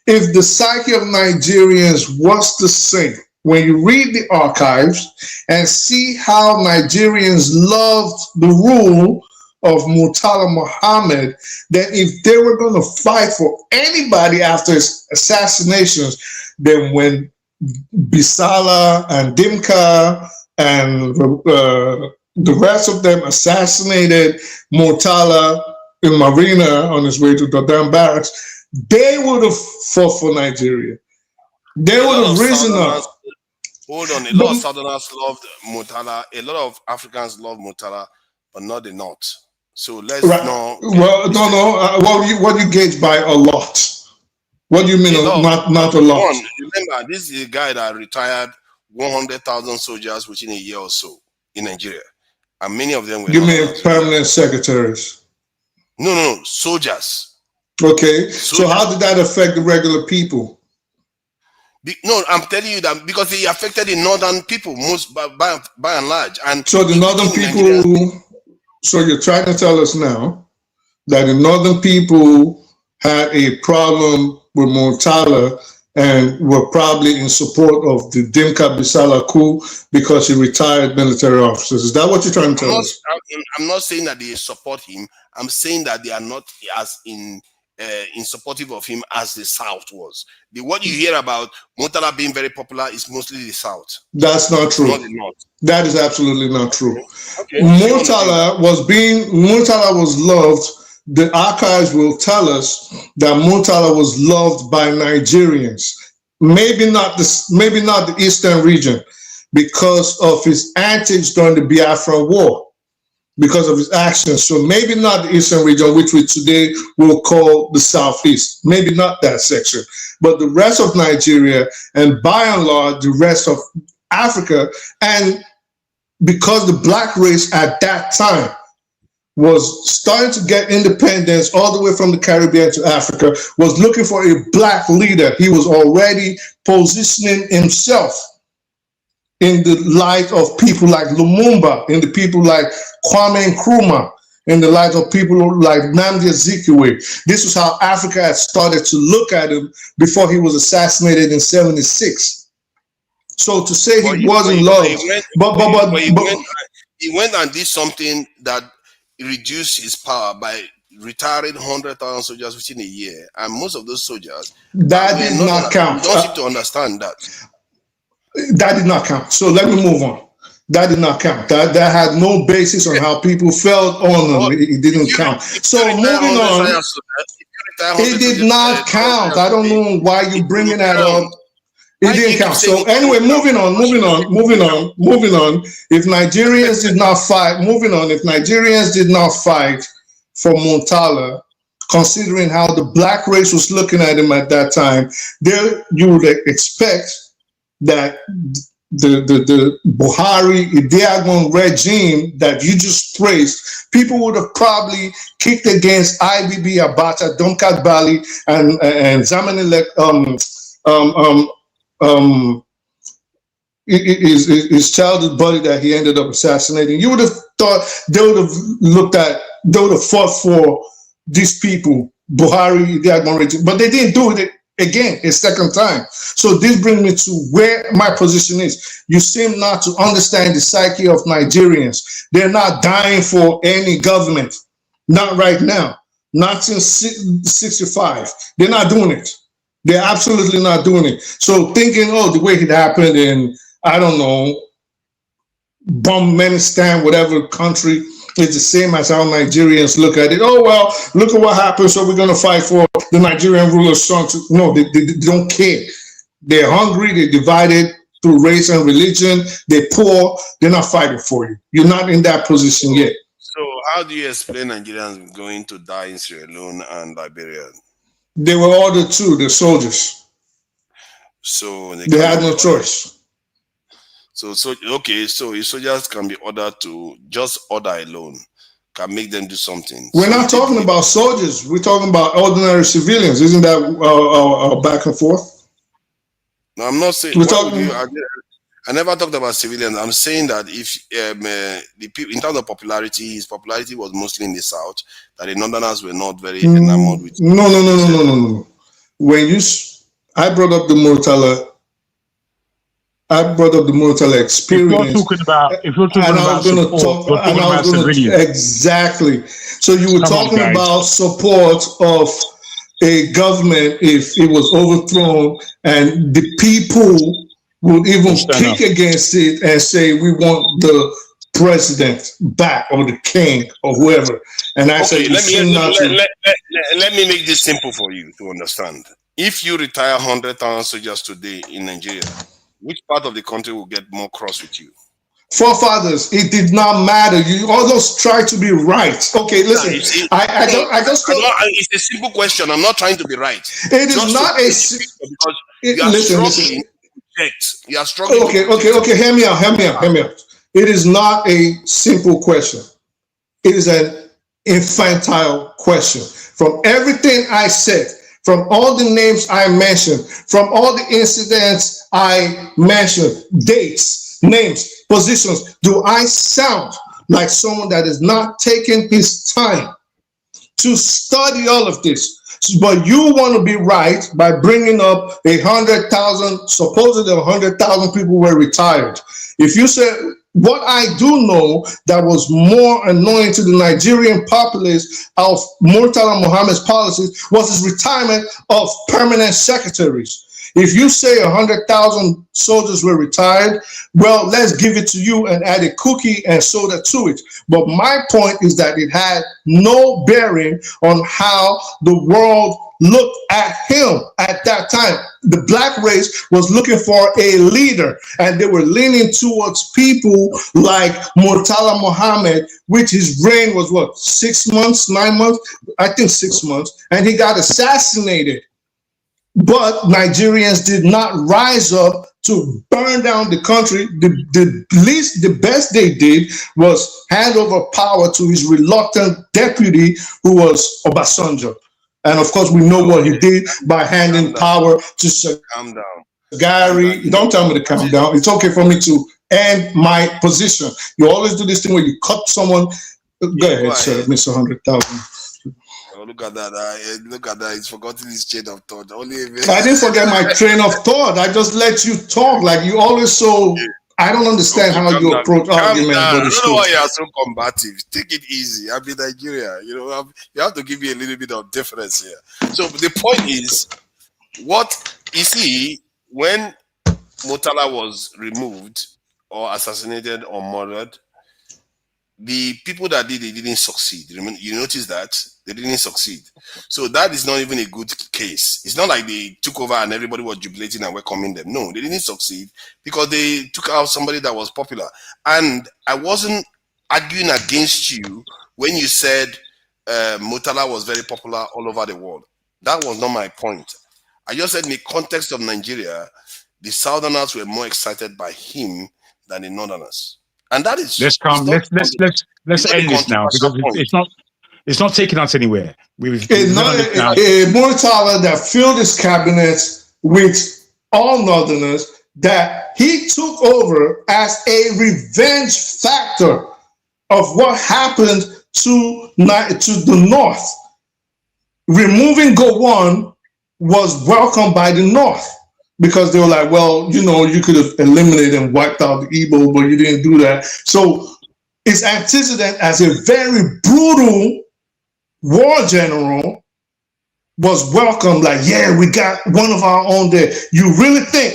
S6: If the psyche of Nigerians was the same, when you read the archives and see how Nigerians loved the rule of Murtala Muhammad, then if they were going to fight for anybody after his assassinations, then when Bisala and Dimka and the rest of them assassinated Murtala in Marina on his way to Dodam Barracks, they would have fought for Nigeria. They would have risen up.
S5: Hold on, a lot of Southerners loved Murtala. A lot of Africans love Murtala, but not the North. So let's not.
S6: Well, no. What do you gauge by a lot? What do you mean not a lot?
S5: Remember, this is a guy that retired 100,000 soldiers within a year or so in Nigeria. And many of them were.
S6: You mean permanent secretaries?
S5: No, soldiers.
S6: Okay, so how did that affect the regular people?
S5: No, I'm telling you that because it affected the northern people most by and large. And
S6: so the northern people. So you're trying to tell us now that the northern people had a problem with Murtala and were probably in support of the Dimka Bisala coup because he retired military officers. Is that what you're trying to tell us?
S5: I'm not saying that they support him. I'm saying that they are not as in supportive of him as the South was. What you hear about Murtala being very popular is mostly the South.
S6: That's not true.
S5: Not the North.
S6: That is absolutely not true.
S5: Okay.
S6: Murtala was loved. The archives will tell us that Murtala was loved by Nigerians. Maybe not the Eastern region, because of his antics during the Biafra War, because of his actions. So maybe not the Eastern region, which we today will call the Southeast. Maybe not that section, but the rest of Nigeria, and by and large, the rest of Africa. And because the black race at that time was starting to get independence all the way from the Caribbean to Africa, was looking for a black leader. He was already positioning himself in the light of people like Lumumba, in the people like Kwame Nkrumah, in the light of people like Nnamdi Azikiwe. This was how Africa had started to look at him before he was assassinated in '76. So to say he wasn't loved,
S5: he went and did something that reduced his power by retiring 100,000 soldiers within a year, and most of those soldiers
S6: that did not count.
S5: You don't need to understand that.
S6: That did not count. So let me move on. That did not count. That had no basis on how people felt on them. It didn't count. So moving on, it did not count. I don't know why you're bringing that up. It didn't count. So anyway, moving on. If Nigerians did not fight, if Nigerians did not fight for Murtala, considering how the black race was looking at him at that time, there you would expect that the Buhari Idiagbon regime that you just praised, people would have probably kicked against IBB Abacha, Domkat Bali, and Zamanilek his childhood buddy that he ended up assassinating. You would have thought they would have fought for these people, Buhari Idiagbon regime, but they didn't do it again a second time. So this brings me to where my position is. You seem not to understand the psyche of Nigerians. They're not dying for any government. Not right now. Not since 65. They're not doing it. They're absolutely not doing it. So thinking, oh, the way it happened in, I don't know, Burmanistan, whatever country, it's the same as how Nigerians look at it. Oh, well, look at what happened, so we're going to fight for the Nigerian ruler's son. No, they don't care. They're hungry, they're divided through race and religion, they're poor, they're not fighting for you. You're not in that position yet.
S5: So how do you explain Nigerians going to die in Sierra Leone and Liberia?
S6: They were ordered to, the soldiers.
S5: So
S6: they had no choice.
S5: So okay, so soldiers can be ordered to, just order alone can make them do something.
S6: We're not talking about soldiers. We're talking about ordinary civilians. Isn't that back and forth?
S5: No, I'm not saying.
S6: We're talking.
S5: I never talked about civilians. I'm saying that if the people, in terms of popularity, his popularity was mostly in the south. That the northerners were not very enamored with.
S6: No. When I brought up the Murtala. I brought up the Murtala experience.
S11: If you're talking about support,
S6: exactly. So you were talking about support of a government if it was overthrown, and the people would even kick against it and say, we want the president back, or the king, or whoever. And I say,
S5: let me make this simple for you to understand. If you retire 100,000 soldiers today in Nigeria, which part of the country will get more cross with you?
S6: Forefathers, it did not matter. You always try to be right. Okay, listen. It's
S5: a simple question. I'm not trying to be right.
S6: It is not a
S5: because you are struggling. You are struggling.
S6: Okay. Hear me out. It is not a simple question. It is an infantile question. From everything I said, from all the names I mentioned, from all the incidents I mentioned, dates, names, positions, do I sound like someone that is not taking his time to study all of this? But you want to be right by bringing up 100,000, supposedly 100,000 people were retired. If you say, what I do know that was more annoying to the Nigerian populace of Murtala Muhammad's policies was his retirement of permanent secretaries. If you say 100,000 soldiers were retired, well, let's give it to you and add a cookie and soda to it. But my point is that it had no bearing on how the world looked at him at that time. The black race was looking for a leader, and they were leaning towards people like Murtala Muhammad, which his reign was what, 6 months, 9 months? I think 6 months, and he got assassinated. But Nigerians did not rise up to burn down the country. The best they did was hand over power to his reluctant deputy, who was Obasanjo. And of course, we know what he did by handing power to Shagari. Don't tell me to calm down. It's okay for me to end my position. You always do this thing where you cut someone. Go ahead, sir, Mr. 100,000.
S5: Look at that. Look at that. He's forgotten his chain of thought. I
S6: didn't forget my train of thought. I just let you talk. Like you always so. I don't understand how you approach arguments.
S5: I don't know why you are so combative. Take it easy. I'm in Nigeria. You have to give me a little bit of difference here. So the point is, what you see, when Murtala was removed or assassinated or murdered, the people that did it didn't succeed. You notice that they didn't succeed. So that is not even a good case. It's not like they took over and everybody was jubilating and welcoming them. No, they didn't succeed because they took out somebody that was popular. And I wasn't arguing against you when you said Murtala was very popular all over the world. That was not my point. I just said in the context of Nigeria, the Southerners were more excited by him than the Northerners. And that is
S11: Let's
S5: it's not-
S11: let's
S5: not a
S11: end this now because
S5: controversial point.
S11: it's not taking us anywhere. We've
S6: A
S11: done this now.
S6: Murtala that filled his cabinet with all Northerners that he took over as a revenge factor of what happened to the North. Removing Gowon was welcomed by the North because they were like, well, you know, you could have eliminated and wiped out the Igbo, but you didn't do that. So it's antecedent as a very brutal war general was welcomed like, yeah, we got one of our own there. You really think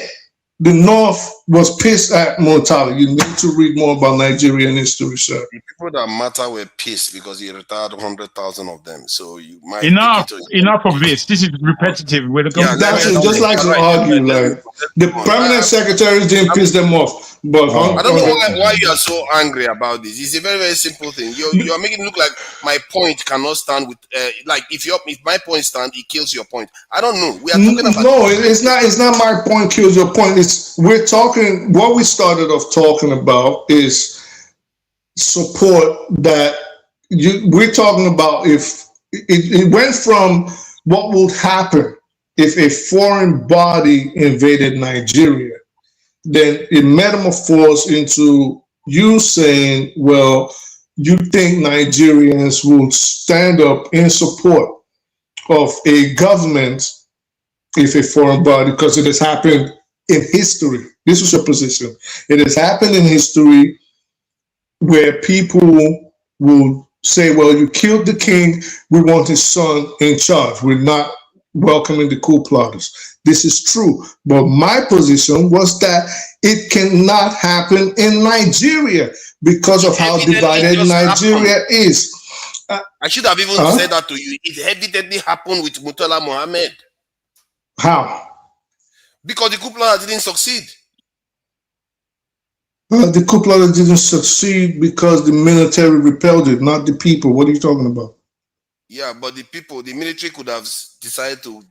S6: the North was pissed at Murtala? You need to read more about Nigerian history, sir.
S5: The people that matter were pissed because he retired 100,000 of them. So you might
S11: Enough of this. This is repetitive. We're
S6: That's it. Just like to argue, like the permanent secretaries didn't piss them off. But
S5: I don't know why you are so angry about this. It's a very, very simple thing. You are making it look like my point cannot stand with like if my point stand, it kills your point. I don't know. We are talking about
S6: it's not my point kills your point. We're talking what we started off talking about is support that we're talking about. If it went from what would happen if a foreign body invaded Nigeria, then it metamorphosed into you saying, well, you think Nigerians will stand up in support of a government if a foreign body, because it has happened in history. This was your position. It has happened in history where people will say, well, you killed the king, we want his son in charge. We're not welcoming the coup plotters. This is true. But my position was that it cannot happen in Nigeria because of how divided Nigeria is.
S5: I should have even said that to you. It evidently happened with Murtala Mohammed.
S6: How?
S5: Because the coup plotter didn't succeed.
S6: The coup plotter didn't succeed because the military repelled it, not the people. What are you talking about?
S5: Yeah, but the military could have decided to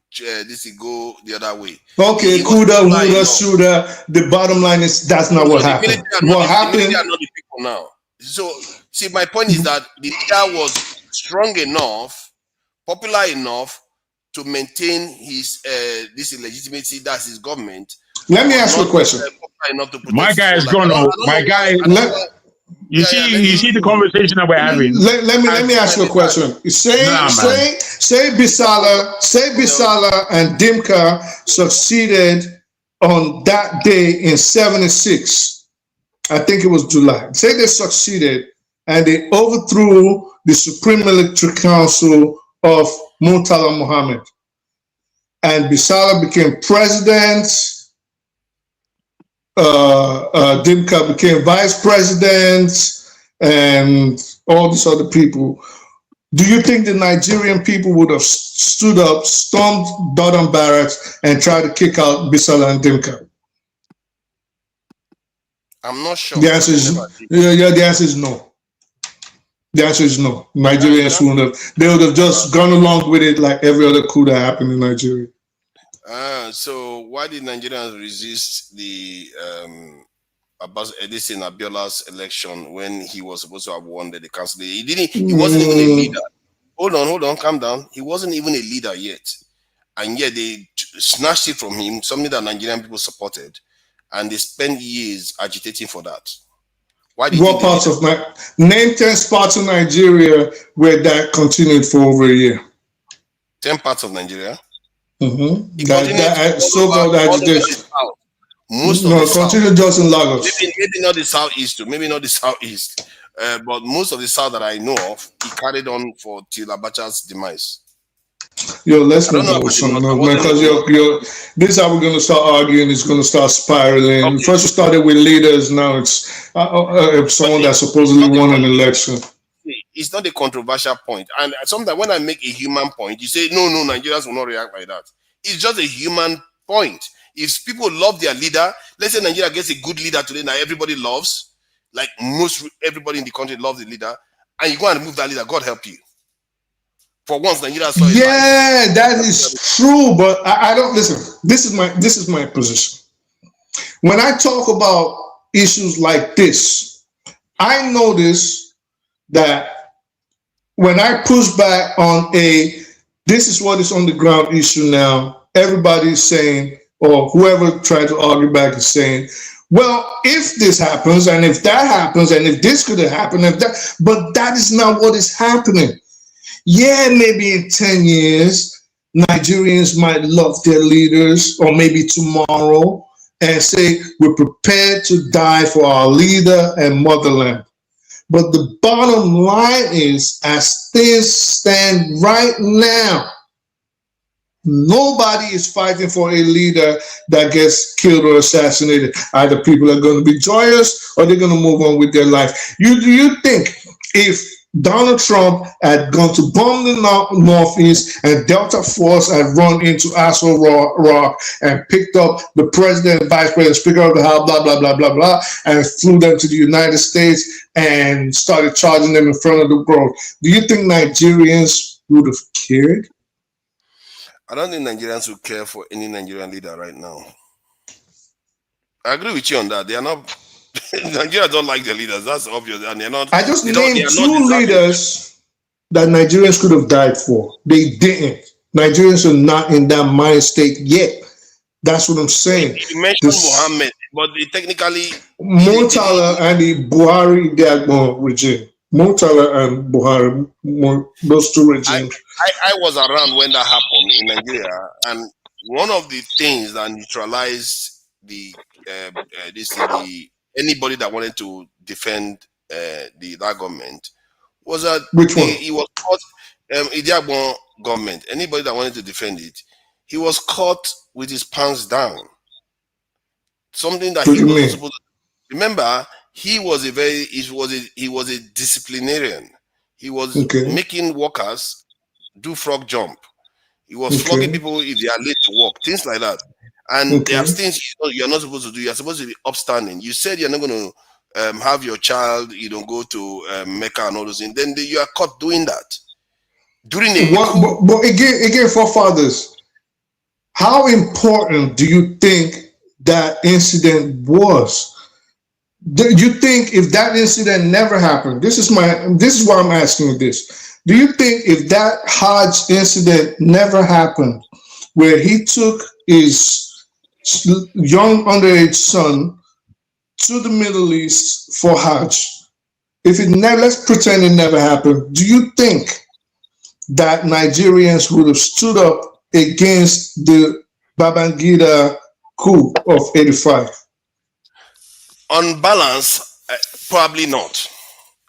S5: go the other way.
S6: Okay, coulda, woulda, shoulda. The bottom line is that's not what happened. What happened?
S5: The military are not the people now. So, see, my point is that the leader was strong enough, popular enough to maintain his this illegitimacy. That's his government.
S6: Let me ask you a question.
S11: My guy is gone. My guy. You see the conversation that we're having.
S6: Let me ask you a question. Say Bisala and Dimka succeeded on that day in '76. I think it was July. Say they succeeded and they overthrew the Supreme Military Council of Murtala Mohammed, and Bisala became president. Dimka became vice president, and all these other people. Do you think the Nigerian people would have stood up, stormed Dodon Barracks, and tried to kick out Bisala and Dimka?
S5: I'm not sure.
S6: The answer is the answer is no. The answer is no. Nigerians wouldn't have. They would have just gone along with it like every other coup that happened in Nigeria.
S5: So why did Nigerians resist the Edison Abiola's election when he was supposed to have won the council? He wasn't even a leader. Hold on, calm down. He wasn't even a leader yet. And yet they snatched it from him, something that Nigerian people supported, and they spent years agitating for that. Why did
S6: what parts of name 10 spots in Nigeria where that continued for over a year?
S5: 10 parts of Nigeria?
S6: Mm-hmm. That so-called agitation. Continue just in Lagos.
S5: Maybe not the southeast, maybe not the southeast, but most of the south that I know of, he carried on till Abacha's demise.
S6: Yo, let's not go something because this is how we're going to start arguing. It's going to start spiraling. Okay. First, we started with leaders. Now it's someone that supposedly won an election.
S5: It's not a controversial point. And sometimes when I make a human point, you say, no, Nigerians will not react like that. It's just a human point. If people love their leader, let's say Nigeria gets a good leader today that everybody loves, like everybody in the country loves the leader, and you go and remove that leader, God help you. For once, Nigeria saw it.
S6: Yeah, that is true, but I don't listen. This is my position. When I talk about issues like this, I notice that when I push back on this is what is on the ground issue now, everybody's saying, or whoever tried to argue back is saying, well, if this happens, and if that happens, and if this could have happened, but that is not what is happening. Yeah, maybe in 10 years, Nigerians might love their leaders, or maybe tomorrow, and say, we're prepared to die for our leader and motherland. But the bottom line is, as things stand right now, nobody is fighting for a leader that gets killed or assassinated. Either people are going to be joyous or they're going to move on with their life. Do you think if Donald Trump had gone to bomb the Northeast and Delta Force had run into Aso Rock and picked up the president, vice president, speaker of the House, blah, blah, blah, blah, blah, and flew them to the United States and started charging them in front of the world, do you think Nigerians would have cared?
S5: I don't think Nigerians would care for any Nigerian leader right now. I agree with you on that. They are not. Nigeria don't like their leaders. That's obvious, and they're not.
S6: I just named two leaders that Nigerians could have died for. They didn't. Nigerians are not in that mind state yet. That's what I'm saying.
S5: You mentioned Mohammed, but technically
S6: Murtala and the Buhari Dagvin regime. Murtala and Buhari, those two regimes.
S5: I was around when that happened in Nigeria, and one of the things that neutralized anybody that wanted to defend that government was that he was caught. Idiagbon government. Anybody that wanted to defend it, he was caught with his pants down. Something that he was supposed to remember. He was a disciplinarian. He was making workers do frog jump. He was flogging people if they are late to work, things like that. And there are things you're not supposed to do. You're supposed to be upstanding. You said you're not going to have your child, go to Mecca and all those things. Then you are caught doing that. During
S6: but again, forefathers, how important do you think that incident was? Do you think if that incident never happened, this is why I'm asking you this. Do you think if that Hajj incident never happened, where he took his young underage son to the Middle East for Hajj, if it never, let's pretend it never happened, do you think that Nigerians would have stood up against the Babangida coup of 85?
S5: On balance, probably not.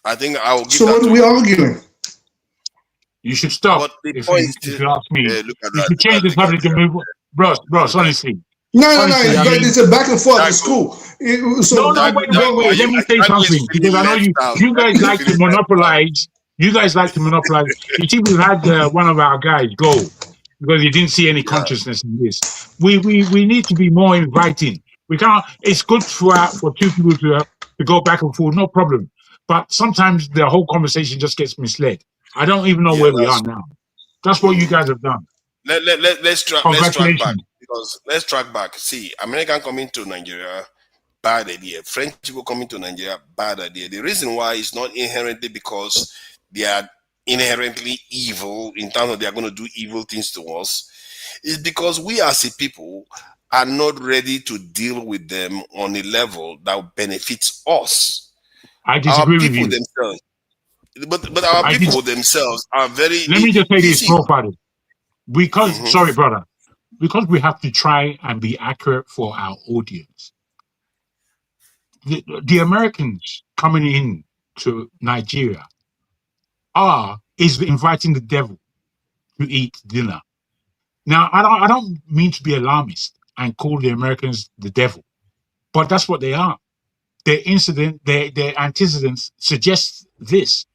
S5: I think I will give
S6: so
S5: that
S6: what are we arguing?
S11: You should stop.
S5: But the
S11: if
S5: point
S11: you ask me,
S5: look at
S11: you
S5: that.
S11: should change the subject and move. Bros, honestly.
S6: No, it's a back and forth at school.
S11: Wait. Let me say something, because I know you guys like to monopolize. You guys like to monopolize. You think we had one of our guys go because he didn't see any consciousness in this. We need to be more inviting. We can't. It's good for two people to go back and forth, no problem. But sometimes the whole conversation just gets misled. I don't even know where we are now. That's what you guys have done.
S5: Let's track back, because let's track back. See, American coming to Nigeria, bad idea. French people coming to Nigeria, bad idea. The reason why is not inherently because they are inherently evil in terms of they are going to do evil things to us. Is because we as a people are not ready to deal with them on a level that benefits us.
S11: I disagree with you.
S5: Themselves, but our people themselves are very.
S11: Let me just say this, profiling. Because sorry, brother, because we have to try and be accurate for our audience. The Americans coming in to Nigeria is inviting the devil to eat dinner. Now, I don't mean to be alarmist and call the Americans the devil, but that's what they are. Their antecedents suggest this.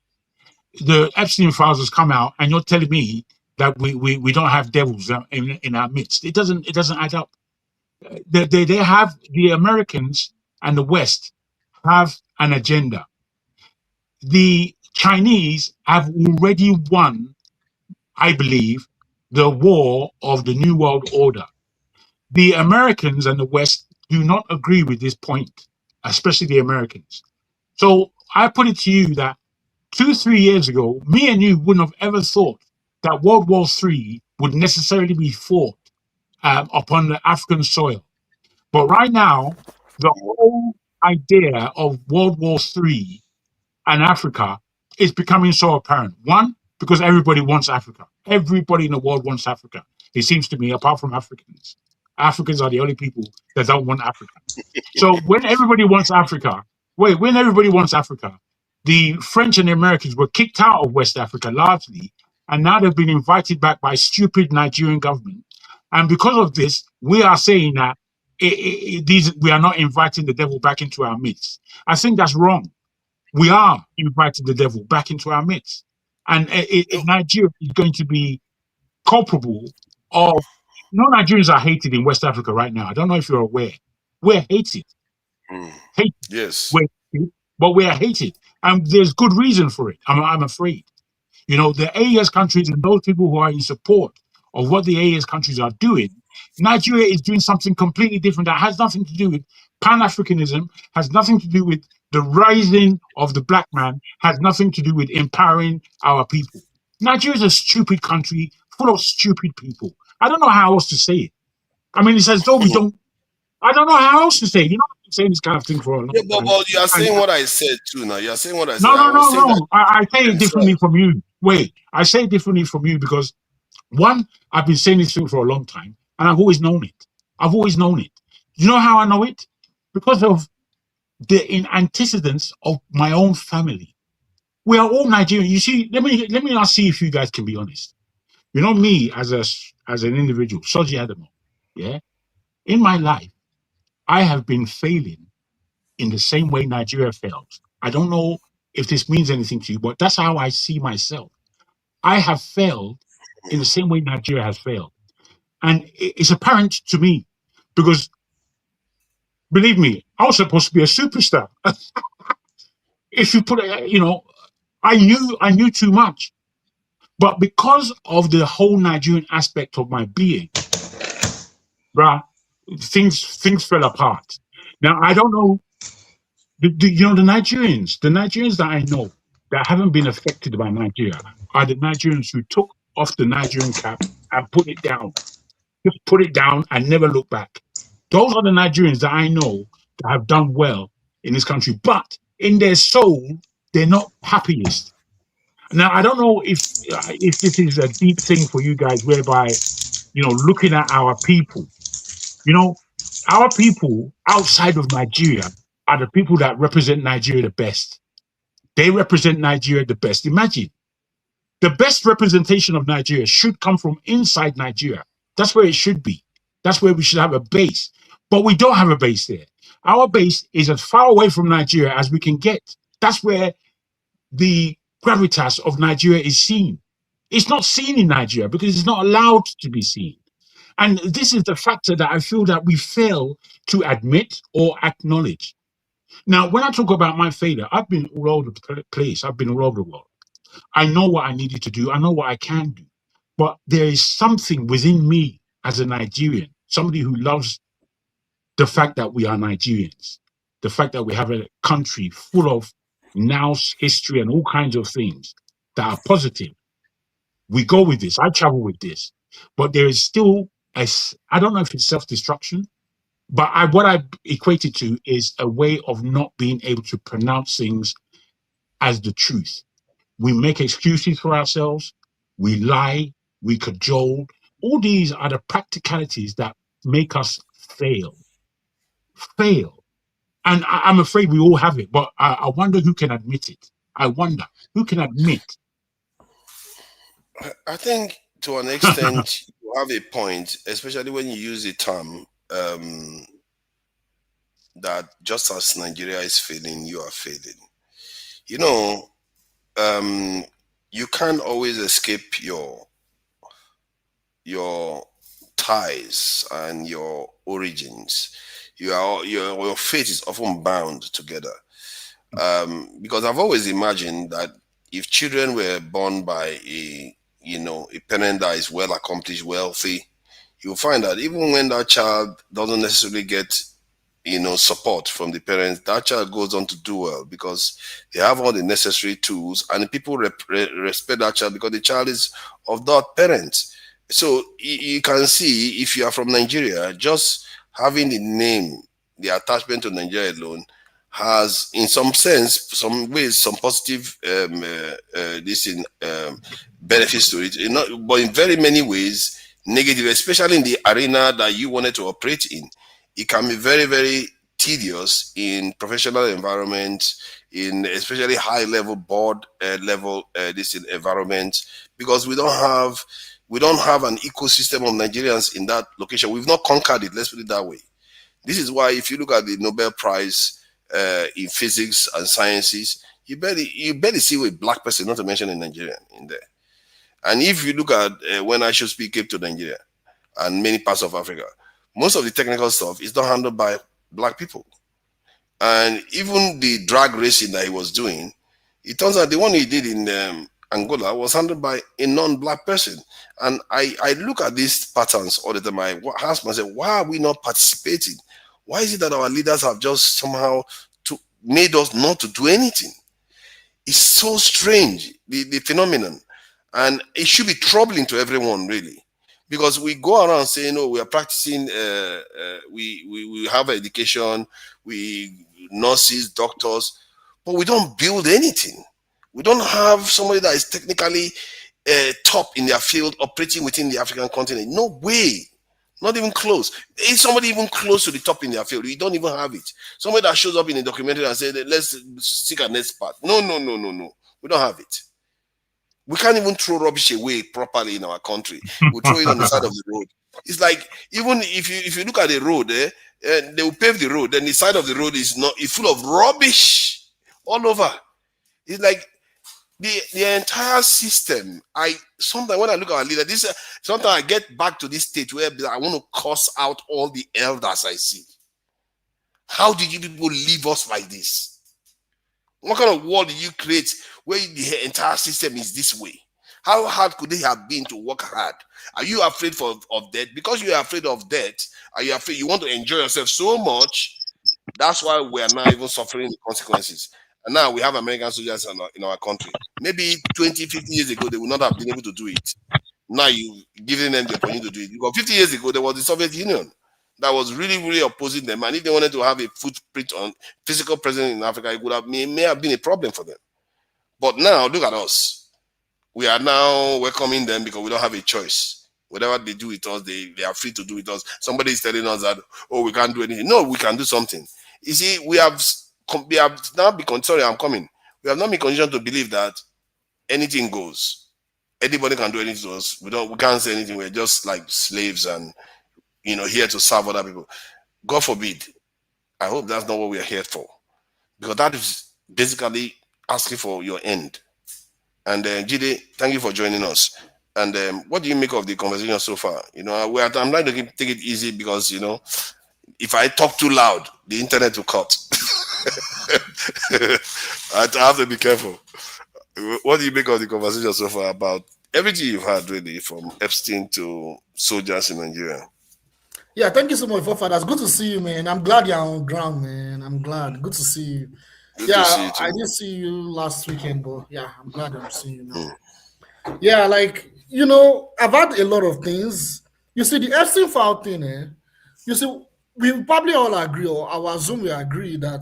S11: The Epstein files has come out, and you're telling me that we don't have devils in our midst. It doesn't add up. They have, the Americans and the West have an agenda. The Chinese have already won, I believe, the war of the New World Order. The Americans and the West do not agree with this point, especially the Americans. So I put it to you that 2-3 years ago, me and you wouldn't have ever thought that World War III would necessarily be fought upon the African soil. But right now, the whole idea of World War III and Africa is becoming so apparent. One, because everybody wants Africa. Everybody in the world wants Africa. It seems to me, apart from Africans. Africans are the only people that don't want Africa. So when everybody wants Africa, the French and the Americans were kicked out of West Africa largely, and now they've been invited back by stupid Nigerian government. And because of this, we are saying that we are not inviting the devil back into our midst. I think that's wrong. We are inviting the devil back into our midst. And Nigeria is going to be culpable of... No Nigerians are hated in West Africa right now. I don't know if you're aware. We're hated. Hated.
S5: Yes.
S11: We're hated, but we are hated. And there's good reason for it, I'm afraid. You know, the AES countries and those people who are in support of what the AES countries are doing, Nigeria is doing something completely different that has nothing to do with Pan-Africanism, has nothing to do with the rising of the black man, has nothing to do with empowering our people. Nigeria is a stupid country full of stupid people. I don't know how else to say it. I mean, it's as though we don't... I don't know how else to say it. You know, I'm saying this kind of thing for a long time.
S5: But you are saying what I said too now. You are saying what I said.
S11: No. I say it differently from you. Wait, I say it differently from you because, one, I've been saying this thing for a long time, and I've always known it. I've always known it. You know how I know it? Because of the antecedents of my own family. We are all Nigerian. You see, let me now see if you guys can be honest. You know me as an individual, Soji Adamo, yeah? In my life, I have been failing in the same way Nigeria fails. I don't know if this means anything to you, but that's how I see myself. I have failed in the same way Nigeria has failed. And it's apparent to me because, believe me, I was supposed to be a superstar. If you put it, you know, I knew too much. But because of the whole Nigerian aspect of my being, bruh, things fell apart. Now, I don't know, the Nigerians that I know that haven't been affected by Nigeria are the Nigerians who took off the Nigerian cap and put it down. Just put it down and never look back. Those are the Nigerians that I know that have done well in this country. But in their soul, they're not happiest. Now, I don't know if this is a deep thing for you guys, whereby, you know, looking at our people, you know, our people outside of Nigeria are the people that represent Nigeria the best. They represent Nigeria the best. Imagine, the best representation of Nigeria should come from inside Nigeria. That's where it should be. That's where we should have a base. But we don't have a base there. Our base is as far away from Nigeria as we can get. That's where the gravitas of Nigeria is seen. It's not seen in Nigeria because it's not allowed to be seen. And this is the factor that I feel that we fail to admit or acknowledge. Now, when I talk about my failure, I've been all over the place. I've been all over the world. I know what I needed to do. I know what I can do. But there is something within me as a Nigerian, somebody who loves the fact that we are Nigerians, the fact that we have a country full of nous, history, and all kinds of things that are positive. We go with this. I travel with this. But there is still, I don't know if it's self-destruction, but what I equate it to is a way of not being able to pronounce things as the truth. We make excuses for ourselves. We lie. We cajole. All these are the practicalities that make us fail. And I'm afraid we all have it, but I wonder who can admit it. I wonder who can admit.
S5: I think to an extent you have a point, especially when you use the term that just as Nigeria is failing, you are failing. You know, you can't always escape your ties and your origins. Your fate is often bound together. Because I've always imagined that if children were born by a parent that is well accomplished, wealthy, you'll find that even when that child doesn't necessarily get support from the parents, that child goes on to do well because they have all the necessary tools, and people respect that child because the child is of that parent. So you can see, if you are from Nigeria, just having the name, the attachment to Nigeria alone has, in some sense, some ways, some positive benefits to it. But in very many ways, negative, especially in the arena that you wanted to operate in. It can be very, very tedious in professional environments, in especially high level board level environment, because we don't have an ecosystem of Nigerians in that location. We've not conquered it, let's put it that way. This is why if you look at the Nobel Prize in physics and sciences, you barely see a black person, not to mention a Nigerian, in there. And if you look at when I should speak came to Nigeria and many parts of Africa, most of the technical stuff is not handled by black people. And even the drag racing that he was doing, it turns out the one he did in Angola was handled by a non-black person. And I look at these patterns all the time. I ask myself, why are we not participating? Why is it that our leaders have just somehow made us not to do anything? It's so strange, the phenomenon. And it should be troubling to everyone, really. Because we go around saying, oh, we are practicing, we have education, we nurses, doctors, but we don't build anything. We don't have somebody that is technically top in their field operating within the African continent. No way. Not even close. Is somebody even close to the top in their field? We don't even have it. Somebody that shows up in a documentary and says, let's seek an expert. No. We don't have it. We can't even throw rubbish away properly in our country. We throw it on the side of the road. It's like, even if you look at the road, they will pave the road, then the side of the road is full of rubbish all over. It's like the entire system. Sometimes when I look at our leader, sometimes I get back to this state where I want to curse out all the elders I see. How did you people leave us like this? What kind of world did you create where the entire system is this way? How hard could they have been to work hard? Are you afraid of death? Because you are afraid of death, are you afraid you want to enjoy yourself so much? That's why we are now even suffering the consequences. And now we have American soldiers in our country. Maybe 20, 50 years ago, they would not have been able to do it. Now you're giving them the opportunity to do it. Because 50 years ago, there was the Soviet Union that was really, really opposing them. And if they wanted to have a footprint on physical presence in Africa, it may have been a problem for them. But now, look at us. We are now welcoming them because we don't have a choice. Whatever they do with us, they are free to do with us. Somebody is telling us that, oh, we can't do anything. No, we can do something. You see, we have now become, sorry, I'm coming. We have not been conditioned to believe that anything goes. Anybody can do anything to us. We can't say anything. We're just like slaves and here to serve other people. God forbid. I hope that's not what we are here for. Because that is basically asking for your end. And Jide, thank you for joining us. And what do you make of the conversation so far? I'm trying to take it easy because, if I talk too loud, the internet will cut. I have to be careful. What do you make of the conversation so far about everything you've had, really, from Epstein to soldiers in Nigeria?
S12: Yeah, thank you so much, Forefathers. Good to see you, man. I'm glad you're on ground, man. I'm glad. Good to see you.
S5: Good to see you too.
S12: I didn't see you last weekend, but yeah, I'm glad I'm seeing you now. Yeah, I've had a lot of things. You see, the Epstein file thing, you see, we probably all agree, or I assume we agree, that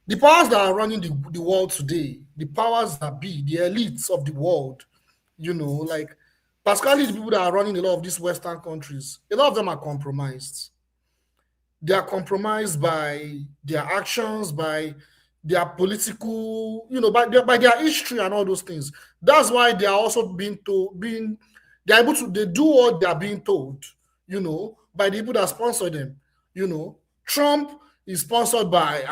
S12: the powers that are running the world today, the powers that be, the elites of the world, particularly the people that are running a lot of these Western countries, a lot of them are compromised. They are compromised by their actions, by their political, by their history and all those things. That's why they are also they do what they are being told, by the people that sponsor them. Trump is sponsored by,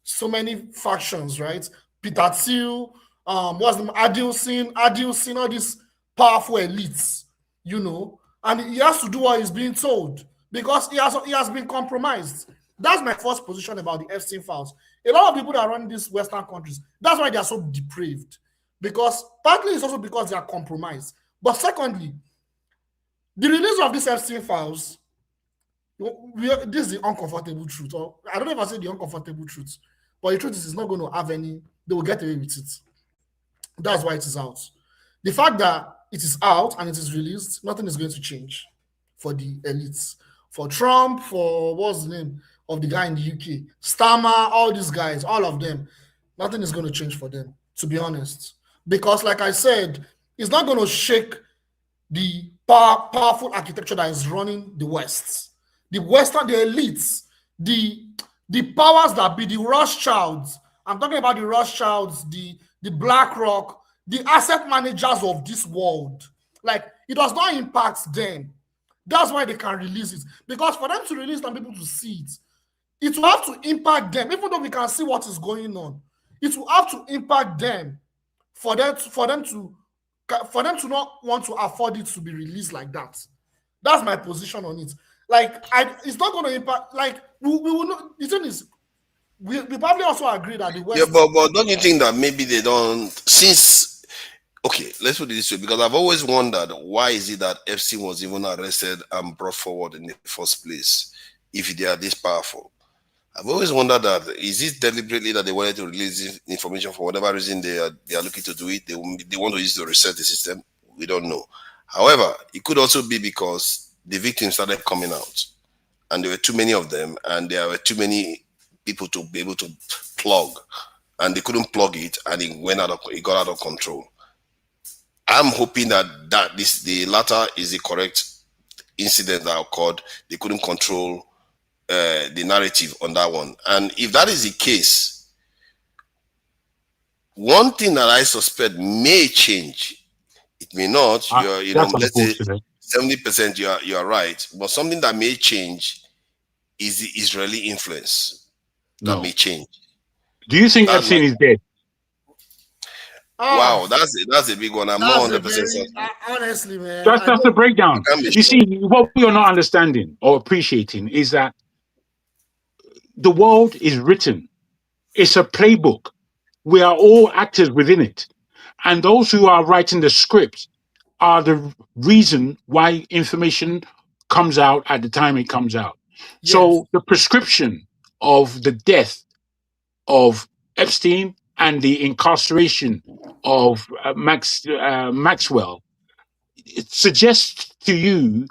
S12: so many factions, right? Peter Thiel, what's the name? Adelson, all these powerful elites, and he has to do what he's being told because he has been compromised. That's my first position about the Epstein files. A lot of people that are running these Western countries, that's why they are so depraved, because partly it's also because they are compromised. But secondly, the release of these Epstein files This is the uncomfortable truth. Or I don't know if I say the uncomfortable truth, but the truth is, it's not going to have any. They will get away with it. That's why it is out. The fact that it is out and it is released, nothing is going to change for the elites. For Trump, for what's the name of the guy in the UK, Starmer, all these guys, all of them, nothing is going to change for them, to be honest. Because, like I said, it's not going to shake the powerful architecture that is running the West. The Western, the elites, the powers that be, the Rothschilds. I'm talking about the Rothschilds, the BlackRock, the asset managers of this world. Like, it does not impact them. That's why they can release it. Because for them to release and people to see it, it will have to impact them. Even though we can see what is going on, it will have to impact them for them to not want to afford it to be released like that. That's my position on it. Like, it's not going to impact. Like, we will not. The thing is, we probably also agree that the West.
S5: Yeah, but don't you think that maybe they don't, since, okay, let's put it this way, because I've always wondered, why is it that Epstein was even arrested and brought forward in the first place if they are this powerful? I've always wondered that, is it deliberately that they wanted to release this information for whatever reason they are looking to do it? They want to use it to reset the system? We don't know. However, it could also be because the victims started coming out and there were too many of them and there were too many people to be able to plug, and they couldn't plug it, and it got out of control. I'm hoping that the latter is the correct incident that occurred. They couldn't control the narrative on that one, and if that is the case, one thing that I suspect may change. It may not. Let's say 70%. You are right, but something that may change is the Israeli influence. That may change.
S11: Do you think Epstein is dead?
S5: Wow, that's a big one. I'm not 100% certain.
S12: Honestly, man.
S11: That's the breakdown. You see, what we are not understanding or appreciating is that the world is written. It's a playbook. We are all actors within it. And those who are writing the script are the reason why information comes out at the time it comes out. Yes. So the prescription of the death of Epstein and the incarceration of Maxwell, it suggests to you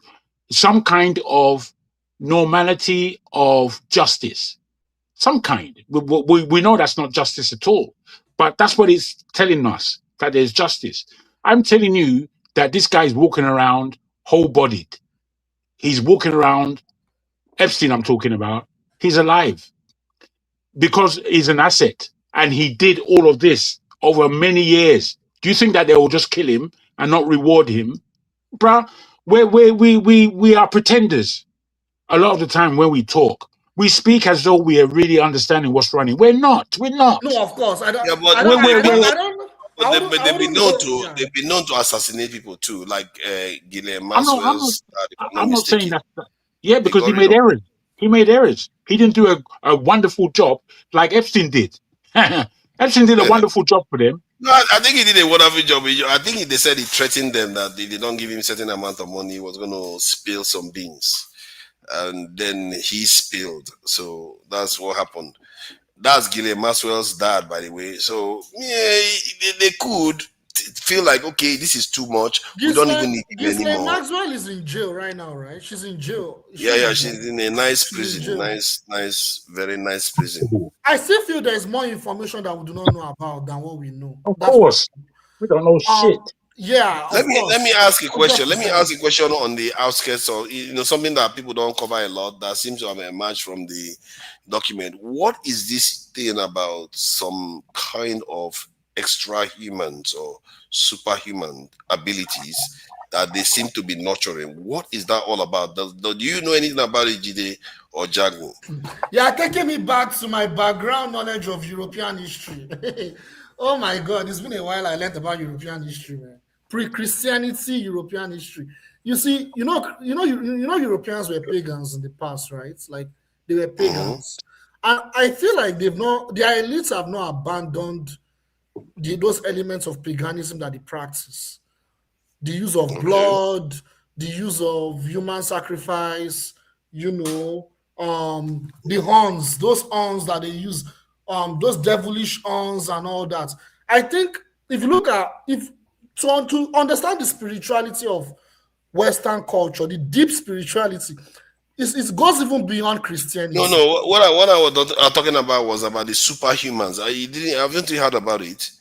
S11: some kind of normality of justice. Some kind. We know that's not justice at all, but that's what it's telling us, that there's justice. I'm telling you that this guy is walking around whole-bodied. He's walking around, Epstein I'm talking about, he's alive because he's an asset and he did all of this over many years. Do you think that they will just kill him and not reward him? Bruh, we are pretenders. A lot of the time when we talk, we speak as though we are really understanding what's running. We're not.
S12: No, of course. I don't.
S5: Yeah, but
S12: I don't.
S5: They've been known to assassinate people too, like Ghislaine Maxwell's.
S11: I'm not saying that. Yeah, because he made errors. He made errors. He didn't do a wonderful job like Epstein did. Epstein did a wonderful job for them.
S5: No, I think he did a wonderful job. I think they said he threatened them that if they don't give him a certain amount of money, he was going to spill some beans. And then he spilled. So that's what happened. That's Ghislaine Maxwell's dad, by the way. So yeah, they could feel like, okay, this is too much. We don't even need it anymore.
S12: Maxwell is in jail right now, right? She's in jail.
S5: She's in a nice prison. Nice, very nice prison.
S12: I still feel there's more information that we do not know about than what we know.
S11: Of course. We don't know shit.
S12: Yeah.
S5: Let me ask a question. Let me ask a question on the outskirts of something that people don't cover a lot that seems to have emerged from the document. What is this thing about some kind of extra humans or superhuman abilities that they seem to be nurturing? What is that all about? Do you know anything about it, Jide or Jagu?
S12: Yeah, taking me back to my background knowledge of European history. Oh my God, it's been a while I learned about European history, man. Pre-Christianity European history. You see, Europeans were pagans in the past, right? Like they were pagans, and I feel like their elites have not abandoned those elements of paganism that they practice. The use of blood, the use of human sacrifice, the horns, those horns that they use, those devilish horns and all that. I think if you look at to understand the spirituality of Western culture, the deep spirituality, it goes even beyond Christianity.
S5: No. What I was talking about was about the superhumans. Haven't you heard about it?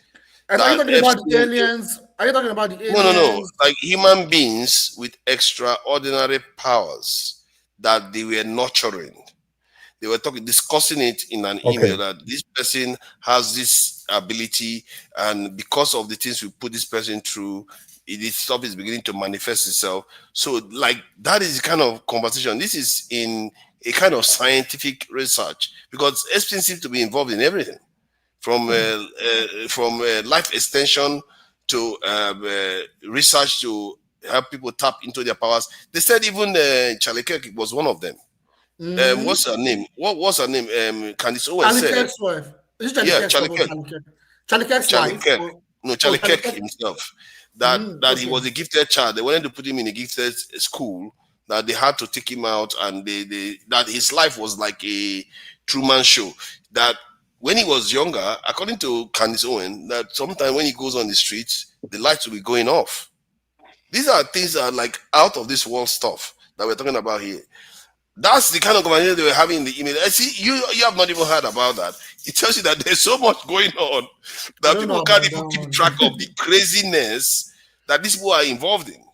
S12: Are you talking about the aliens? Are you talking about the aliens?
S5: No. Like human beings with extraordinary powers that they were nurturing. They were discussing it in an email that this person has this ability, and because of the things we put this person through, this stuff is beginning to manifest itself. So, like, that is the kind of conversation. This is in a kind of scientific research, because Epstein seems to be involved in everything, from life extension to research to help people tap into their powers. They said even Charlie Kirk was one of them. What's her name? What was her name? Candice Owens said.
S12: Kirk's wife. Is it Charlie Kirk? Charlie Kirk's wife.
S5: Charlie Kirk himself. That he was a gifted child. They wanted to put him in a gifted school. That they had to take him out, and that his life was like a Truman Show. That when he was younger, according to Candice Owens, that sometimes when he goes on the streets, the lights will be going off. These are things that are like out of this world stuff that we're talking about here. That's the kind of conversation they were having in the email. I see you have not even heard about that. It tells you that there's so much going on that people can't even keep track of the craziness that these people are involved in.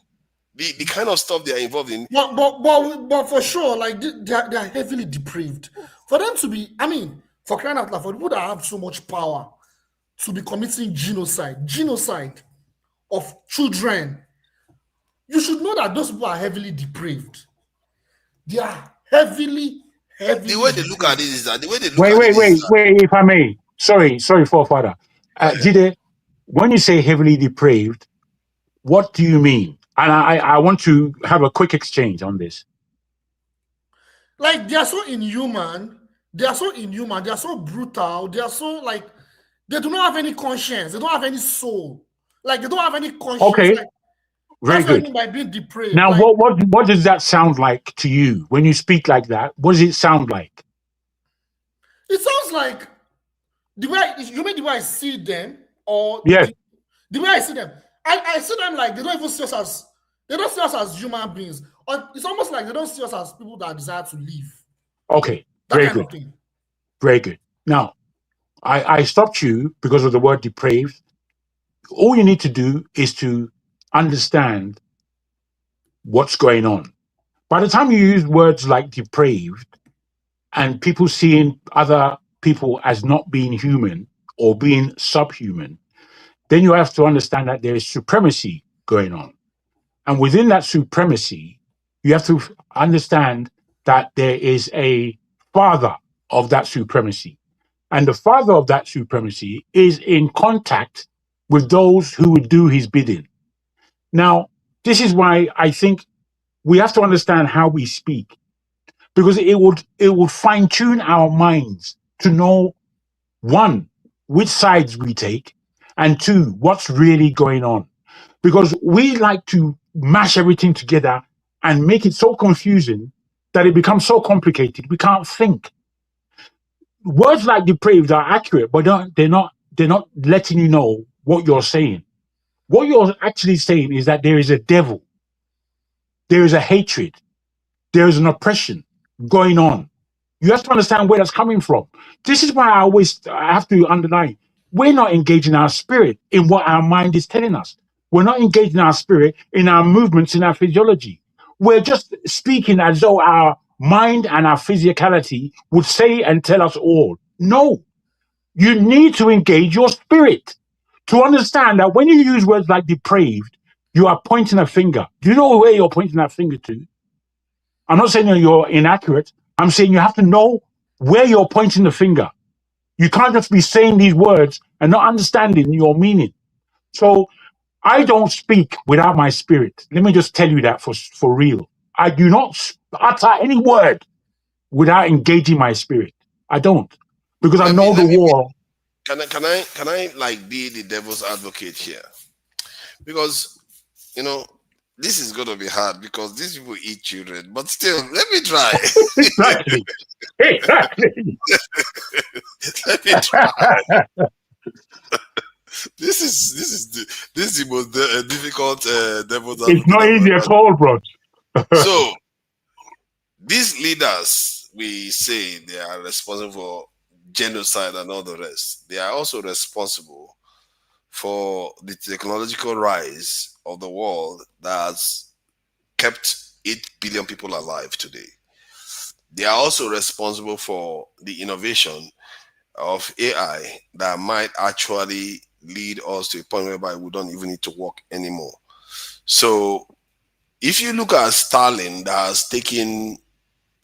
S5: The kind of stuff they are involved in.
S12: But for sure, like they are heavily depraved. For them to be, for crying out loud, for people that have so much power to be committing genocide of children, you should know that those people are heavily depraved. They are heavily.
S5: The way they look at it is that the way they look
S11: wait, if I may. Sorry, forefather. Jide, when you say heavily depraved, what do you mean? And I want to have a quick exchange on this.
S12: Like, they are so inhuman. They are so brutal. They are so, like, they do not have any conscience. They don't have any soul. Like, they don't have any conscience.
S11: Okay.
S12: Like,
S11: very good.
S12: What I mean by being depraved.
S11: Now,
S12: like,
S11: what does that sound like to you when you speak like that? What does it sound like?
S12: It sounds like the way I see them, or
S11: yes.
S12: the way I see them. I see them like they don't even see us as human beings. Or it's almost like they don't see us as people that desire to live.
S11: Okay, very good. Very good. Now, I stopped you because of the word depraved. All you need to do is to understand what's going on. By the time you use words like depraved and people seeing other people as not being human or being subhuman, then you have to understand that there is supremacy going on. And within that supremacy, you have to understand that there is a father of that supremacy. And the father of that supremacy is in contact with those who would do his bidding. Now, this is why I think we have to understand how we speak, because it would fine-tune our minds to know, one, which sides we take, and two, what's really going on. Because we like to mash everything together and make it so confusing that it becomes so complicated we can't think. Words like depraved are accurate, but they're not letting you know what you're saying. What you're actually saying is that there is a devil, there is a hatred, there is an oppression going on. You have to understand where that's coming from. This is why I have to underline, we're not engaging our spirit in what our mind is telling us. We're not engaging our spirit in our movements, in our physiology. We're just speaking as though our mind and our physicality would say and tell us all. No, you need to engage your spirit to understand that when you use words like depraved, you are pointing a finger. Do you know where you're pointing that finger to? I'm not saying that you're inaccurate. I'm saying you have to know where you're pointing the finger. You can't just be saying these words and not understanding your meaning. So I don't speak without my spirit. Let me just tell you that for real. I do not utter any word without engaging my spirit. I don't, because I know the war.
S5: Can I like be the devil's advocate here? Because, this is going to be hard because these people eat children. But still, let me try.
S11: Exactly. Exactly.
S5: Let me try. This is the most difficult devil's
S11: It's
S5: advocate
S11: not
S5: I've
S11: easy
S5: ever
S11: at
S5: done.
S11: all, bro.
S5: So these leaders, we say they are responsible for genocide and all the rest. They are also responsible for the technological rise of the world that has kept 8 billion people alive today. They are also responsible for the innovation of AI that might actually lead us to a point whereby we don't even need to work anymore. So if you look at Stalin, that has taken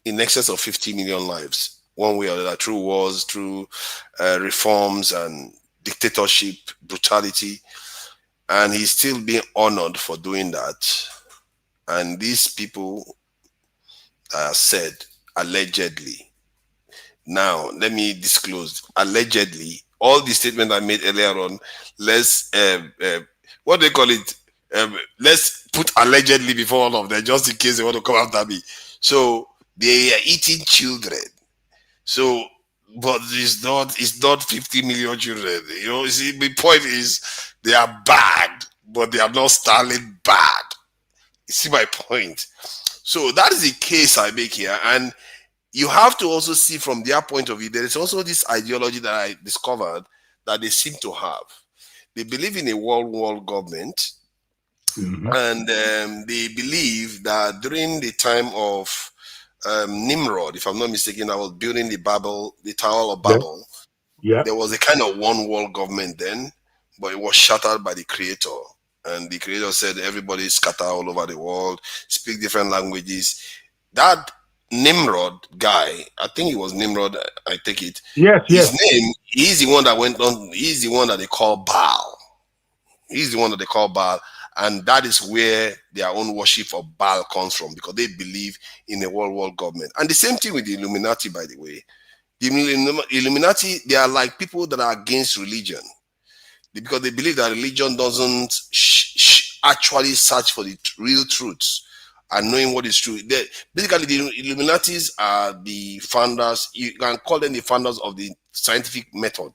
S5: in excess of 50 million lives, one way or the other, through wars, through reforms and dictatorship, brutality, and he's still being honored for doing that. And these people are said, allegedly. Now, let me disclose, allegedly, all the statements I made earlier on, let's, what do they call it? Let's put allegedly before all of them, just in case they want to come after me. So they are eating children. So, but it's not 50 million children. You know, you see, the point is they are bad, but they are not Stalin bad. You see my point? So that is the case I make here. And you have to also see from their point of view, there is also this ideology that I discovered that they seem to have. They believe in a world government.
S11: Mhm.
S5: And they believe that during the time of Nimrod, if I'm not mistaken, I was building the Tower of
S11: Yeah.
S5: Babel.
S11: Yeah.
S5: There was a kind of one world government then, but it was shattered by the creator. And the creator said everybody scatter all over the world, speak different languages. That Nimrod guy, I think it was Nimrod, I take it.
S11: Yes,
S5: His
S11: yes.
S5: name, he's the one that went on, he's the one that they call Baal. He's the one that they call Baal. And that is where their own worship of Baal comes from, because they believe in a world government. And the same thing with the Illuminati, by the way. The Illuminati, they are like people that are against religion, because they believe that religion doesn't actually search for the real truths and knowing what is true. Basically, the Illuminatis are the founders, you can call them the founders of the scientific method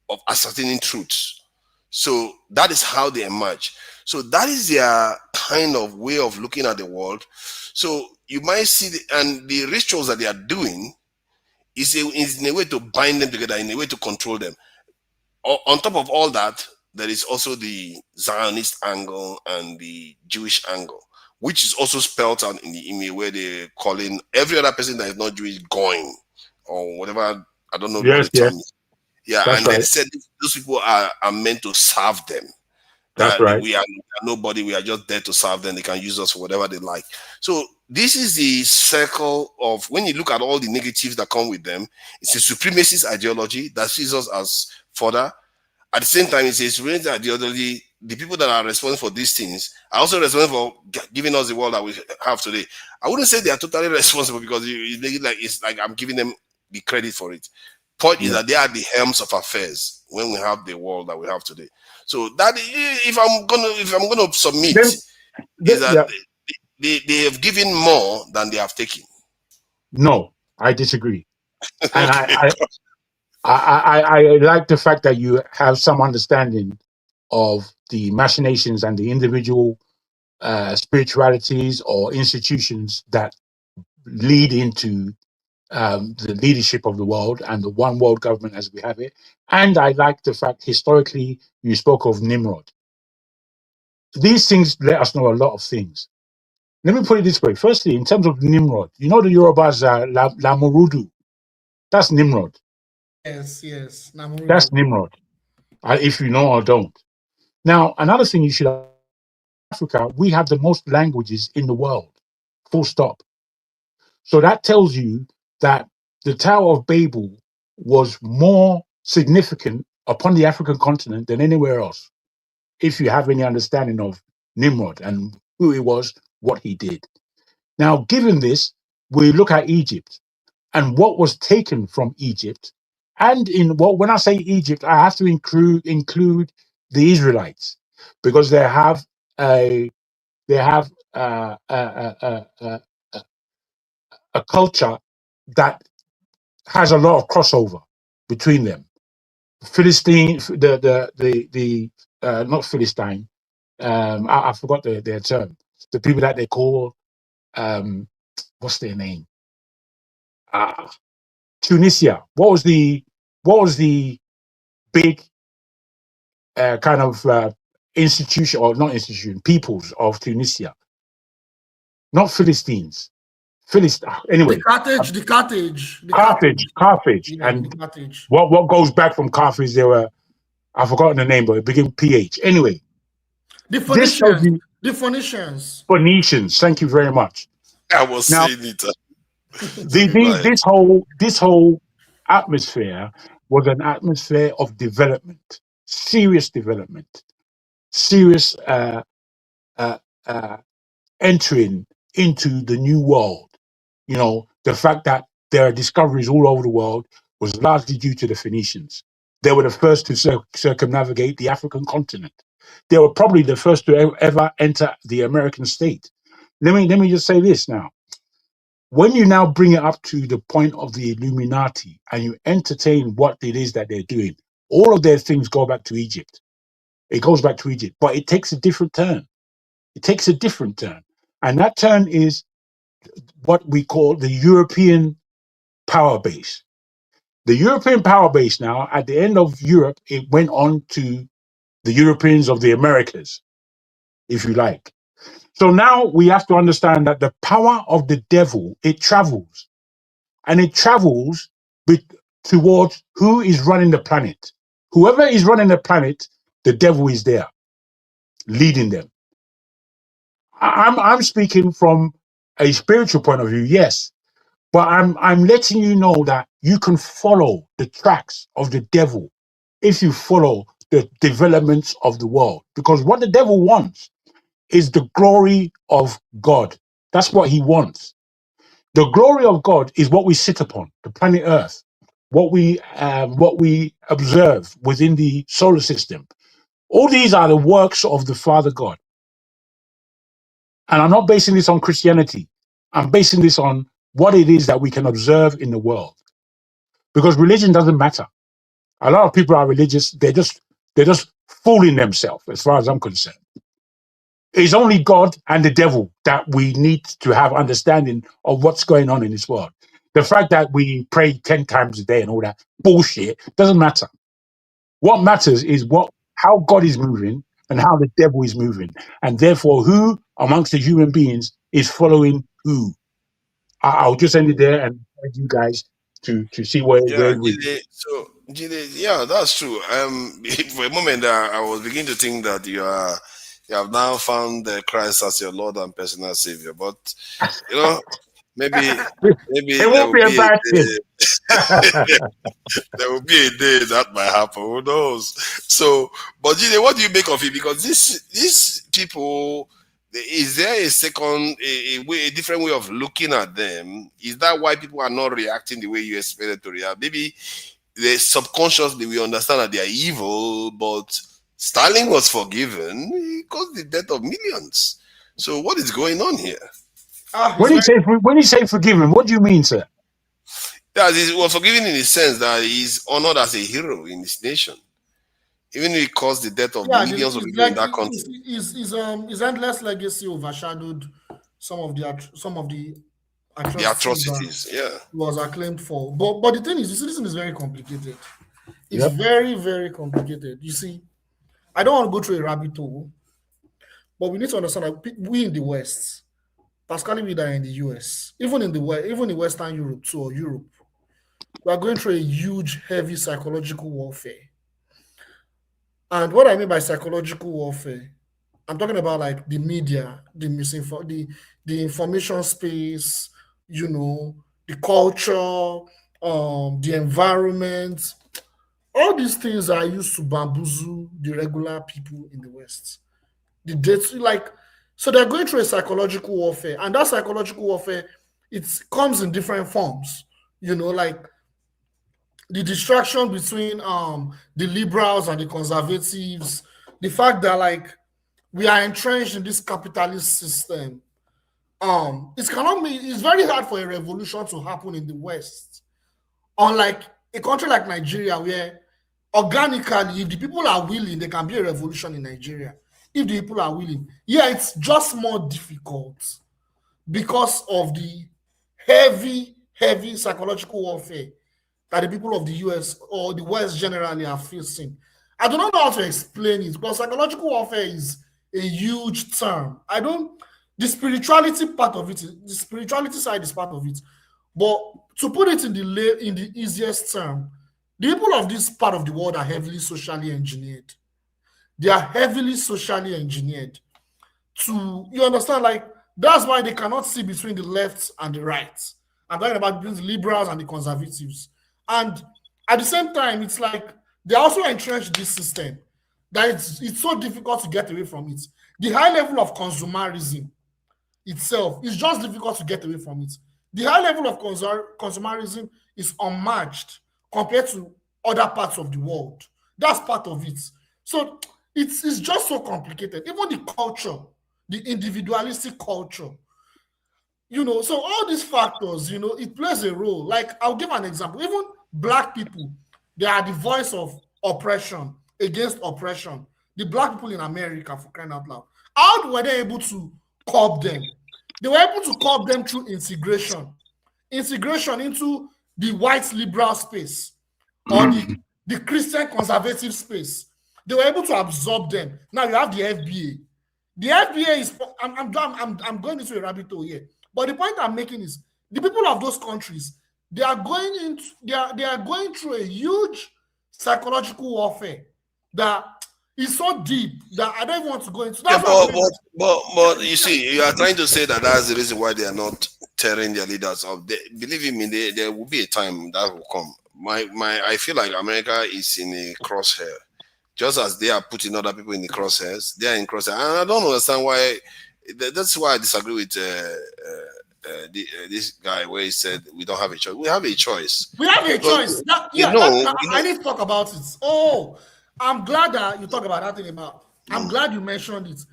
S5: of ascertaining truths. So that is how they emerge. So that is their kind of way of looking at the world. So you might see, and the rituals that they are doing is in a way to bind them together, in a way to control them. On top of all that, there is also the Zionist angle and the Jewish angle, which is also spelled out in a way they're calling every other person that is not Jewish going, or whatever. I don't know what
S11: Yes,
S5: the term
S11: yes.
S5: is. Yeah,
S11: That's
S5: and they
S11: right.
S5: said those people are meant to serve them.
S11: That's
S5: That
S11: right.
S5: we are nobody, we are just there to serve them. They can use us for whatever they like. So this is the circle of, when you look at all the negatives that come with them, it's a supremacist ideology that sees us as further. At the same time, it's a supremacist ideology. The people that are responsible for these things are also responsible for giving us the world that we have today. I wouldn't say they are totally responsible, because it's like I'm giving them the credit for it. Point is
S11: Yeah.
S5: that they are the helms of affairs when we have the world that we have today. So that, if I'm gonna submit, is that
S11: Yeah.
S5: they have given more than they have taken.
S11: No, I disagree. And
S5: Okay.
S11: I like the fact that you have some understanding of the machinations and the individual spiritualities or institutions that lead into the leadership of the world and the one world government as we have it. And I like the fact historically you spoke of Nimrod. These things let us know a lot of things. Let me put it this way. Firstly, in terms of Nimrod, you know the Yorubas are Lamurudu. That's Nimrod.
S12: Yes. Namurudu.
S11: That's Nimrod. If you know or don't. Now, another thing you should know, Africa, we have the most languages in the world. Full stop. So that tells you that the Tower of Babel was more significant upon the African continent than anywhere else, if you have any understanding of Nimrod and who he was, what he did. Now, given this, we look at Egypt and what was taken from Egypt. And when I say Egypt, I have to include the Israelites, because they have a they have a culture that has a lot of crossover between them. Philistine, the not Philistine. I forgot their term. The people that they call what's their name? Tunisia. What was the big kind of institution, or not institution, peoples of Tunisia? Not Philistines. Anyway,
S12: The Carthage.
S11: Carthage,
S12: Yeah,
S11: and
S12: the Carthage.
S11: what goes back from Carthage? There were, I've forgotten the name, but it began PH. Anyway,
S12: The
S11: this tells
S12: Phoenicians.
S11: you
S12: The Phoenicians.
S11: Phoenicians. Thank you very much.
S5: I was
S11: Now,
S5: saying it. Go
S11: this whole atmosphere was an atmosphere of development, serious development, serious entering into the new world. You know, the fact that there are discoveries all over the world was largely due to the Phoenicians. They were the first to circumnavigate the African continent. They were probably the first to ever enter the American state. Let me just say this now. When you now bring it up to the point of the Illuminati and you entertain what it is that they're doing, all of their things go back to Egypt. It goes back to Egypt, but it takes a different turn. It takes a different turn. And that turn is what we call the European power base. The European power base now, at the end of Europe, it went on to the Europeans of the Americas, if you like. So now we have to understand that the power of the devil, it travels. And it travels towards who is running the planet. Whoever is running the planet, the devil is there, leading them. I'm speaking from a spiritual point of view, yes, but I'm letting you know that you can follow the tracks of the devil if you follow the developments of the world. Because what the devil wants is the glory of God. That's what he wants. The glory of God is what we sit upon, the planet Earth, what we observe within the solar system. All these are the works of the Father God. And I'm not basing this on Christianity. I'm basing this on what it is that we can observe in the world. Because religion doesn't matter. A lot of people are religious. They're just fooling themselves, as far as I'm concerned. It's only God and the devil that we need to have understanding of what's going on in this world. The fact that we pray 10 times a day and all that bullshit doesn't matter. What matters is how God is moving and how the devil is moving. And therefore, who amongst the human beings is following who. I'll just end it there and invite you guys to see where
S5: Yeah,
S11: we.
S5: Jide, yeah, that's true. For a moment, I was beginning to think that you have now found Christ as your Lord and personal Savior. But you know, maybe
S11: It
S5: there
S11: won't
S5: will
S11: be a
S5: be a
S11: bad
S5: day.
S11: thing.
S5: There will be a day that might happen. Who knows? So, but Jide, what do you make of it? Because these people, is there a second, a different way of looking at them? Is that why people are not reacting the way you expected to react? Maybe they subconsciously we understand that they are evil, but Stalin was forgiven. He caused the death of millions. So what is going on here?
S11: When you say forgiven, what do you mean, sir?
S5: Yeah, he was forgiven in the sense that he's honored as a hero in his nation. Even if he caused the death of millions of people in that country.
S12: His endless legacy overshadowed some of the
S5: atrocities, yeah,
S12: was acclaimed for. But the thing is, this is very complicated. It's very, very complicated. You see, I don't want to go through a rabbit hole, but we need to understand that we in the West, particularly we that are in the US, even in Western Europe too, or Europe, we are going through a huge, heavy psychological warfare. And what I mean by psychological warfare, I'm talking about like the media, the information space, the culture, the environment. All these things are used to bamboozle the regular people in the West. So they're going through a psychological warfare, and that psychological warfare, it comes in different forms. Like the distraction between the liberals and the conservatives, the fact that like we are entrenched in this capitalist system. It's very hard for a revolution to happen in the West. Unlike a country like Nigeria, where organically, if the people are willing, there can be a revolution in Nigeria. If the people are willing. Yeah, it's just more difficult because of the heavy psychological warfare that the people of the US or the West generally are facing. I do not know how to explain it, but psychological warfare is a huge term. The spirituality part of it, the spirituality side is part of it. But to put it in the easiest term, the people of this part of the world are heavily socially engineered. They are heavily socially engineered you understand, like, that's why they cannot see between the left and the right. I'm talking about between the liberals and the conservatives. And at the same time, it's like they also entrenched this system that it's so difficult to get away from it. The high level of consumerism itself is just difficult to get away from it. The high level of consumerism is unmatched compared to other parts of the world. That's part of it. So it's just so complicated. Even the culture, the individualistic culture, so all these factors, it plays a role. Like, I'll give an example. Even Black people, they are the voice of oppression against oppression. The Black people in America, for crying out loud. How were they able to curb them? They were able to curb them through integration into the white liberal space or the Christian conservative space. They were able to absorb them. Now you have the FBA. The FBA is, I'm going into a rabbit hole here. But the point I'm making is the people of those countries, they are going through a huge psychological warfare that is so deep that I don't even want to go into.
S5: But you see, you are trying to say that that's the reason why they are not tearing their leaders up. Believe me, there will be a time that will come. I feel like America is in a crosshair. Just as they are putting other people in the crosshairs, they are in crosshair. And I don't understand why. That's why I disagree with this guy where he said we don't have a choice. We have a choice.
S12: We have a choice. I need to talk about it. Oh, I'm glad that you talk about that thing about. I'm glad you mentioned it.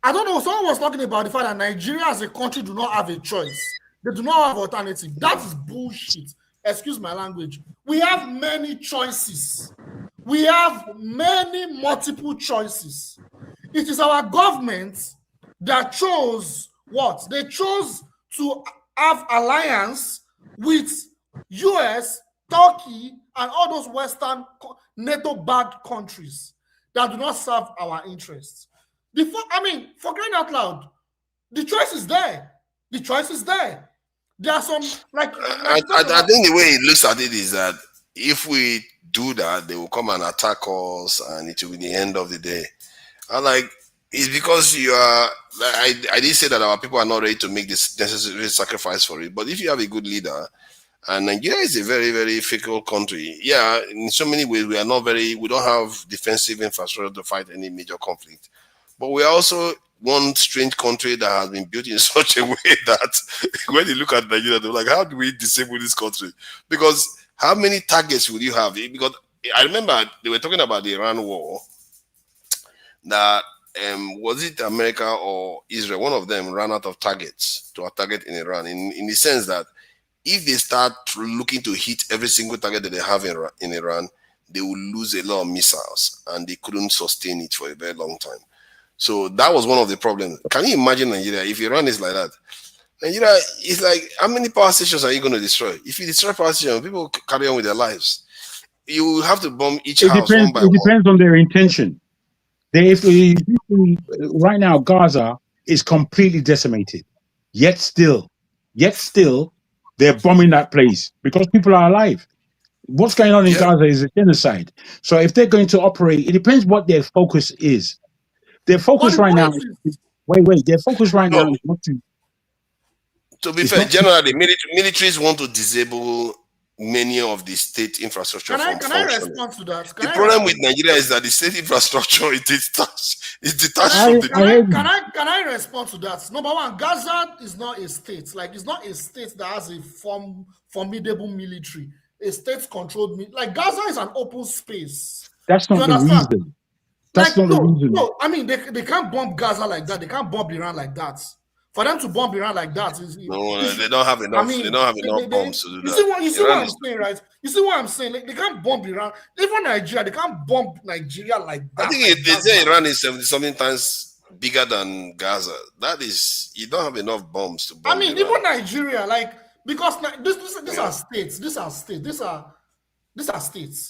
S12: I don't know. Someone was talking about the fact that Nigeria as a country do not have a choice. They do not have alternative. That is bullshit. Excuse my language. We have many choices. We have multiple choices. It is our government that chose what? They chose to have alliance with US, Turkey, and all those Western NATO-backed countries that do not serve our interests. For crying out loud, the choice is there. The choice is there. There are some I
S5: think the way it looks at it is that if we do that, they will come and attack us, and it will be the end of the day. And it's because you are. I did say that our people are not ready to make this necessary sacrifice for it. But if you have a good leader, and Nigeria is a very, very fickle country. Yeah, in so many ways we don't have defensive infrastructure to fight any major conflict. But we are also one strange country that has been built in such a way that when you look at Nigeria, they're like, how do we disable this country? Because how many targets will you have? Because I remember they were talking about the Iran war, that was it America or Israel? One of them ran out of targets to target in Iran, in the sense that if they start looking to hit every single target that they have in Iran, they will lose a lot of missiles, and they couldn't sustain it for a very long time. So that was one of the problems. Can you imagine Nigeria if Iran is like that? Nigeria is like, how many power stations are you going to destroy? If you destroy power stations, people carry on with their lives. You will have to bomb each house one by one.
S11: It depends on their intention. Right now, Gaza is completely decimated. Yet still, they're bombing that place because people are alive. What's going on in Gaza is a genocide. So if they're going to operate, it depends what their focus is. Their focus right now. Their focus right now is not to.
S5: To be fair, generally, militaries want to disable many of the state infrastructure.
S12: Can I respond to that?
S5: The problem with Nigeria is that the state infrastructure is detached from the.
S12: Can I respond to that? Number one, Gaza is not a state. Like, it's not a state that has a formidable military. A state-controlled, like Gaza is an open space.
S11: That's not the reason. That's not the reason.
S12: No, I mean, they can't bomb Gaza like that. They can't bomb Iran like that. For them to bomb Iran like that is
S5: they don't have enough.
S12: I mean,
S5: they don't have enough bombs to do
S12: you
S5: that.
S12: see what I'm saying, right? You see what I'm saying? Like, they can't bomb Iran. Even Nigeria, they can't bomb Nigeria like that.
S5: I think they say Iran is 70-something times bigger than Gaza. That is, you don't have enough bombs to bomb.
S12: I mean,
S5: Iran.
S12: even Nigeria, like, because these are states. These are states.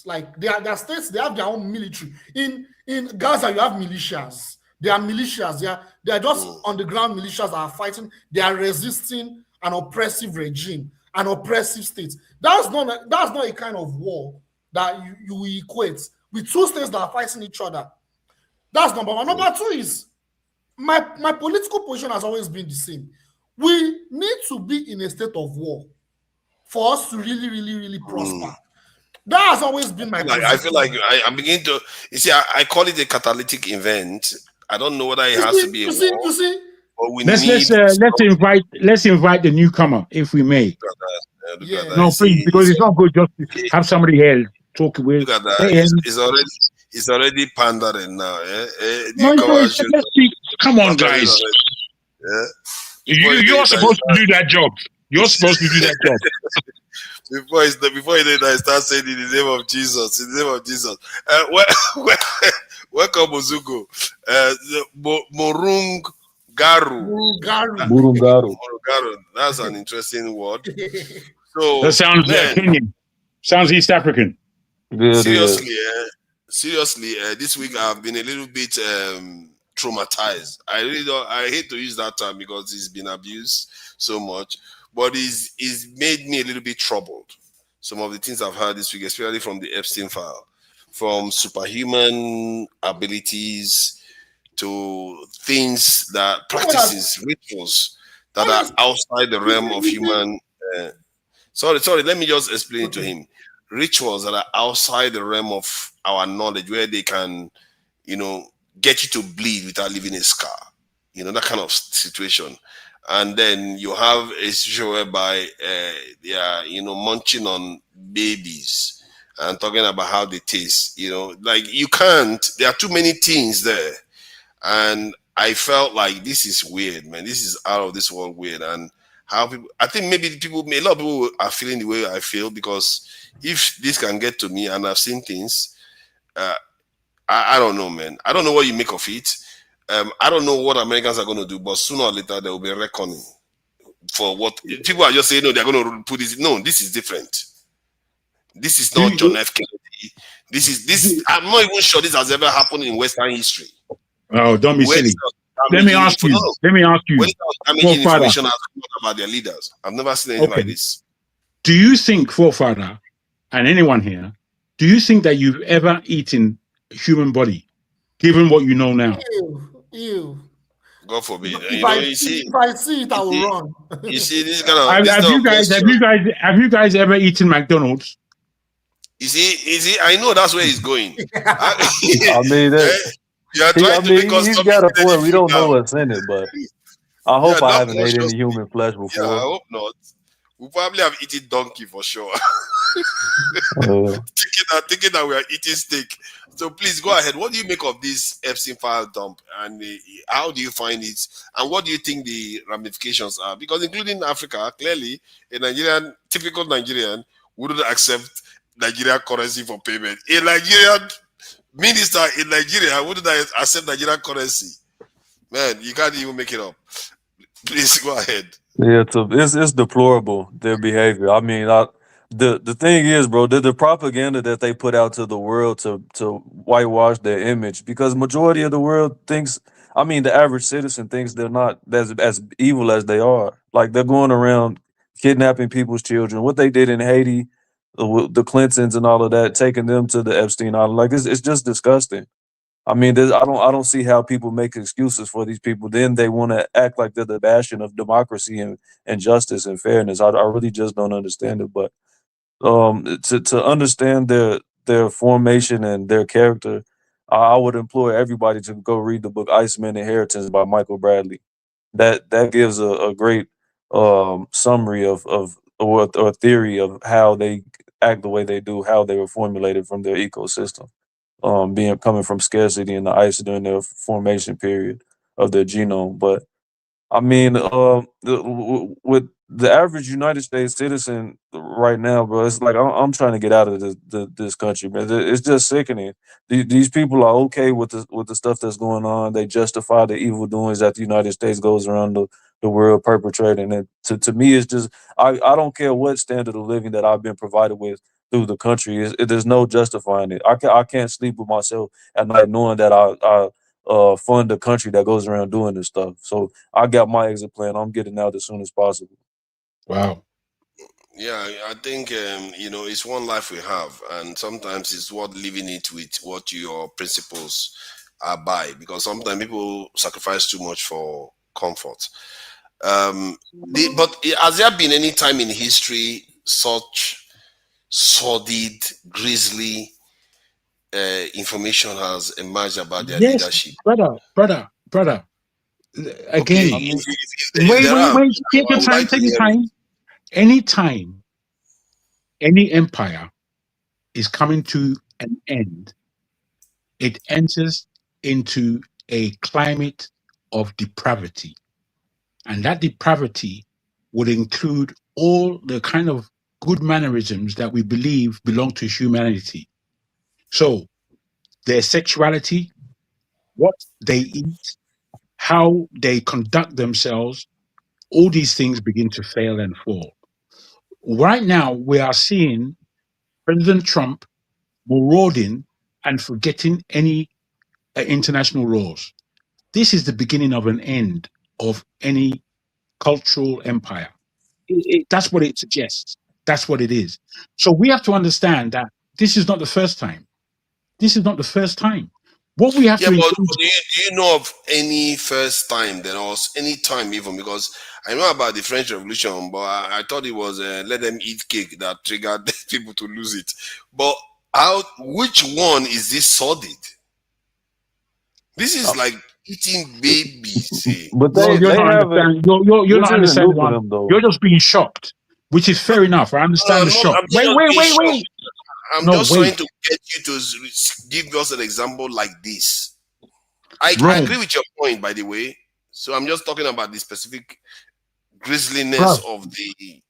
S12: Like, they are states. They have their own military. In Gaza, you have militias. They are militias. They are just on the ground militias that are fighting. They are resisting an oppressive regime, an oppressive state. That's not a kind of war that you equate with two states that are fighting each other. That's number one. Number two is my political position has always been the same. We need to be in a state of war for us to really, really, really prosper. That has always been my position.
S5: I feel like I'm beginning to. You see, I call it a catalytic event. I don't know whether it has to be a war.
S12: You see?
S11: Let's invite the newcomer, if we may. No, please, because it's not good just to have somebody else talking with.
S5: Look at that. It's already pandering now.
S11: Come on, guys. You're supposed to do that job. You're supposed to do that job.
S5: Before you do that, I start saying in the name of Jesus. In the name of Jesus. Welcome, Mozugo. Morungaru. That's an interesting word. So
S11: that sounds Kenyan. Sounds East African.
S5: Seriously, this week I've been a little bit traumatized. I hate to use that term because it's been abused so much, but it's made me a little bit troubled. Some of the things I've heard this week, especially from the Epstein file, from superhuman abilities to things that practices, rituals that are outside the realm of human. Sorry, let me just explain it to him. Rituals that are outside the realm of our knowledge, where they can, get you to bleed without leaving a scar, that kind of situation. And then you have a situation whereby they are, munching on babies and talking about how they taste, like you can't, there are too many things there. And I felt like this is weird, man. This is out of this world weird. And how people, I think maybe a lot of people are feeling the way I feel, because if this can get to me and I've seen things, I don't know, man. I don't know what you make of it. I don't know what Americans are going to do, but sooner or later there will be a reckoning for what people are just saying. No, they're going to put this. No, this is different. This is not John F. Kennedy. This. I'm not even sure this has ever happened in Western history.
S11: Oh, don't be silly. Let me ask you.
S5: Information about their leaders. I've never seen anything like this.
S11: Do you think, forefather, and anyone here, do you think that you've ever eaten a human body, given what you know now?
S12: Ew.
S5: God forbid.
S12: If I see it, I will run.
S5: You see, this kind of.
S11: Have you guys ever eaten McDonald's?
S5: You see, I know that's where he's going.
S13: I mean, he's got a point. We don't know what's in it, but I hope I haven't ate any human flesh before.
S5: Yeah, I hope not. We probably have eaten donkey for sure. Thinking that we are eating steak. So please go ahead. What do you make of this Epstein file dump, and how do you find it, and what do you think the ramifications are? Because including Africa, clearly a typical Nigerian wouldn't accept Nigerian currency for payment. A Nigerian minister in Nigeria wouldn't accept Nigerian currency. Man, you can't even make it up. Please go ahead.
S13: Yeah, it's deplorable, their behavior. I mean, the thing is, bro, the propaganda that they put out to the world to whitewash their image, because majority of the world thinks, I mean, the average citizen thinks they're not as evil as they are. Like, they're going around kidnapping people's children. What they did in Haiti, the Clintons and all of that, taking them to the Epstein Island, like it's just disgusting. I mean, I don't see how people make excuses for these people. Then they want to act like they're the bastion of democracy and justice and fairness. I really just don't understand it. But to understand their formation and their character, I would implore everybody to go read the book Iceman Inheritance by Michael Bradley. That gives a great summary or theory of how they act the way they do, how they were formulated from their ecosystem. being coming from scarcity in the ice during their formation period of their genome. But I mean, with the average United States citizen right now, bro, it's like I'm trying to get out of this country, man. It's just sickening. These people are okay with the stuff that's going on. They justify the evil doings that the United States goes around the world perpetrating. And to me, it's just I don't care what standard of living that I've been provided with through the country. There's no justifying it. I can't sleep with myself at night knowing that I fund a country that goes around doing this stuff. So I got my exit plan. I'm getting out as soon as possible.
S11: Wow.
S5: Yeah, I think it's one life we have, and sometimes it's worth living it with what your principles are by, because sometimes people sacrifice too much for comfort. But has there been any time in history such sordid, grisly information has emerged about their
S11: Yes,
S5: leadership?
S11: brother. Again,
S5: Okay,
S11: wait. Take your time. Take your time. Anytime any empire is coming to an end, it enters into a climate of depravity. And that depravity would include all the kind of good mannerisms that we believe belong to humanity. So their sexuality, what they eat, how they conduct themselves, all these things begin to fail and fall. Right now, we are seeing President Trump marauding and forgetting any international laws. This is the beginning of an end of any cultural empire. That's what it suggests. That's what it is. So we have to understand that this is not the first time. This is not the first time. What we have
S5: Yeah,
S11: to
S5: but do you know of any first time there was any time even? Because I know about the French Revolution, but I thought it was let them eat cake that triggered people to lose it. But which one is this sordid? This is like eating babies.
S13: But
S11: Well, you're not understanding. You're not understanding.
S13: them, though.
S11: You're just being shocked, which is fair enough. I understand the shock. Wait.
S5: I'm just trying to get you to give us an example like this. I agree with your point, by the way. So I'm just talking about the specific grisliness of the,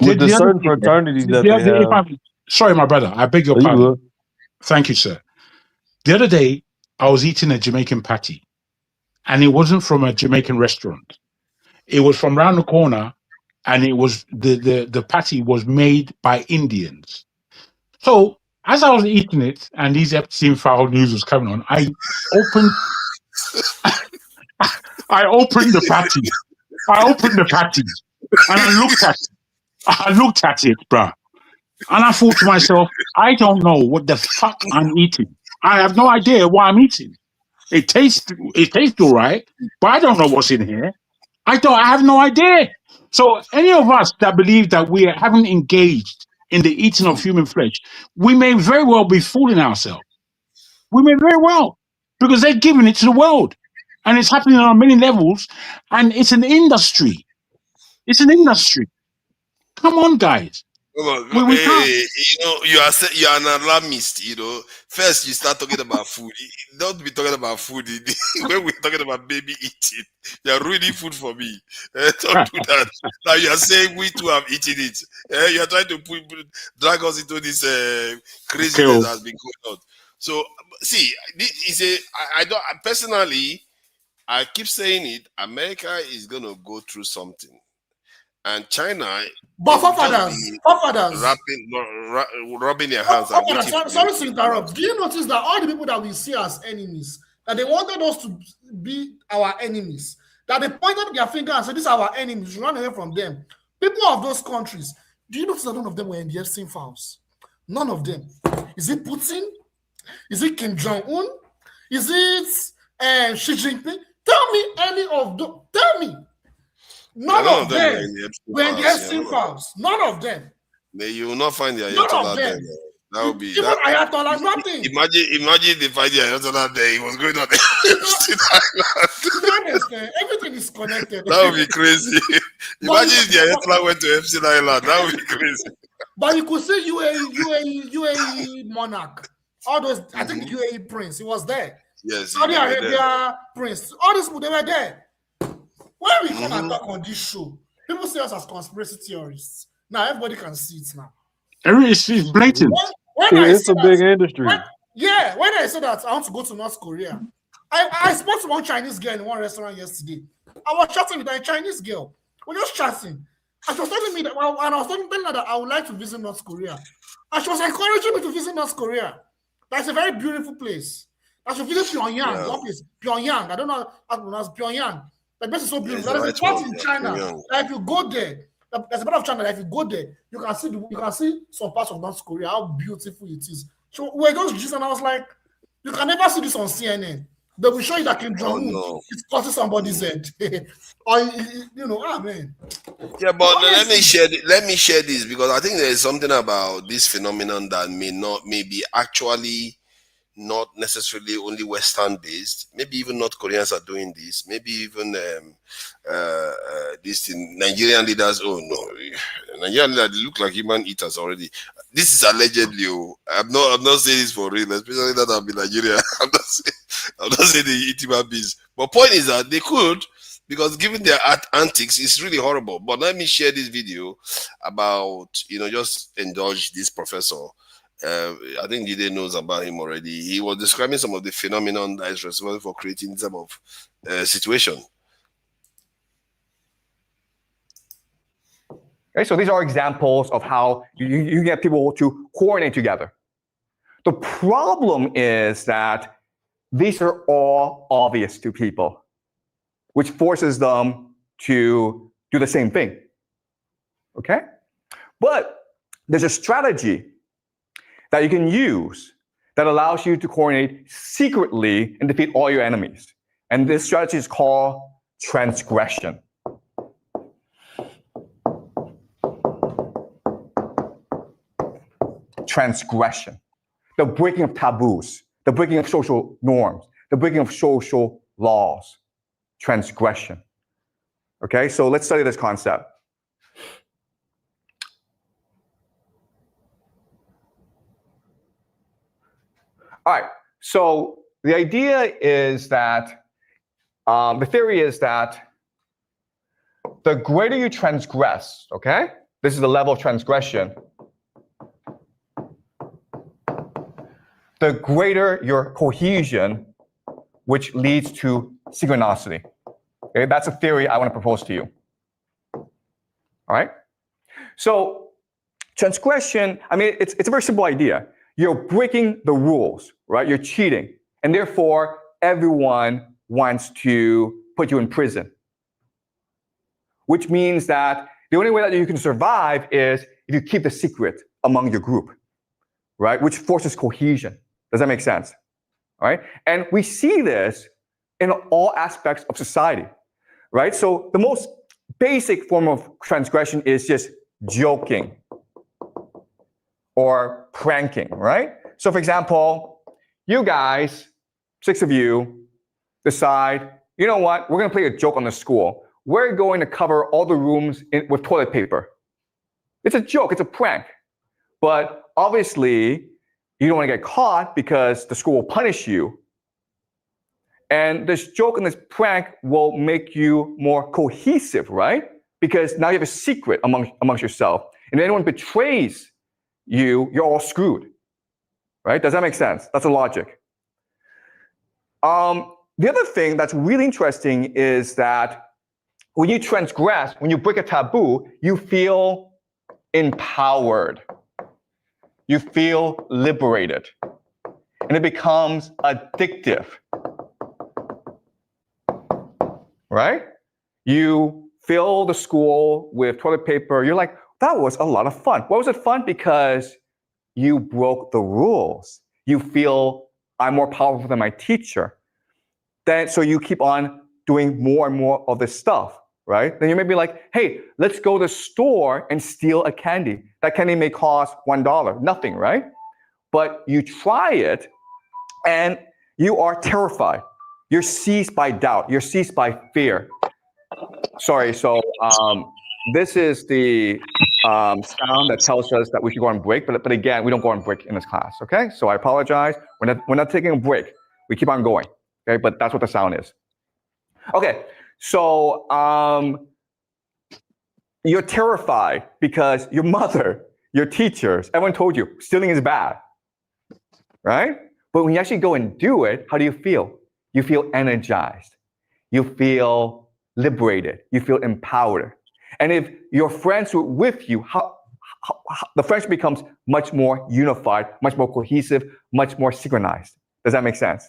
S13: with the certain fraternities that they have.
S11: Sorry, my brother. I beg your pardon. Thank you, sir. The other day, I was eating a Jamaican patty, and it wasn't from a Jamaican restaurant. It was from around the corner, and it was the patty was made by Indians. So as I was eating it, and these Epstein file news was coming on, I opened the patty. And I looked at it, bruh. And I thought to myself, I don't know what the fuck I'm eating. I have no idea what I'm eating. It tastes all right, but I don't know what's in here. I have no idea. So any of us that believe that we haven't engaged in the eating of human flesh, we may very well be fooling ourselves. We may very well, because they're giving it to the world. And it's happening on many levels, and it's an industry. It's an industry. Come on, guys. We can't.
S5: You are an alarmist. First you start talking about food. Don't be talking about food when we're talking about baby eating. You are ruining food for me. Don't do that. Now you are saying we too have eaten it. You are trying to drag us into this craziness that has been going on. So see, personally, I keep saying it. America is gonna go through something. And China,
S12: but forefathers,
S5: rubbing their hands.
S12: Sorry to interrupt. Do you notice that all the people that we see as enemies, that they wanted us to be our enemies, that they pointed their finger and said, "These are our enemies. You run away from them." People of those countries, do you notice that none of them were in the Epstein files? None of them. Is it Putin? Is it Kim Jong-un? Is it Xi Jinping? Tell me any of them. Tell me. None of them were in the Epstein files. None of them.
S5: You will not find the Ayatollah there. That would be
S12: even Ayatollah, nothing.
S5: Imagine they find the Ayatollah there. He was going on Epstein
S12: Island. Everything is connected.
S5: That would be crazy. Imagine if the Ayatollah went to Epstein Island. That would be crazy.
S12: But you could say UAE monarch all those, I think the UAE prince, he was there.
S5: Yes,
S12: Saudi Arabia prince, all these people, they were there. When we come and talk on this show, people see us as conspiracy theorists. Now everybody can see it now.
S11: It's blatant.
S13: It's a big industry.
S12: When I said that I want to go to North Korea, I spoke to one Chinese girl in one restaurant yesterday. I was chatting with a Chinese girl. We're just chatting. And she was telling me that, and I was telling her that I would like to visit North Korea. And she was encouraging me to visit North Korea. That's a very beautiful place. I should visit Pyongyang. One place, Pyongyang. I don't know how to pronounce Pyongyang. The place is so beautiful. There's a part in China that if you go there, there's a part of China that if you go there, you can see some parts of North Korea, how beautiful it is. So we're just just, and I was like, you can never see this on CNN. They will show you that Kim Jong-un is cutting somebody's head. Or, man.
S5: Yeah, but let me share this because I think there is something about this phenomenon that may be actually not necessarily only Western based. Maybe even North Koreans are doing this. Maybe even this thing, Nigerian leaders. Oh no, Nigerian leaders look like human eaters already. This is allegedly. I'm not saying this for real, especially that I'm in Nigeria. I'm not saying they eat human beings. But point is that they could, because given their antics, it's really horrible. But let me share this video about, just indulge this professor. I think Jide knows about him already. He was describing some of the phenomenon that is responsible for creating this type of situation.
S14: Okay, so these are examples of how you get people to coordinate together. The problem is that these are all obvious to people, which forces them to do the same thing. Okay? But there's a strategy that you can use that allows you to coordinate secretly and defeat all your enemies. And this strategy is called transgression. Transgression. The breaking of taboos, the breaking of social norms, the breaking of social laws. Transgression. Okay, so let's study this concept. All right, so the idea is that, the theory is that the greater you transgress, okay? This is the level of transgression. The greater your cohesion, which leads to synchronicity. Okay, that's a theory I want to propose to you. All right? So transgression, I mean, it's a very simple idea. You're breaking the rules, right? You're cheating. And therefore, everyone wants to put you in prison. Which means that the only way that you can survive is if you keep the secret among your group, right? Which forces cohesion. Does that make sense? All right? And we see this in all aspects of society, right? So the most basic form of transgression is just joking or pranking, right? So for example, you guys, 6 of you, decide, you know what, we're gonna play a joke on the school. We're going to cover all the rooms with toilet paper. It's a joke, it's a prank. But obviously, you don't wanna get caught because the school will punish you. And this joke and this prank will make you more cohesive, right? Because now you have a secret amongst yourself. And if anyone betrays you, you're all screwed, right? Does that make sense? That's the logic. The other thing that's really interesting is that when you transgress, when you break a taboo, you feel empowered. You feel liberated. And it becomes addictive. Right? You fill the school with toilet paper. You're like, that was a lot of fun. Why was it fun? Because you broke the rules. You feel I'm more powerful than my teacher. So you keep on doing more and more of this stuff, right? Then you may be like, hey, let's go to the store and steal a candy. That candy may cost $1, nothing, right? But you try it and you are terrified. You're seized by doubt. You're seized by fear. Sorry, so this is the sound that tells us that we should go on break. But again, we don't go on break in this class. Okay, so I apologize. We're not taking a break. We keep on going. Okay, but that's what the sound is. Okay, so you're terrified because your mother, your teachers, everyone told you stealing is bad, right? But when you actually go and do it, how do you feel? You feel energized. You feel liberated. You feel empowered. And if your friends were with you, the friendship becomes much more unified, much more cohesive, much more synchronized. Does that make sense?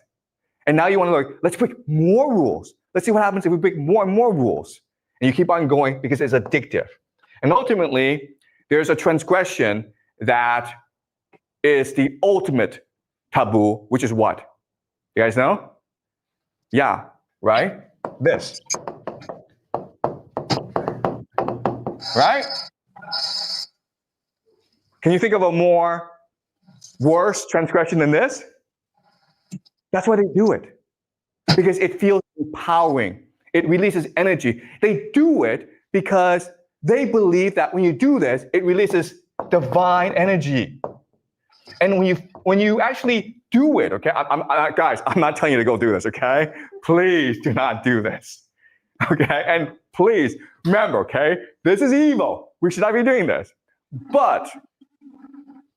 S14: And now you want to like, let's break more rules. Let's see what happens if we break more and more rules. And you keep on going because it's addictive. And ultimately, there's a transgression that is the ultimate taboo, which is what? You guys know? Yeah, right? This. Right? Can you think of a more worse transgression than this? That's why they do it. Because it feels empowering. It releases energy. They do it because they believe that when you do this, it releases divine energy. And when you actually do it, okay, guys, I'm not telling you to go do this, okay? Please do not do this, okay? And please remember, okay, this is evil. We should not be doing this. But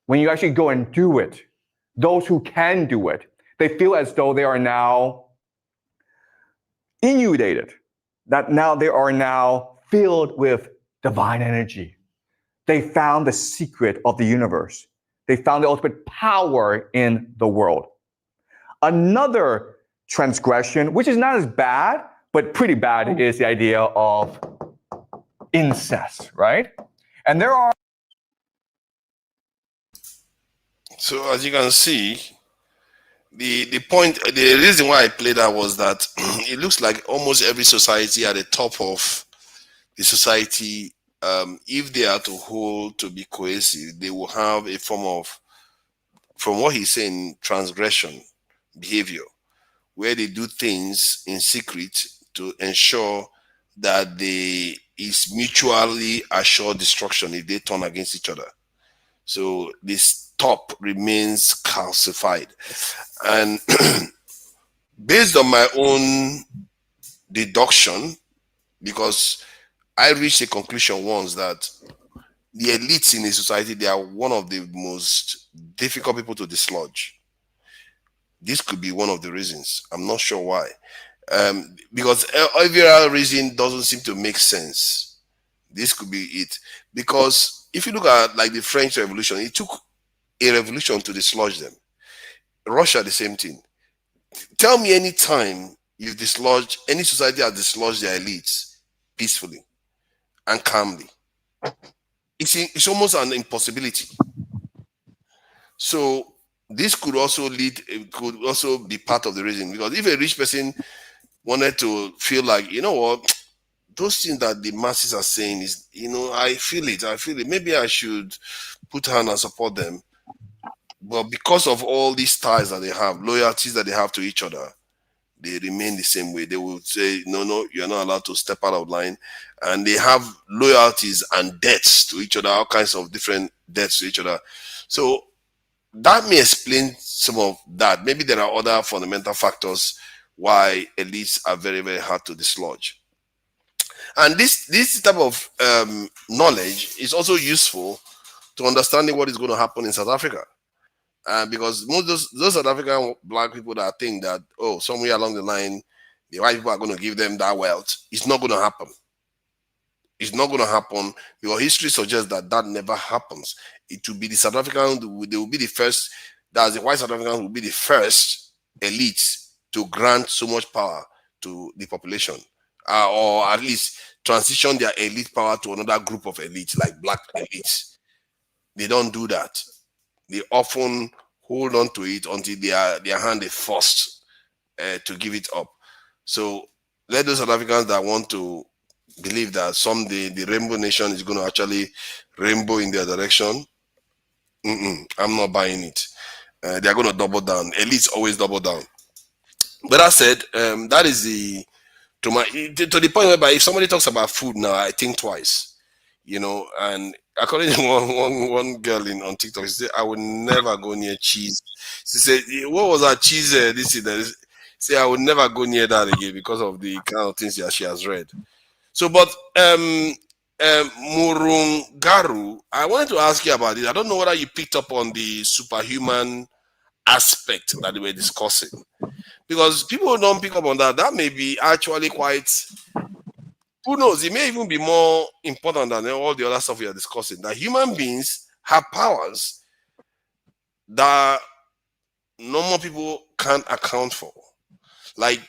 S14: when you actually go and do it, those who can do it, they feel as though they are now inundated, that now they are now filled with divine energy. They found the secret of the universe. They found the ultimate power in the world. Another transgression, which is not as bad, but pretty bad, is the idea of incest, right? And there are...
S5: So as you can see, the reason why I played that was that it looks like almost every society at the top of the society, if they are to hold to be cohesive, they will have a form of, from what he's saying, transgression behavior, where they do things in secret to ensure that there is mutually assured destruction if they turn against each other. So this top remains calcified. And based on my own deduction, because I reached a conclusion once that the elites in a society, they are one of the most difficult people to dislodge. This could be one of the reasons. I'm not sure why. Because every other reason doesn't seem to make sense. This could be it. Because if you look at like the French Revolution, it took a revolution to dislodge them. Russia, the same thing. Tell me any time you've dislodged, any society has dislodged their elites peacefully and calmly. It's almost an impossibility. So this could also be part of the reason, because if a rich person wanted to feel like, you know what, those things that the masses are saying is, you know, I feel it. Maybe I should put hand and support them. But because of all these ties that they have, loyalties that they have to each other, they remain the same way. They will say, no, you're not allowed to step out of line. And they have loyalties and debts to each other, all kinds of different debts to each other. So that may explain some of that. Maybe there are other fundamental factors why elites are very, very hard to dislodge. And this type of knowledge is also useful to understanding what is going to happen in South Africa. Because most those South African black people that think that, oh, somewhere along the line, the white people are going to give them that wealth, it's not going to happen. It's not going to happen. Your history suggests that that never happens. It will be the South Africans, they will be the first, that the white South Africans will be the first elites to grant so much power to the population, or at least transition their elite power to another group of elites, like black elites. They don't do that. They often hold on to it until their hand is forced to give it up. So let those South Africans that want to believe that someday the rainbow nation is going to actually rainbow in their direction, I'm not buying it. They're going to double down. Elites always double down. But that said, that is to the point whereby if somebody talks about food now, I think twice, you know, and according to one girl on TikTok, she said, "I would never go near cheese." She said, "What was that cheese? This is that." Say, "I would never go near that again because of the kind of things that she has read." So, but Murungaru, I wanted to ask you about it. I don't know whether you picked up on the superhuman aspect that they were discussing, because people don't pick up on that. That may be actually quite. Who knows? It may even be more important than all the other stuff we are discussing. That human beings have powers that normal people can't account for. Like,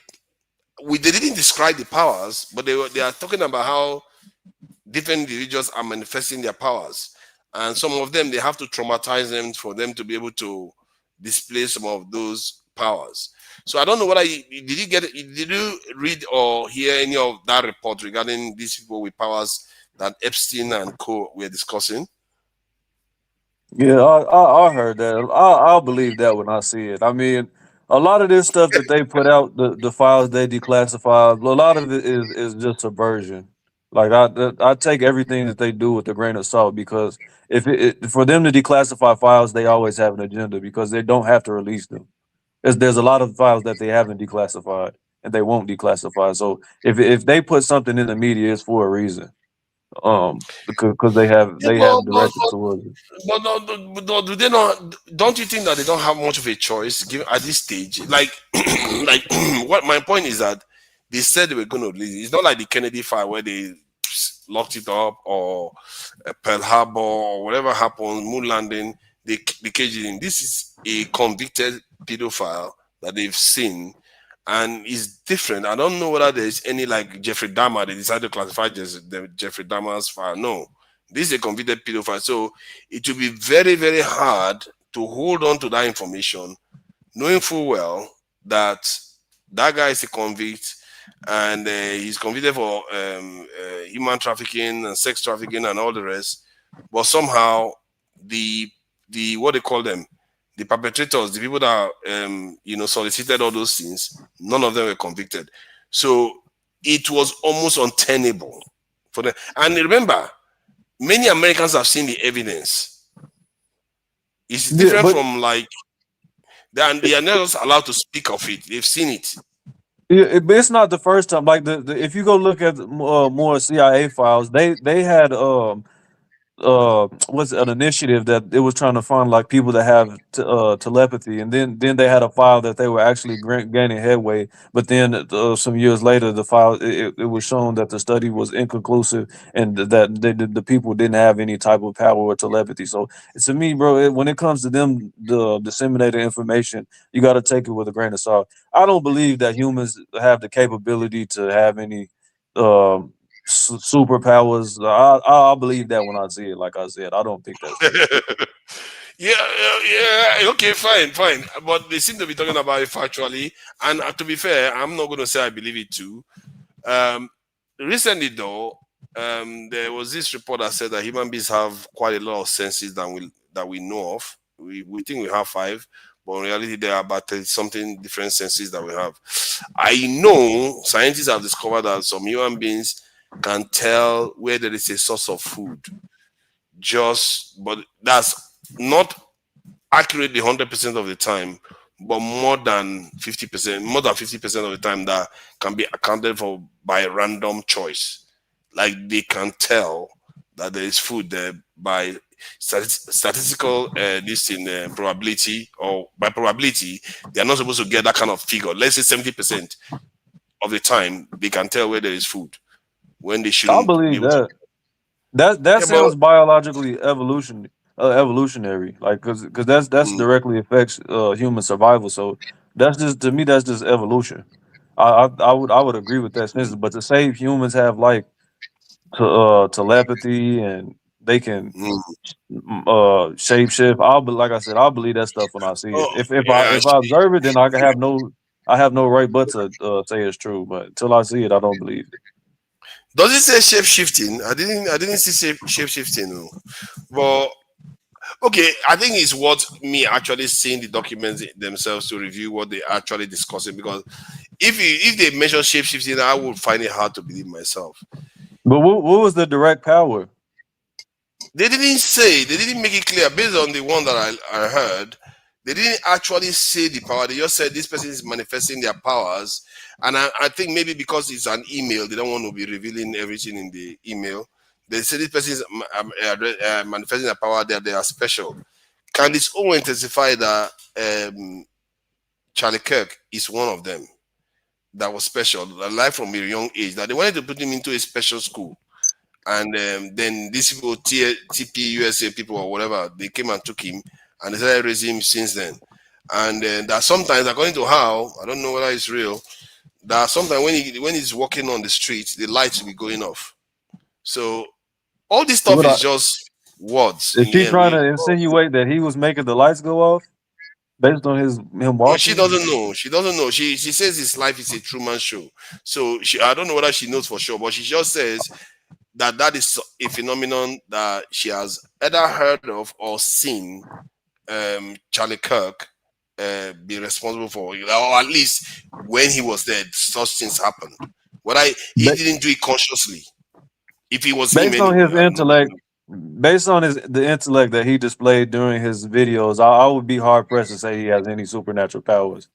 S5: they didn't describe the powers, but they are talking about how different individuals are manifesting their powers, and some of them, they have to traumatize them for them to be able to display some of those powers. So I don't know whether did you read or hear any of that report regarding these people with powers that Epstein and co were discussing?
S13: Yeah, I heard that. I'll believe that when I see it. I mean, a lot of this stuff that they put out, the files they declassify, a lot of it is just subversion. Like I take everything that they do with a grain of salt, because if for them to declassify files, they always have an agenda, because they don't have to release them. There's a lot of files that they haven't declassified and they won't declassify. So if they put something in the media, it's for a reason. Because they have directed towards it.
S5: But do they not? Don't you think that they don't have much of a choice given at this stage? Like, like what my point is that they said they were going to release it. It's not like the Kennedy file where they locked it up, or Pearl Harbor, or whatever happened, moon landing, they caged it in. This is a convicted pedophile that they've seen, and it's different. I don't know whether there's any like Jeffrey Dahmer. They decided to classify the Jeffrey Dahmer's file. No, this is a convicted pedophile. So it will be very, very hard to hold on to that information, knowing full well that that guy is a convict, and he's convicted for human trafficking and sex trafficking and all the rest. But somehow the what they call them, the perpetrators, the people that solicited all those things, none of them were convicted. So it was almost untenable for them. And remember, many Americans have seen the evidence. It's different from like, they are not just allowed to speak of it. They've seen it.
S13: Yeah, but it's not the first time. Like if you go look at more CIA files, they had what's an initiative that it was trying to find like people that have telepathy, and then they had a file that they were actually gaining headway, but then some years later the file it was shown that the study was inconclusive, and that the people didn't have any type of power or telepathy. So to me, bro, when it comes to them disseminating information, you got to take it with a grain of salt. I don't believe that humans have the capability to have any superpowers. I'll believe that when I see it. Like I said, I don't think that's
S5: yeah. Okay, fine. But they seem to be talking about it factually. And to be fair, I'm not going to say I believe it too. Recently, though, there was this report that said that human beings have quite a lot of senses that we know of. We think we have 5, but in reality, there are about 30-something different senses that we have. I know scientists have discovered that some human beings can tell where there is a source of food. But that's not accurately 100% of the time, but more than 50% of the time that can be accounted for by random choice. Like they can tell that there is food there by statistical probability, or by probability, they are not supposed to get that kind of figure. Let's say 70% of the time they can tell where there is food when they shouldn't.
S13: I believe that. That sounds biologically evolutionary, like because that's directly affects human survival. So that's just, to me, that's just evolution. I would agree with that. But to say humans have like telepathy and they can shapeshift, like I said, I'll believe that stuff when I see it. If I observe it, then I have no right but to say it's true. But until I see it, I don't believe it.
S5: Does it say shape shifting? I didn't see shape shifting. No. But okay, I think it's worth me actually seeing the documents themselves to review what they're actually discussing, because if they mention shape shifting, I would find it hard to believe myself.
S13: But what was the direct power?
S5: They didn't say, they didn't make it clear based on the one that I heard. They didn't actually say the power. They just said this person is manifesting their powers. And I think maybe because it's an email, they don't want to be revealing everything in the email. They say this person is manifesting their power, that they are special. Candice Owen testified that Charlie Kirk is one of them that was special, alive from a young age, that they wanted to put him into a special school. And then these people, TP USA people or whatever, they came and took him and they started raising him since then. And that sometimes, according to how, I don't know whether it's real, that sometimes when he's walking on the street, the lights will be going off. So all this stuff is just words.
S13: Is she trying to insinuate that he was making the lights go off based on him walking?
S5: No, she doesn't know. She doesn't know. She says his life is a Truman show. So I don't know whether she knows for sure, but she just says that is a phenomenon that she has either heard of or seen Charlie Kirk be responsible for, or at least when he was there, such things happened. Whether he didn't do it consciously. If he was
S13: based on his intellect, based on the intellect that he displayed during his videos, I would be hard pressed to say he has any supernatural powers.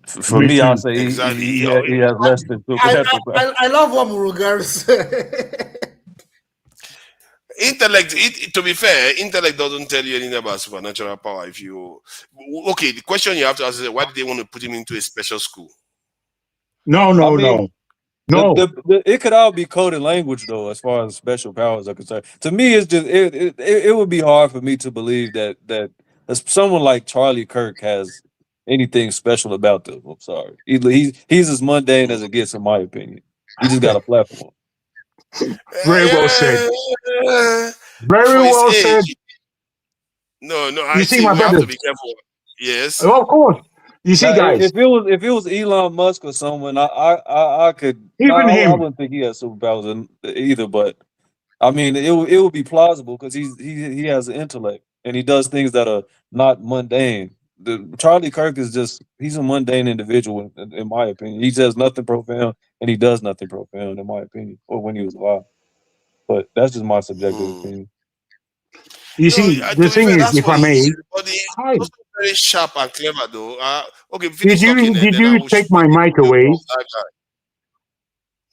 S13: For me, I'll say he has less than supernatural powers.
S12: I love what Murugaru said.
S5: Intellect, to be fair, intellect doesn't tell you anything about supernatural power. Okay, the question you have to ask is, why did they want to put him into a special school?
S11: No.
S13: It could all be coded language, though, as far as special powers are concerned. To me, it's just it would be hard for me to believe that someone like Charlie Kirk has anything special about them. I'm sorry, he's as mundane as it gets, in my opinion. He just got a platform.
S11: Very well said. Very well said.
S5: No,
S11: you see, my brother,
S5: have to be careful. Yes.
S11: Oh, of course. You see, guys.
S13: If it was Elon Musk or someone, I could.
S11: Even him.
S13: I wouldn't think he has superpowers either. But I mean, it would be plausible because he has an intellect and he does things that are not mundane. Charlie Kirk is he's a mundane individual in my opinion. He says nothing profound and he does nothing profound in my opinion, or when he was alive. But that's just my subjective opinion.
S11: You see, the thing is, if I may,
S5: hi. Very sharp and clever, though. Okay.
S11: Did you take my mic away?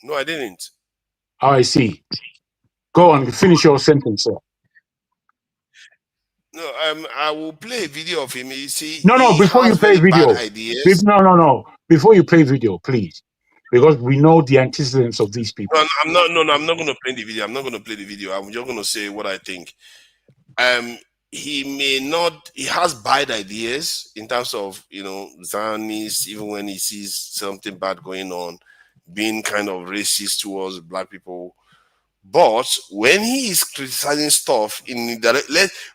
S5: No, I didn't.
S11: Oh, I see. Go on, finish your sentence, sir.
S5: No, I will play a video of him. You see,
S11: no. Before you play video, no. Before you play video, please, because we know the antecedents of these people.
S5: No, I'm not. No, I'm not going to play the video. I'm not going to play the video. I'm just going to say what I think. He may not. He has bad ideas in terms of Zionists. Even when he sees something bad going on, being kind of racist towards black people. But when he is criticizing stuff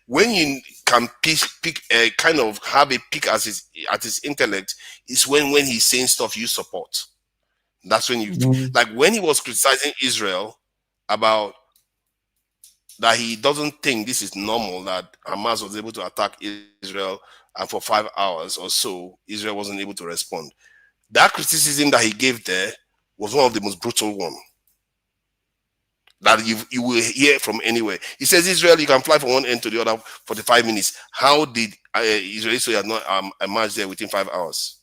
S5: when you can pick kind of have a pick at his intellect, is when he's saying stuff you support. That's when you like when he was criticizing Israel about that he doesn't think this is normal that Hamas was able to attack Israel and for 5 hours or so Israel wasn't able to respond. That criticism that he gave there was one of the most brutal ones that you will hear from anywhere. He says, Israel, you can fly from one end to the other for 5 minutes. How did Israeli soldiers not emerge there within 5 hours?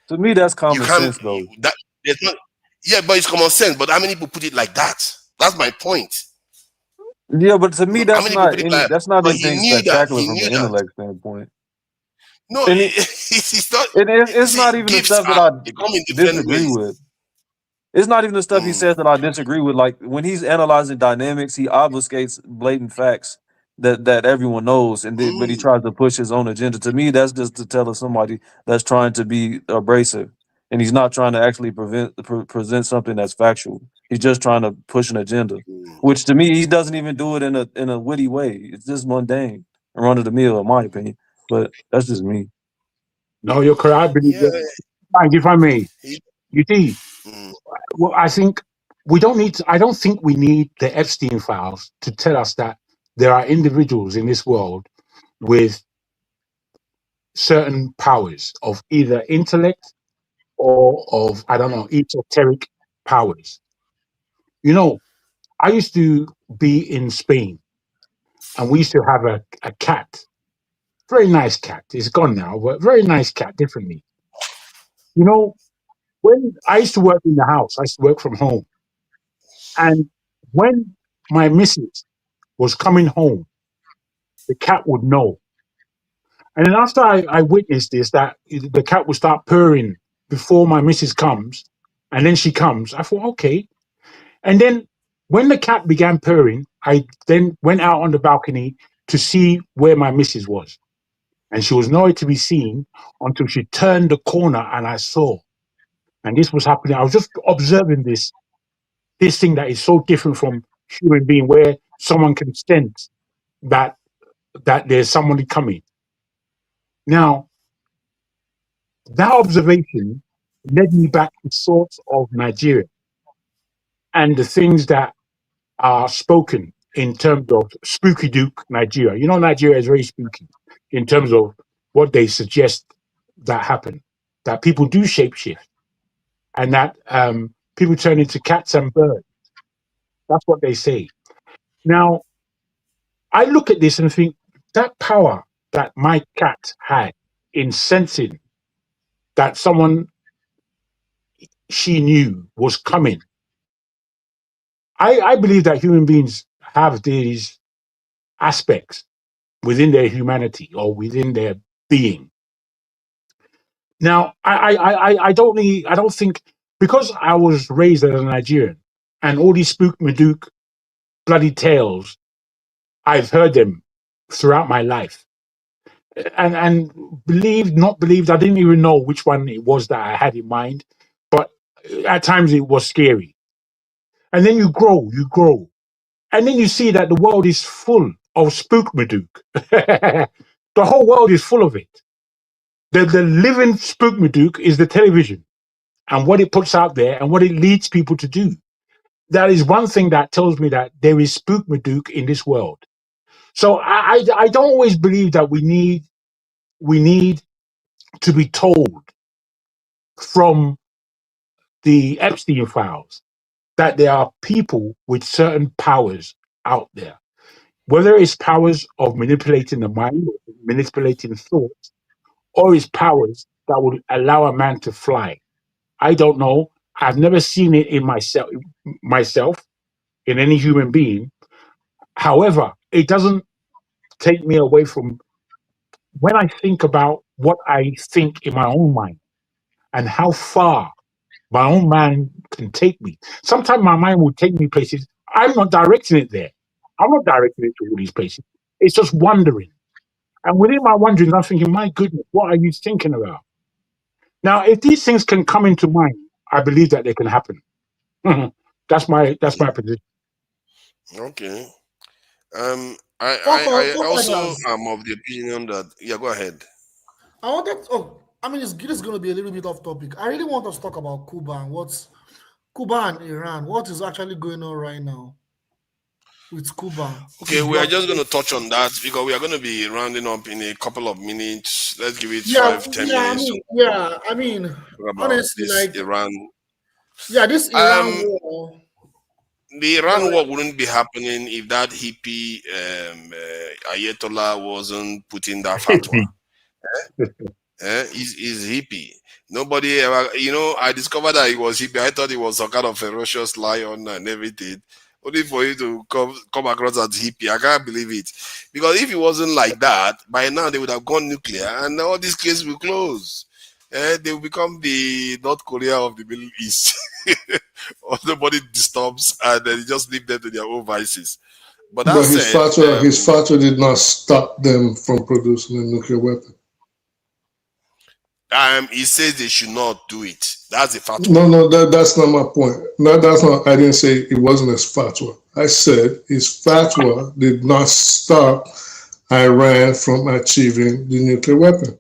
S13: To me, that's common sense, though.
S5: But it's common sense. But how many people put it like that? That's my point.
S13: Yeah, but to me, that's not anything spectacular from an intellect standpoint.
S5: No,
S13: it's not even the stuff that I disagree with. It's not even the stuff he says that I disagree with. Like when he's analyzing dynamics, he obfuscates blatant facts that everyone knows, but he tries to push his own agenda. To me, that's just to tell somebody that's trying to be abrasive, and he's not trying to actually present something that's factual. He's just trying to push an agenda, which to me he doesn't even do it in a witty way. It's just mundane and run of the mill, in my opinion. But that's just me.
S11: No, you're correct. I believe if I may, you see. Well, I think we don't need I don't think we need the Epstein files to tell us that there are individuals in this world with certain powers of either intellect or of, I don't know, esoteric powers. I used to be in Spain and we used to have a cat, very nice cat. It's gone now, but very nice cat, differently. You know, when I used to work in the house, I used to work from home. And when my missus was coming home, the cat would know. And then after I witnessed this, that the cat would start purring before my missus comes, and then she comes, I thought, okay. And then when the cat began purring, I then went out on the balcony to see where my missus was. And she was nowhere to be seen until she turned the corner and I saw. And this was happening. I was just observing this thing that is so different from human being, where someone can sense that there's somebody coming. Now, that observation led me back to thoughts of Nigeria and the things that are spoken in terms of spooky Duke Nigeria. You know, Nigeria is very spooky in terms of what they suggest that happen, that people do shapeshift and that people turn into cats and birds. That's what they say. Now, I look at this and think that power that my cat had in sensing that someone she knew was coming. I believe that human beings have these aspects within their humanity or within their being. Now, I don't think, because I was raised as a Nigerian and all these spook Madook bloody tales, I've heard them throughout my life. And believed, not believed, I didn't even know which one it was that I had in mind, but at times it was scary. And then you grow, and then you see that the world is full of spook Madook. The whole world is full of it. The living spook Madook is the television and what it puts out there and what it leads people to do. That is one thing that tells me that there is spook Madook in this world. So I don't always believe that we need to be told from the Epstein files that there are people with certain powers out there, whether it's powers of manipulating the mind, or manipulating thoughts, or it's powers that would allow a man to fly. I don't know. I've never seen it in myself in any human being. However, it doesn't take me away from when I think about what I think in my own mind and how far my own mind can take me. Sometimes my mind will take me places. I'm not directing it there. I'm not directing it to all these places. It's just wandering. And within my wandering, I'm thinking, my goodness, what are you thinking about? Now, if these things can come into mind, I believe that they can happen. That's my position.
S5: Okay. I also am of the opinion that, yeah, go ahead.
S12: This is going to be a little bit off topic. I really want us to talk about Cuba and Cuba and Iran. What is actually going on right now with Cuba?
S5: Okay, we are just going to touch on that because we are going to be rounding up in a couple of minutes. Let's give it 5-10 minutes.
S12: Honestly, like
S5: Iran.
S12: Yeah, this Iran war.
S5: The Iran war wouldn't be happening if that hippie Ayatollah wasn't putting that fatwa. He's hippie. Nobody ever, I discovered that he was hippie. I thought he was some kind of ferocious lion and everything. Only for you to come across as hippie. I can't believe it. Because if it wasn't like that, by now they would have gone nuclear and all these cases will close. They will become the North Korea of the Middle East. Nobody disturbs and then just leave them to their own vices. But
S6: his fatwa did not stop them from producing a nuclear weapon.
S5: He says they should not do it. That's a fatwa.
S6: No, that's not my point. No, that's not. I didn't say it wasn't his fatwa. I said his fatwa did not stop Iran from achieving the nuclear weapon.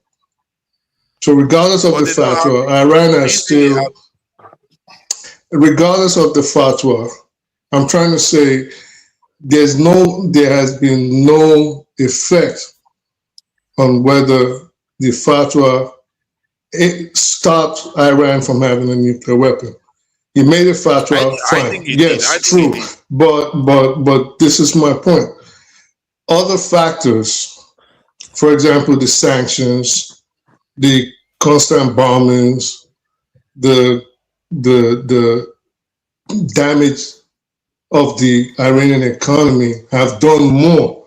S6: So regardless of the fatwa, Iran has still, regardless of the fatwa, I'm trying to say there has been no effect on whether the fatwa it stopped Iran from having a nuclear weapon. He made a fatwa, fine. Yes, true. But this is my point. other factors, for example, the sanctions, the constant bombings, the damage of the Iranian economy have done more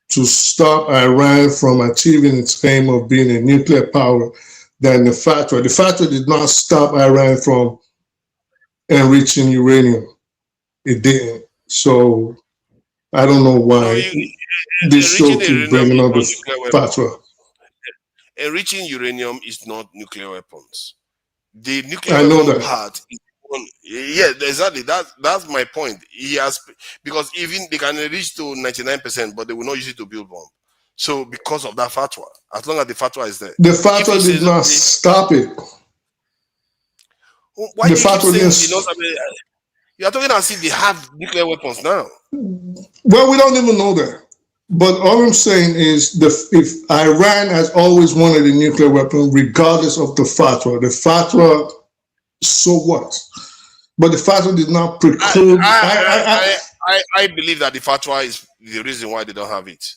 S6: to stop Iran from achieving its aim of being a nuclear power than the fatwa. The fatwa did not stop Iran from enriching uranium. It didn't. So I don't know why this show keeps bringing up the fatwa.
S5: Enriching uranium is not nuclear weapons. The nuclear weapon part is yeah, exactly. That's my point. He has, because even they can reach to 99%, but they will not use it to build bomb. So because of that fatwa, as long as the fatwa is there,
S6: the fatwa did not stop it.
S5: Why the fatwa didn't. You are talking as if they have nuclear weapons now.
S6: Well, we don't even know that. But all I'm saying is, if Iran has always wanted a nuclear weapon, regardless of the fatwa, so what? But the fatwa did not preclude.
S5: I believe that the fatwa is the reason why they don't have it.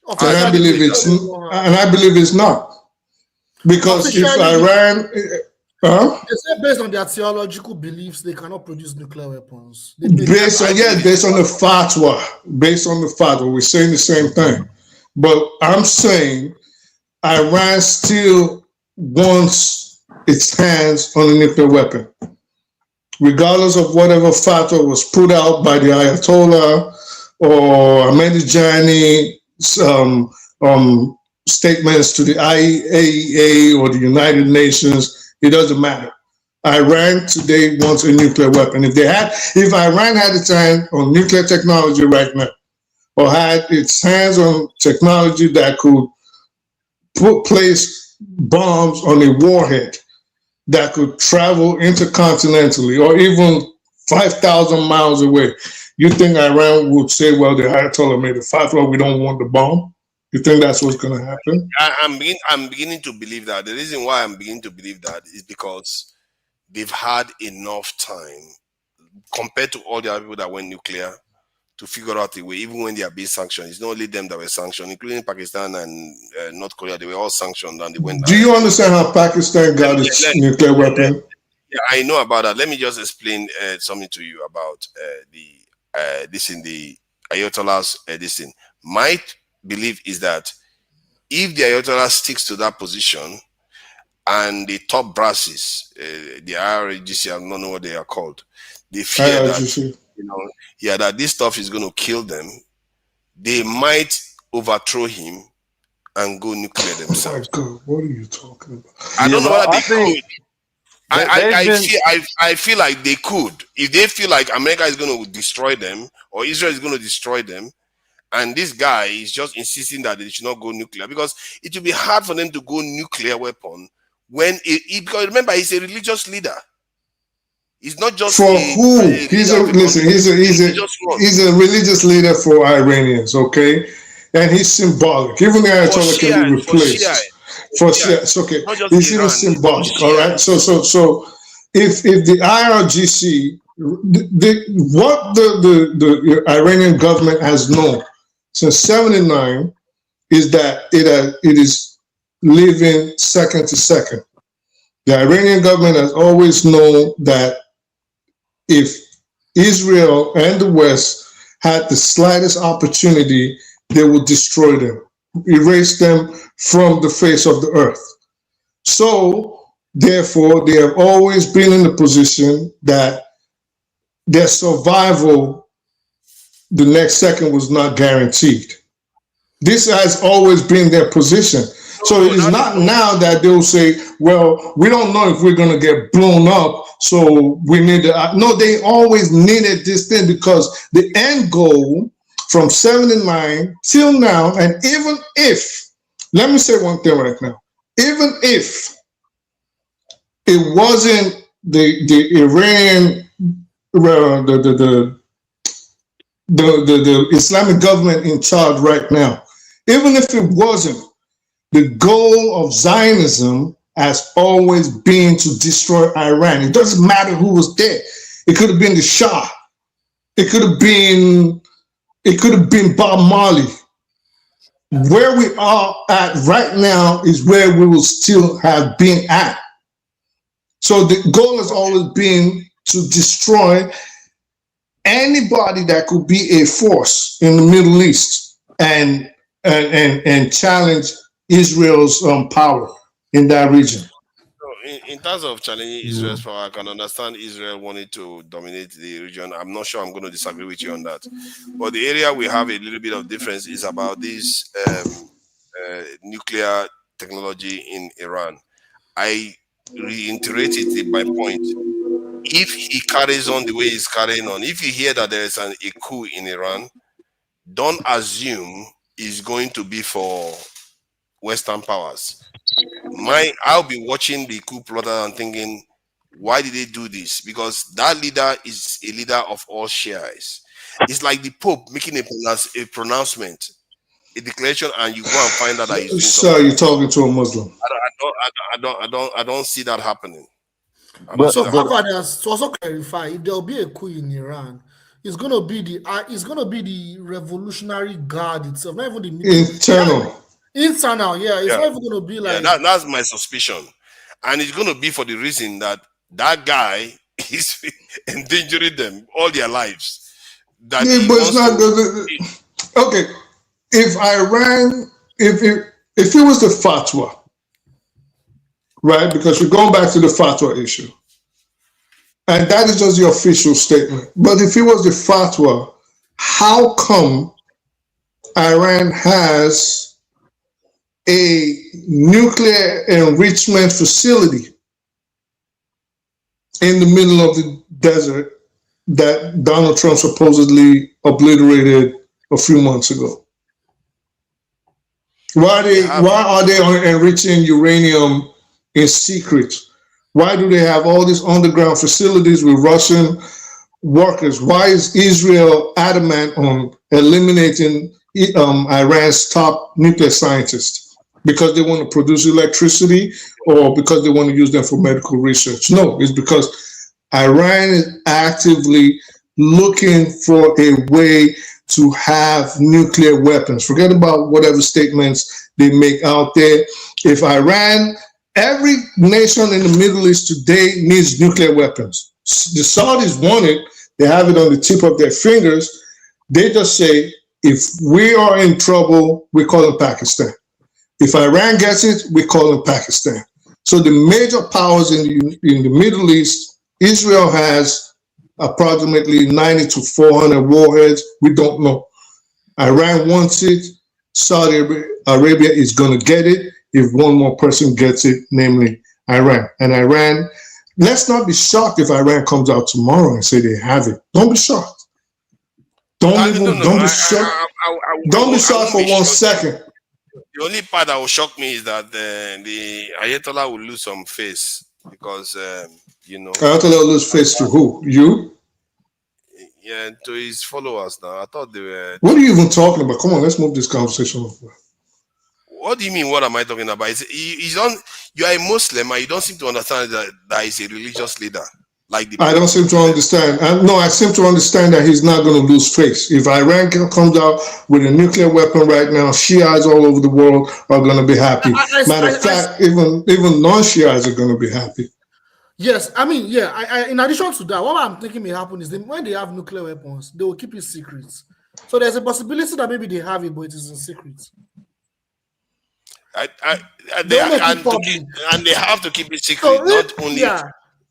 S6: And I believe it's not. Because if Iran,
S12: they say based on their theological beliefs, they cannot produce nuclear weapons.
S6: Based on the fatwa, we're saying the same thing. But I'm saying Iran still wants its hands on a nuclear weapon, regardless of whatever fatwa was put out by the Ayatollah or Ahmadinejani statements to the IAEA or the United Nations. It doesn't matter. Iran today wants a nuclear weapon. If Iran had its hand on nuclear technology right now, or had its hands on technology that could place bombs on a warhead that could travel intercontinentally or even 5,000 miles away, you think Iran would say, well, the Ayatollah made a fatwa, we don't want the bomb? You think that's what's going to happen?
S5: I'm beginning to believe that. The reason why I'm beginning to believe that is because they've had enough time compared to all the other people that went nuclear to figure out a way, even when they are being sanctioned. It's not only them that were sanctioned, including Pakistan and North Korea. They were all sanctioned and they went down.
S6: Do you understand how Pakistan got its nuclear weapon?
S5: Yeah, I know about that. Let me just explain something to you about the Ayatollah's this thing. My belief is that if the Ayatollah sticks to that position and the top brasses, the IRGC, I don't know what they are called, they fear that, that this stuff is going to kill them, they might overthrow him and go nuclear themselves.
S6: Oh my God, what are you talking about?
S5: I don't know whether they could. I feel like they could. If they feel like America is going to destroy them or Israel is going to destroy them, and this guy is just insisting that they should not go nuclear, because it will be hard for them to go nuclear weapon when because remember, he's a religious leader. He's not just
S6: for who? He's a religious leader for Iranians, okay, and he's symbolic. Even the Ayatollah can be replaced. For Shia, it's okay. He's even symbolic. All right. So if the IRGC, what the Iranian government has known since '79 is that it is living second to second. The Iranian government has always known that if Israel and the West had the slightest opportunity, they would destroy them, erase them from the face of the earth. So, therefore, they have always been in the position that their survival the next second was not guaranteed. This has always been their position. So it is not now that they'll say, well, we don't know if we're going to get blown up, so we need to. No, they always needed this thing, because the end goal from '79 till now, and even if, let me say one thing right now, even if it wasn't the Iranian, the Islamic government in charge right now, even if it wasn't, the goal of Zionism has always been to destroy Iran. It doesn't matter who was there. It could have been the Shah. It could have been Bob Marley. Where we are at right now is where we will still have been at. So the goal has always been to destroy anybody that could be a force in the Middle East and challenge Israel's power in that region.
S5: In terms of challenging Israel's power, I can understand Israel wanting to dominate the region. I'm not sure I'm going to disagree with you on that. But the area we have a little bit of difference is about this nuclear technology in Iran. I reiterated my point. If he carries on the way he's carrying on, if you hear that there is a coup in Iran, don't assume it's going to be for Western powers. I'll be watching the coup plotter and thinking, why did they do this? Because that leader is a leader of all Shiites. It's like the Pope making a pronouncement, a declaration, and you go and find out that he's doing
S6: Sir, you're talking to a Muslim.
S5: I don't see that happening.
S12: So to also clarify, if there'll be a coup in Iran, it's gonna be the Revolutionary Guard itself, not even the
S6: internal.
S12: Internal, yeah. It's not even gonna be like
S5: that's my suspicion. And it's gonna be for the reason that guy is endangering them all their lives. That
S6: but it's not okay. If Iran, if it was the fatwa, right? Because we're going back to the fatwa issue. And that is just the official statement. But if it was the fatwa, how come Iran has a nuclear enrichment facility in the middle of the desert that Donald Trump supposedly obliterated a few months ago? Why are they enriching uranium in secret? Why do they have all these underground facilities with Russian workers? Why is Israel adamant on eliminating Iran's top nuclear scientists? Because they want to produce electricity or because they want to use them for medical research? No, it's because Iran is actively looking for a way to have nuclear weapons. Forget about whatever statements they make out there. If Iran, every nation in the Middle East today needs nuclear weapons. The Saudis want it. They have it on the tip of their fingers. They just say, if we are in trouble, we call it Pakistan. If Iran gets it, we call it Pakistan. So the major powers in the Middle East, Israel has approximately 90 to 400 warheads. We don't know. Iran wants it. Saudi Arabia is going to get it if one more person gets it, namely Iran. And Iran, let's not be shocked if Iran comes out tomorrow and say they have it. Don't be shocked. Don't be shocked. Don't be shocked for 1 second.
S5: The only part that will shock me is that the Ayatollah will lose some face because,
S6: Ayatollah will lose face to who? You?
S5: Yeah, to his followers now. I thought they were.
S6: What are you even talking about? Come on, let's move this conversation on.
S5: What do you mean? What am I talking about? You are a Muslim and you don't seem to understand that he's a religious leader.
S6: I don't seem to understand. I seem to understand that he's not going to lose face. If Iran comes out with a nuclear weapon right now, Shiites all over the world are going to be happy. Matter of fact, even non-Shiites are going to be happy.
S12: Yes, I mean, yeah. In addition to that, what I'm thinking may happen is when they have nuclear weapons, they will keep it secret. So there's a possibility that maybe they have it, but it is in secret.
S5: And they have to keep it secret, so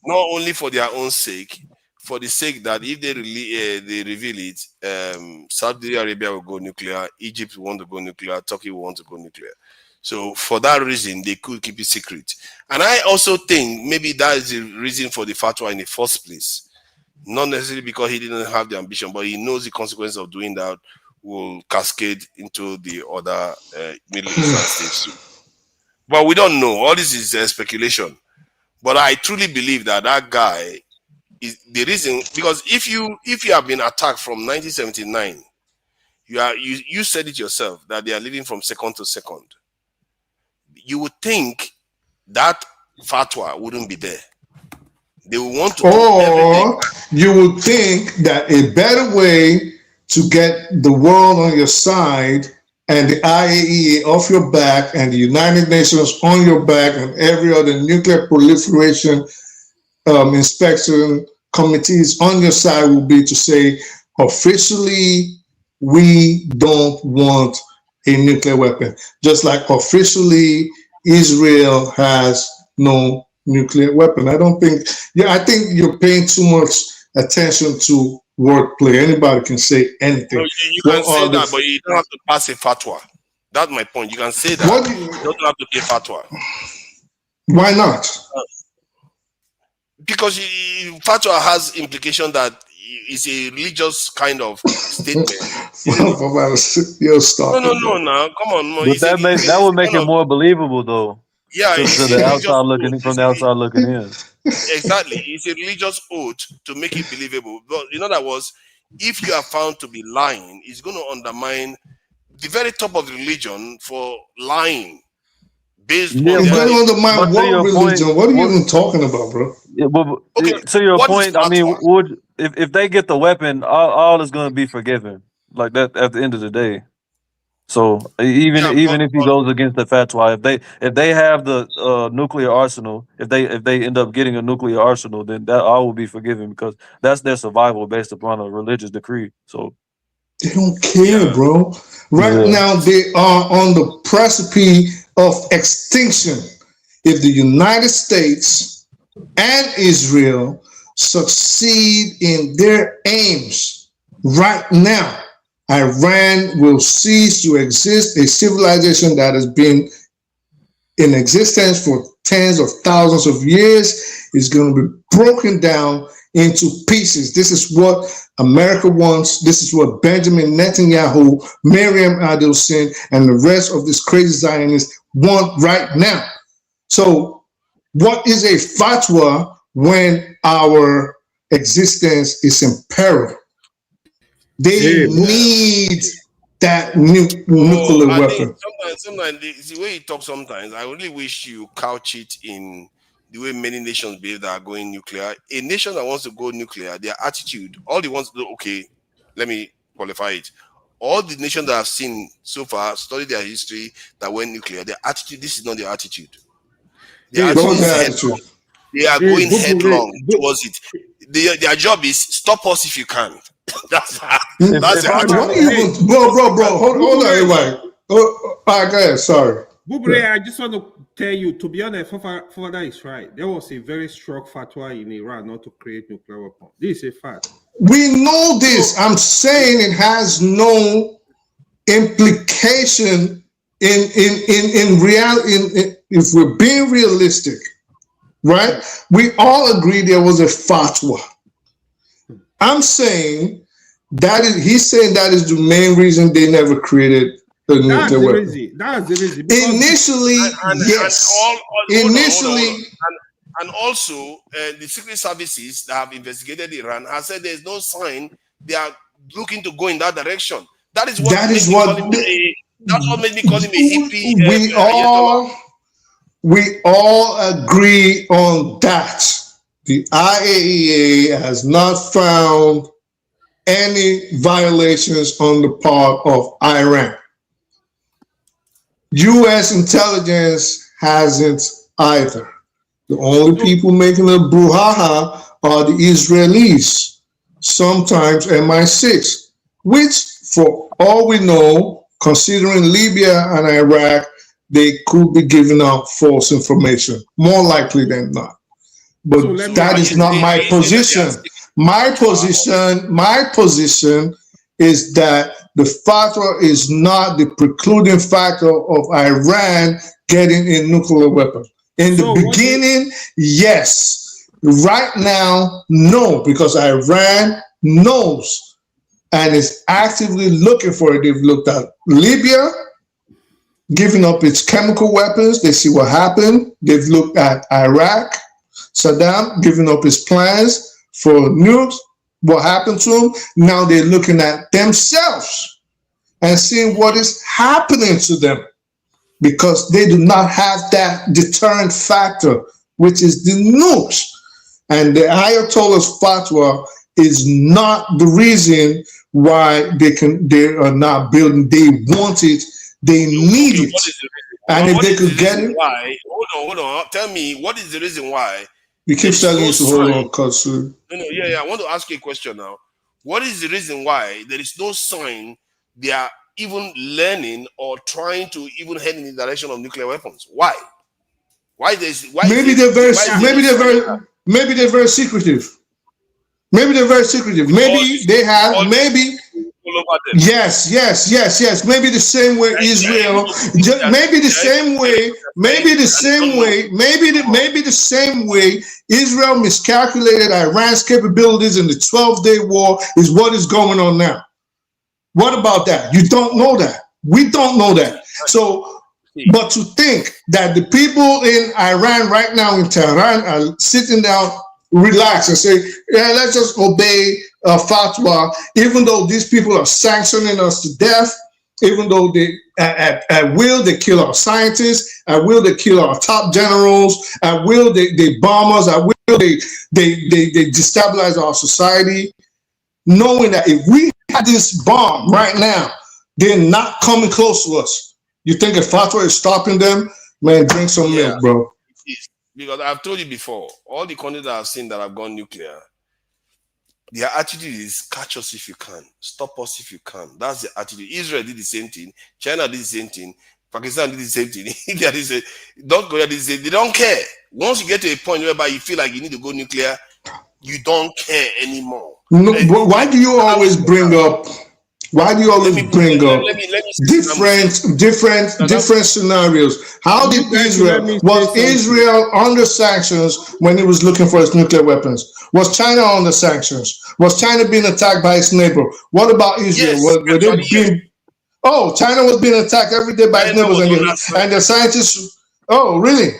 S5: not only for their own sake, for the sake that if they reveal it, Saudi Arabia will go nuclear, Egypt will want to go nuclear, Turkey will want to go nuclear. So for that reason, they could keep it secret. And I also think maybe that is the reason for the fatwa in the first place. Not necessarily because he didn't have the ambition, but he knows the consequence of doing that will cascade into the other Middle Eastern states too. But we don't know. All this is speculation. But I truly believe that guy is the reason, because if you have been attacked from 1979, you said it yourself that they are living from second to second. You would think that fatwa wouldn't be there. They would want to do everything.
S6: You would think that a better way to get the world on your side and the IAEA off your back and the United Nations on your back and every other nuclear proliferation inspection committees on your side will be to say, officially, we don't want a nuclear weapon. Just like officially, Israel has no nuclear weapon. I think you're paying too much attention to wordplay. Anybody can say anything.
S5: No, you can say that, but you don't have to pass a fatwa. That's my point. You can say that. You don't have to pay fatwa.
S6: Why not?
S5: Because fatwa has implication that it's a religious kind of statement.
S6: You'll stop.
S5: No, now come on.
S13: But that would make it more believable, though.
S5: Yeah,
S13: to the outside looking from the outside looking in.
S5: Exactly, it's a religious oath to make it believable. But in other words, if you are found to be lying, it's going to undermine the very top of the religion for lying. Based on
S6: it's going to undermine what religion? What are you even talking about, bro?
S13: Yeah, but to your point, I mean, if they get the weapon, all is going to be forgiven, like that at the end of the day. So even if he goes against the fatwa, if they have the nuclear arsenal, if they end up getting a nuclear arsenal, then that all will be forgiven because that's their survival based upon a religious decree. So
S6: they don't care, bro. Right now they are on the precipice of extinction. If the United States and Israel succeed in their aims right now, Iran will cease to exist. A civilization that has been in existence for tens of thousands of years is going to be broken down into pieces. This is what America wants. This is what Benjamin Netanyahu, Miriam Adelson, and the rest of these crazy Zionists want right now. So what is a fatwa when our existence is in peril? They need that nuclear weapon.
S5: Sometimes the way you talk, sometimes I really wish you couch it in the way many nations behave that are going nuclear. A nation that wants to go nuclear, their attitude, all they want to do, okay, let me qualify it. All the nations that I've seen so far, study their history that went nuclear, their attitude, this is not their attitude. Their attitude. They are going headlong towards it. Their job is stop us if you can. That's
S6: bro. Hold on, everybody. All right, go ahead. Sorry.
S15: Bubre, I just want to tell you, to be honest, Father is right. There was a very strong fatwa in Iran not to create nuclear weapons. This is a fact.
S6: We know this. I'm saying it has no implication in reality. If we're being realistic, right? We all agree there was a fatwa. I'm saying he's saying that is the main reason they never created a nuclear weapon.
S15: That's the reason.
S6: Initially, yes.
S5: And also, the secret services that have investigated Iran have said there's no sign they are looking to go in that direction. That's what made me call him a hippie.
S6: We all agree on that. The IAEA has not found any violations on the part of Iran. US intelligence hasn't either. The only people making a brouhaha are the Israelis, sometimes MI6, which, for all we know, considering Libya and Iraq, they could be giving out false information, more likely than not. But that is not my position. My position is that the fatwa is not the precluding factor of Iran getting a nuclear weapon. In the beginning, yes. Right now, no, because Iran knows and is actively looking for it. They've looked at Libya, giving up its chemical weapons. They see what happened. They've looked at Iraq, Saddam giving up his plans for nukes. What happened to him? Now they're looking at themselves and seeing what is happening to them because they do not have that deterrent factor, which is the nukes. And the Ayatollah's fatwa is not the reason why they are not building. They want it They need
S5: Okay,
S6: it.
S5: what is the reason?
S6: And if
S5: What
S6: they
S5: is the
S6: could get
S5: reason
S6: it,
S5: why? Hold on. Tell me, what is the reason why
S6: we
S5: there
S6: keep
S5: is
S6: telling
S5: no
S6: you to hold
S5: sign?
S6: on, Katsu.
S5: Yeah. I want to ask you a question now. What is the reason why there is no sign they are even learning or trying to even head in the direction of nuclear weapons? Why?
S6: Maybe they're very secretive. Maybe they're very secretive. Maybe they have, maybe. Yes. Maybe the same way Israel, maybe the same way Israel miscalculated Iran's capabilities in the 12-day war is what is going on now. What about that? You don't know that. We don't know that. So, but to think that the people in Iran right now in Tehran are sitting down, relax and say, yeah, let's just obey fatwa, even though these people are sanctioning us to death, even though they at will they kill our scientists, at will they kill our top generals, at will they bomb us, at will they destabilize our society, knowing that if we had this bomb right now, they're not coming close to us. You think a fatwa is stopping them? Man, drink some milk, bro.
S5: Because I've told you before, all the countries that I've seen that have gone nuclear, their attitude is catch us if you can, stop us if you can. That's the attitude. Israel did the same thing, China did the same thing, Pakistan did the same thing, India did the same. North Korea did the same. They don't care. Once you get to a point whereby you feel like you need to go nuclear, you don't care anymore.
S6: No, but why do you always bring up? Why do you always bring up different scenarios? How did Israel under sanctions when it was looking for its nuclear weapons? Was China under sanctions? Was China being attacked by its neighbor? What about Israel? China was being attacked every day by its neighbors, and the scientists. Oh, really?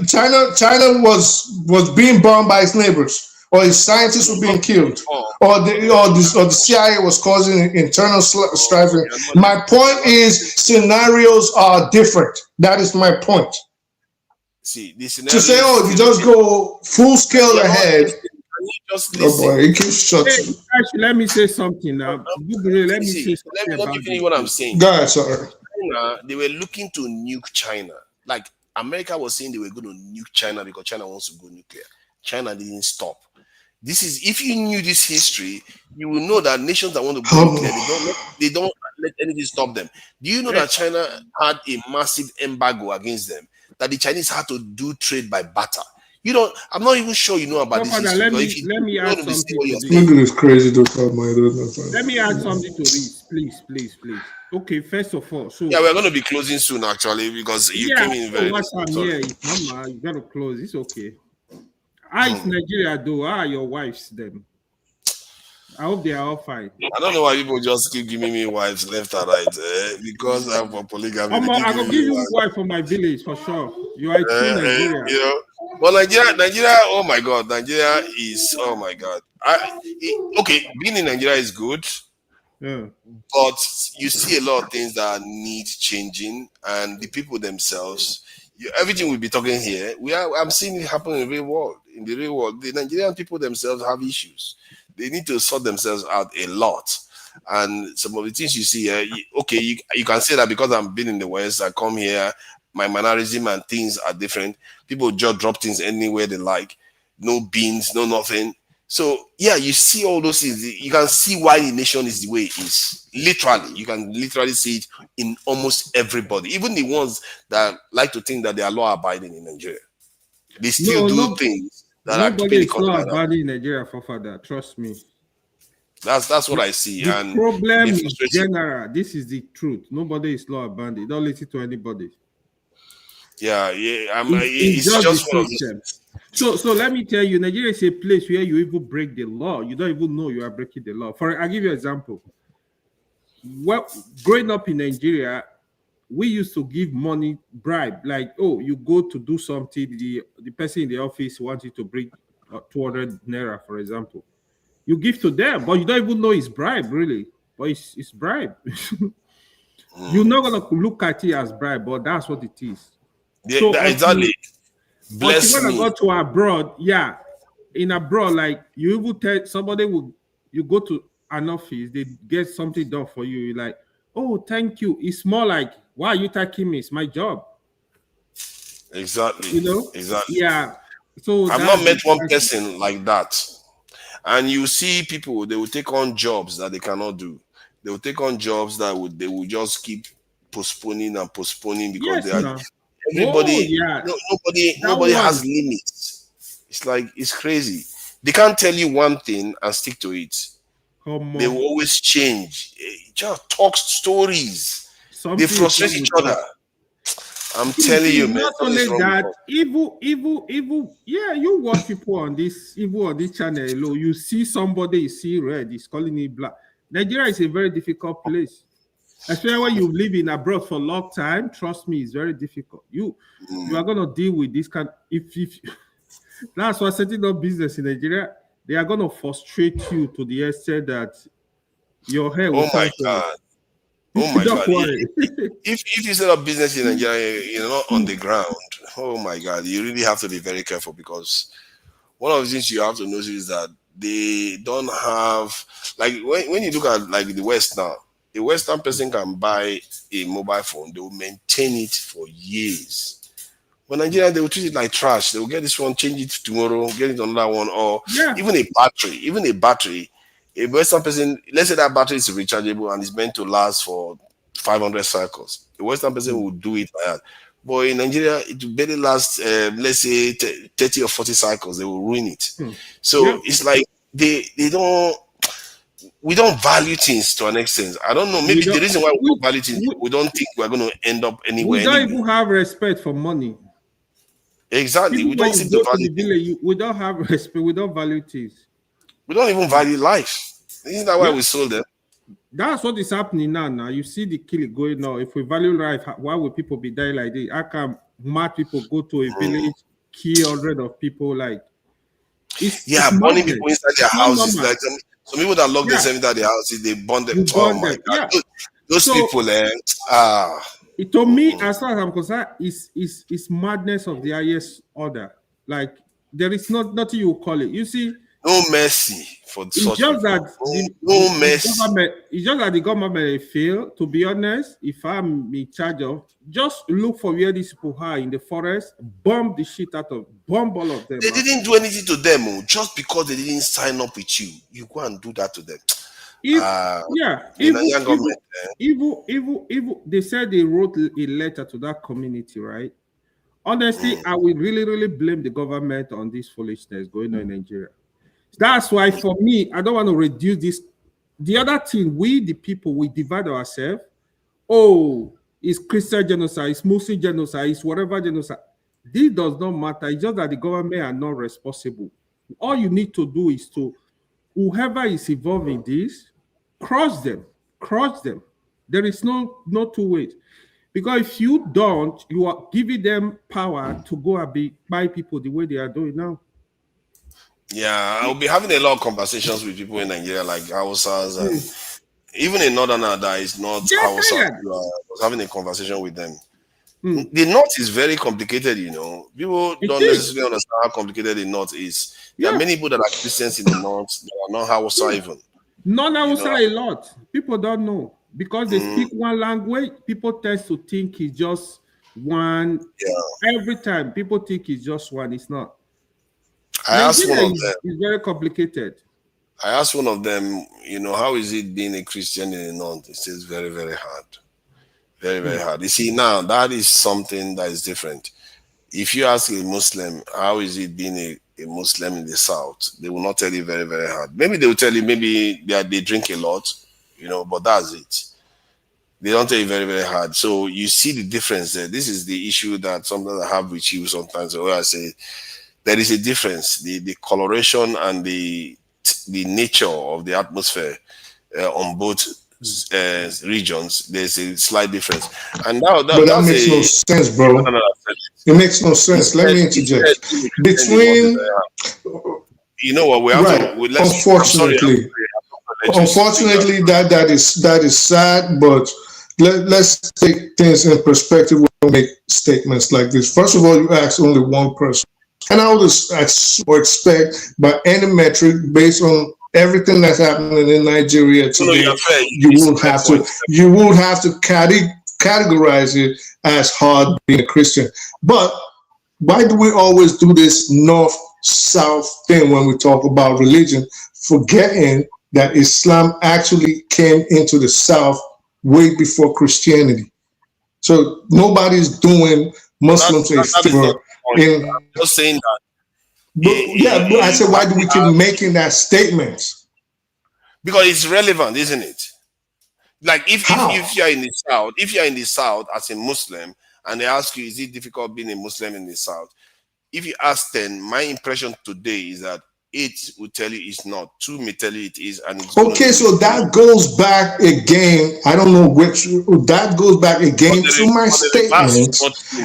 S6: China was being bombed by its neighbors. Or his scientists were being killed, or the CIA was causing internal strife. My point is, scenarios are different. That is my point.
S5: See, to
S6: say, if you just go full scale ahead. Oh boy, it keeps shutting.
S15: Actually, let me say something now. Let me say something
S5: let me finish what I'm saying.
S6: Go ahead, sorry.
S5: China, they were looking to nuke China. Like America was saying they were going to nuke China because China wants to go nuclear. China didn't stop. This is, if you knew this history, you will know that nations that want to go nuclear, they don't let anything stop them. Do you know that China had a massive embargo against them? That the Chinese had to do trade by barter. You don't. I'm not even sure you know about this history.
S15: Let me add something to this.
S6: Look at this crazy dude.
S15: Let me add something to this, please. Okay, first of all, so
S5: we're going to be closing soon, actually, because you came in very.
S15: Mama, you got to close. It's okay. How is Nigeria though? How are your wives then? I hope they are all fine.
S5: I don't know why people just keep giving me wives left and right because I'm for polygamy.
S15: I will give you a wife from my village for sure. You are a true Nigerian.
S5: But Nigeria, oh my God, Nigeria is, oh my God. Okay, being in Nigeria is good, but you see a lot of things that need changing, and the people themselves. Everything we'll be talking here, I'm seeing it happen in the real world. In the real world, the Nigerian people themselves have issues. They need to sort themselves out a lot. And some of the things you see here, you can say that because I've been in the West, I come here, my mannerism and things are different. People just drop things anywhere they like. No beans, no nothing. So, you see all those things. You can see why the nation is the way it is. Literally, you can literally see it in almost everybody. Even the ones that like to think that they are law-abiding in Nigeria. They still do things that are keeping the country.
S15: Nobody is law-abiding in Nigeria, for father. Trust me.
S5: That's what I see.
S15: The problem is general. This is the truth. Nobody is law-abiding. Don't listen to anybody.
S5: It's just one of those.
S15: So let me tell you, Nigeria is a place where you even break the law. You don't even know you are breaking the law. I'll give you an example. Well, growing up in Nigeria, we used to give money bribe. Like, you go to do something, the person in the office wants you to bring 200 naira, for example. You give to them, but you don't even know it's bribe, really. But it's bribe. You're not going to look at it as bribe, but that's what it is.
S5: Exactly.
S15: But you want to go to abroad, in abroad, like you even tell somebody you go to an office, they get something done for you. You're like, oh, thank you. It's more like, why are you thanking me? It's my job.
S5: Exactly.
S15: You know?
S5: Exactly.
S15: Yeah. So
S5: I've not met one person like that. And you see people, they will take on jobs that they cannot do. They will take on jobs that they will just keep postponing and postponing because
S15: yes,
S5: they are
S15: no.
S5: everybody.
S15: Oh, yeah.
S5: Nobody has limits. It's like it's crazy. They can't tell you one thing and stick to it. They will always change. Just talk stories. They frustrate each other. I'm telling you, man.
S15: Not only that, evil. Yeah, you watch people on this channel. You see somebody, you see red, he's calling it black. Nigeria is a very difficult place. Especially when you live in abroad for a long time. Trust me, it's very difficult. You are gonna deal with this kind. If that's why setting up business in Nigeria, they are gonna frustrate you to the extent that your hair will.
S5: Oh my God. Oh my God! If you set up business in Nigeria, you're not on the ground. Oh my God! You really have to be very careful because one of the things you have to notice is that they don't have, like when you look at like the West now, the Western person can buy a mobile phone, they will maintain it for years. But Nigeria, they will treat it like trash. They will get this one, change it tomorrow, get it another one, or even a battery. A Western person, let's say that battery is rechargeable and it's meant to last for 500 cycles. A Western person will do it like that. But in Nigeria, it will barely last, let's say, 30 or 40 cycles. They will ruin it. So it's like we don't value things to an extent. I don't know. Maybe the reason why we don't value things, we don't think we're going to end up anywhere.
S15: We don't even have respect for money.
S5: Exactly.
S15: People
S5: we don't seem to value.
S15: We don't have respect. We don't value things.
S5: We don't even value life. Isn't that why we sold them?
S15: That's what is happening now. Now you see the killing going on. If we value life, why would people be dying like this? How come mad people go to a village, kill hundreds of people? Like,
S5: burning people inside their houses. Like some people that lock themselves inside their houses, they burn them. Oh my God, those people,
S15: To me, as far as I'm concerned, is madness of the highest order. Like there is nothing you call it. You see.
S5: No mercy for such
S15: just that
S5: no mercy.
S15: It's just that the government may fail. To be honest, if I'm in charge of, just look for where these people are in the forest, bomb the shit out of, bomb all of them.
S5: They didn't do anything to them, just because they didn't sign up with you. You go and do that to them.
S15: Evil. They said they wrote a letter to that community, right? Honestly, I will really, really blame the government on this foolishness going on in Nigeria. That's why, for me, I don't want to reduce this. The other thing, we, the people, we divide ourselves. Oh, it's Christian genocide, it's Muslim genocide, it's whatever genocide. This does not matter. It's just that the government are not responsible. All you need to do is to, whoever is involved in this, crush them. There is no two ways. Because if you don't, you are giving them power to go and buy people the way they are doing now.
S5: Yeah, I'll be having a lot of conversations with people in Nigeria, like Hausas, and even in Northern that is not Hausa. I was having a conversation with them. The North is very complicated, you know. People don't necessarily understand how complicated the North is. There are many people that are Christians in the North that are not Hausa even.
S15: Non-Hausa a lot. People don't know. Because they speak one language, people tend to think it's just one. Every time, people think it's just one. It's not.
S5: I asked one of them.
S15: It's very complicated.
S5: I asked one of them, you know, how is it being a Christian in the North? He says very, very hard. Very, very hard. You see, now that is something that is different. If you ask a Muslim, how is it being a Muslim in the South? They will not tell you very, very hard. Maybe they will tell you maybe they drink a lot, you know, but that's it. They don't tell you very, very hard. So you see the difference there. This is the issue that sometimes I have with you sometimes, where I say there is a difference. The coloration and the nature of the atmosphere on both regions, there's a slight difference. And
S6: that makes no sense, bro. It makes no sense. Let me interject. Between,
S5: you know what, we have to.
S6: Unfortunately, that is sad, but let's take things in perspective when we make statements like this. First of all, you ask only one person. And I would expect by any metric based on everything that's happening in Nigeria today, you would have to categorize it as hard being a Christian. But why do we always do this north-south thing when we talk about religion, forgetting that Islam actually came into the South way before Christianity? So nobody's doing Muslims a favor.
S5: I'm just saying that.
S6: But I said, why do we keep making that statement?
S5: Because it's relevant, isn't it? Like if you're in the South, as a Muslim, and they ask you, is it difficult being a Muslim in the South? If you ask them, my impression today is that 8 will tell you it's not. 2 may tell you it is. And it's
S6: okay, so that goes back again. I don't know which. That goes back again to my statement.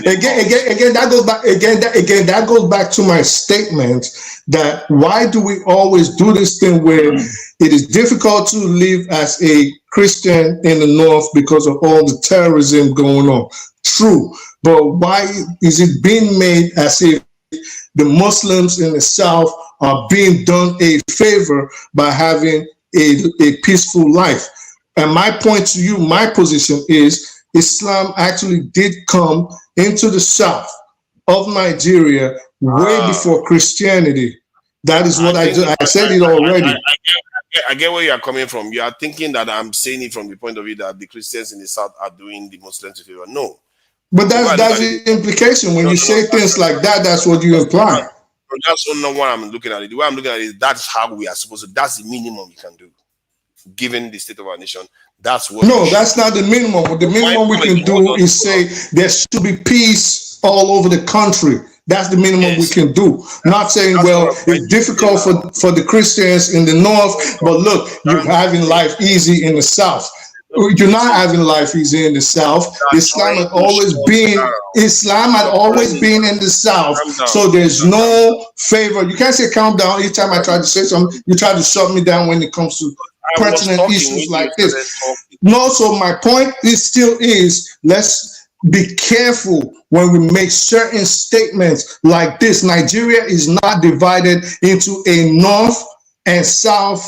S6: Again, that goes back. Again, that goes back to my statement that why do we always do this thing where it is difficult to live as a Christian in the North because of all the terrorism going on? True, but why is it being made as if the Muslims in the South are being done a favor by having a peaceful life? And my point to you, my position is Islam actually did come into the South of Nigeria way before Christianity. That is what I said it already.
S5: I get where you are coming from. You are thinking that I'm saying it from the point of view that the Christians in the South are doing the Muslims a favor. No.
S6: But that's the implication. When you say things like that, that's what you imply.
S5: That's not what I'm looking at it. The way I'm looking at it is that's how we are supposed to. That's the minimum you can do, given the state of our nation. That's what.
S6: No, that's not the minimum. The minimum we can do is say there should be peace all over the country. That's the minimum we can do. Not saying, well, it's difficult for the Christians in the North, but look, you're having life easy in the South. You're not having life easy in the South. Islam had always been in the South. So there's no favor. You can't say calm down. Each time I try to say something, you try to shut me down when it comes to pertinent issues like this. No, so my point is let's be careful when we make certain statements like this. Nigeria is not divided into a North and South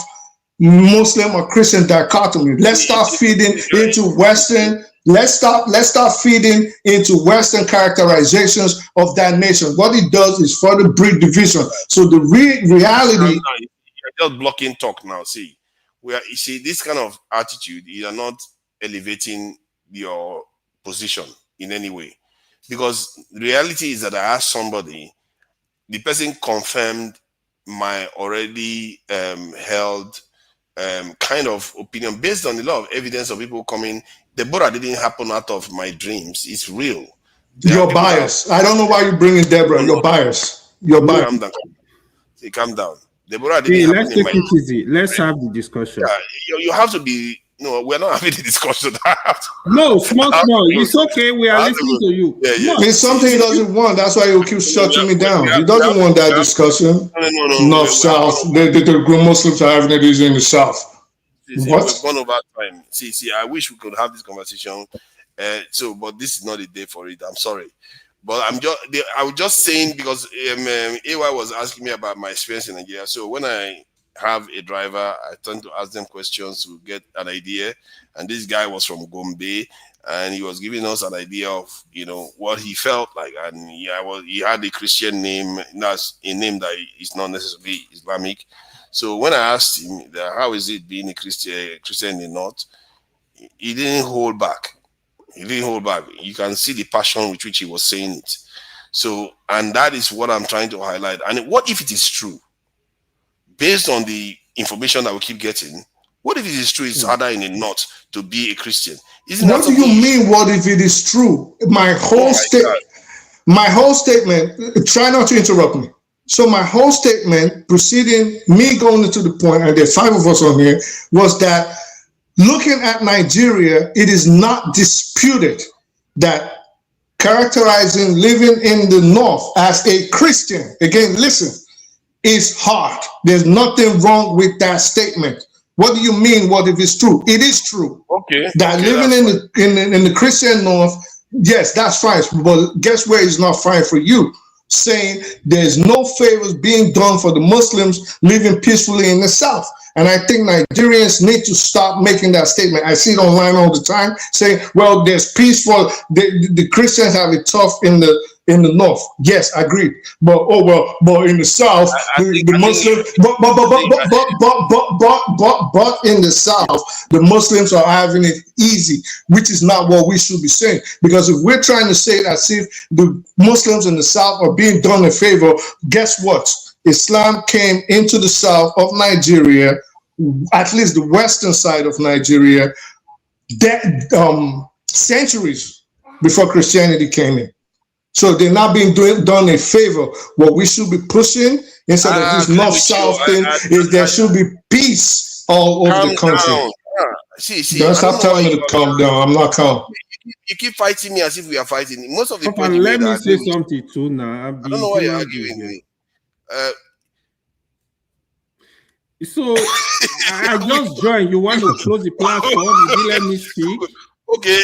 S6: Muslim or Christian dichotomy. Let's start feeding into Western. Let's start feeding into Western characterizations of that nation. What it does is further breed division. So the reality.
S5: You're just blocking talk now. See, you see this kind of attitude. You are not elevating your position in any way, because the reality is that I asked somebody, the person confirmed my already held kind of opinion based on a lot of evidence of people coming. The Deborah didn't happen out of my dreams. It's real.
S6: You're biased. I don't know why you're bringing Deborah. You're biased. You're biased.
S5: Calm down. Calm down. Deborah didn't
S15: let's take it easy. Let's have the discussion.
S5: Yeah, you have to be. No, we're not having the discussion.
S15: No, small. It's okay. We are listening to you.
S5: Yeah.
S6: It's something he doesn't want. That's why he'll keep shutting me down. He doesn't want that discussion.
S5: No.
S6: North, South. The Muslims are having it easy in the South. What?
S5: We've gone over time. See, I wish we could have this conversation. But this is not the day for it. I'm sorry. But I was just saying because AY was asking me about my experience in Nigeria. So when I have a driver, I tend to ask them questions to get an idea. And this guy was from Gombe, and he was giving us an idea of what he felt like. And he had a Christian name. That's a name that is not necessarily Islamic. So when I asked him how is it being a Christian in the North, he didn't hold back. You can see the passion with which he was saying it. So, and that is what I'm trying to highlight. And what if it is true? Based on the information that we keep getting, what if it is true it's harder in the North to be a Christian?
S6: What do you mean, what if it is true? My whole statement, try not to interrupt me. So my whole statement preceding me going into the point, and there's 5 of us on here, was that looking at Nigeria, it is not disputed that characterizing living in the North as a Christian, again, listen, is hard. There's nothing wrong with that statement. What do you mean? What if it's true? It is true. That living in the Christian North, yes, that's fine. But guess where it's not fine for you? saying there's no favors being done for the Muslims living peacefully in the South. And I think Nigerians need to stop making that statement. I see it online all the time saying, well, there's peace for the Christians have it tough in the North. Yes, I agree. But but in the South, the Muslims, but in the South, the Muslims are having it easy, which is not what we should be saying. Because if we're trying to say it as if the Muslims in the South are being done a favor, guess what? Islam came into the south of Nigeria, at least the western side of Nigeria, centuries before Christianity came in. So they're not being done a favor. What we should be pushing instead of this north-south thing is there should be peace all over the country. Don't stop telling me to calm down. I'm not calm.
S5: You keep fighting me as if we are fighting. Most of the
S15: Papa, let me say something too now.
S5: I don't know why you're arguing with me.
S15: So I just joined. You want to close the platform? You didn't let me speak.
S5: Okay,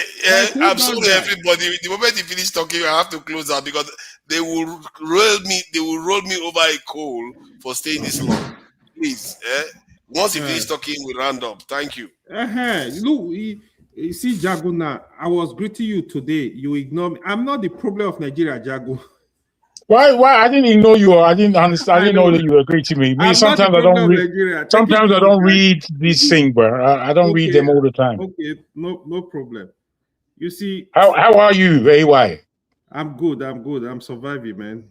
S5: I'm sorry, everybody. The moment you finish talking, I have to close out because they will roll me. They will roll me over a coal for staying this long. Please, once you finish talking, we round up. Thank you.
S15: Look, you see, Jaguna, I was greeting you today. You ignore me. I'm not the problem of Nigeria, Jago.
S11: Why? I didn't ignore you. I didn't understand. I didn't know that you agreed to me. Sometimes I don't read. Sometimes I don't read these things, bro. I don't read them all the time.
S15: Okay, no problem. You see,
S11: how are you, AY?
S15: I'm good. I'm surviving, man.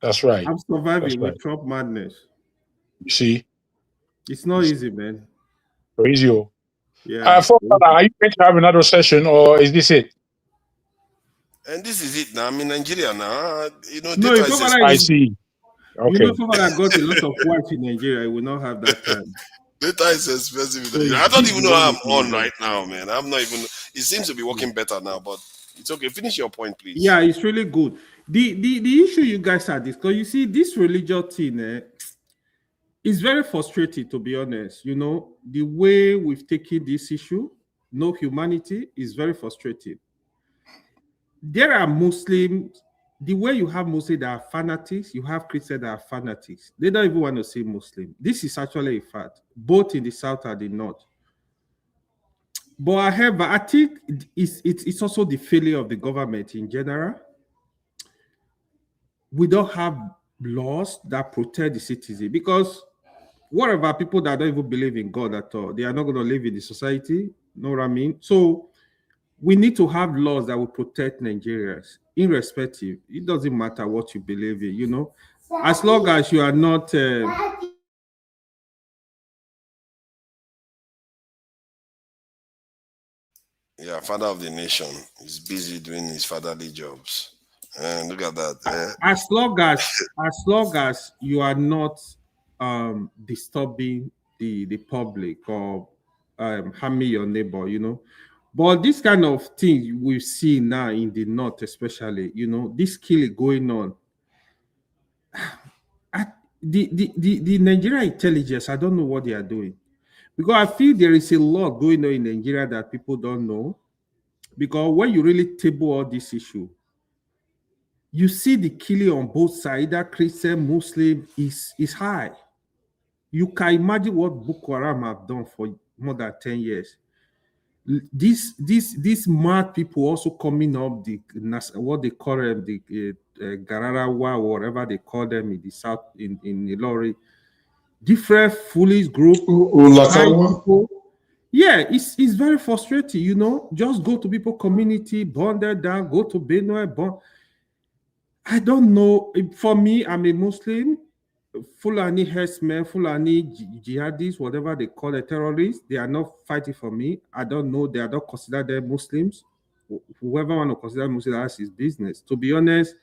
S11: That's right.
S15: I'm surviving with Trump madness.
S11: You see,
S15: it's not easy, man.
S11: Crazy.
S15: Yeah.
S11: Are you going to have another session, or is this it?
S5: And this is it now. I'm in Nigeria now. You know,
S15: no,
S11: I see. Okay.
S15: You know, someone that got a lot of whites in Nigeria will not have that time.
S5: Data is expensive. So I don't even know how I'm on right now, man. I'm not even. It seems to be working better now, but it's okay. Finish your point, please.
S15: Yeah, it's really good. The issue you guys are discussing, you see, this religious thing is very frustrating, to be honest. You know, the way we've taken this issue, no humanity, is very frustrating. There are Muslims, the way you have Muslims that are fanatics, you have Christians that are fanatics. They don't even want to say Muslim. This is actually a fact, both in the south and the north. But however, I think it's also the failure of the government in general. We don't have laws that protect the citizen, because whatever people that don't even believe in God at all, they are not going to live in the society. Know what I mean? So we need to have laws that will protect Nigerians, irrespective. It doesn't matter what you believe in, you know, as long as you are not.
S5: Yeah, father of the nation is busy doing his fatherly jobs. And look at that.
S15: As long as you are not disturbing the public or harming your neighbor, you know. But this kind of thing we see now in the north, especially, you know, this killing going on. The Nigerian intelligence, I don't know what they are doing, because I feel there is a lot going on in Nigeria that people don't know. Because when you really table all this issue, you see the killing on both sides, either Christian, Muslim, is high. You can imagine what Boko Haram have done for more than 10 years. These mad people also coming up, what they call them, the Gararawa, or whatever they call them in the south, in Ilori, different foolish group. Yeah, it's very frustrating, you know. Just go to people community, burn them down, go to Benue, burn. I don't know. For me, I'm a Muslim. Fulani herdsmen, Fulani jihadis, whatever they call the terrorists, they are not fighting for me. I don't know. They are not considered them Muslims. Whoever want to consider Muslim, that's his business. To be honest,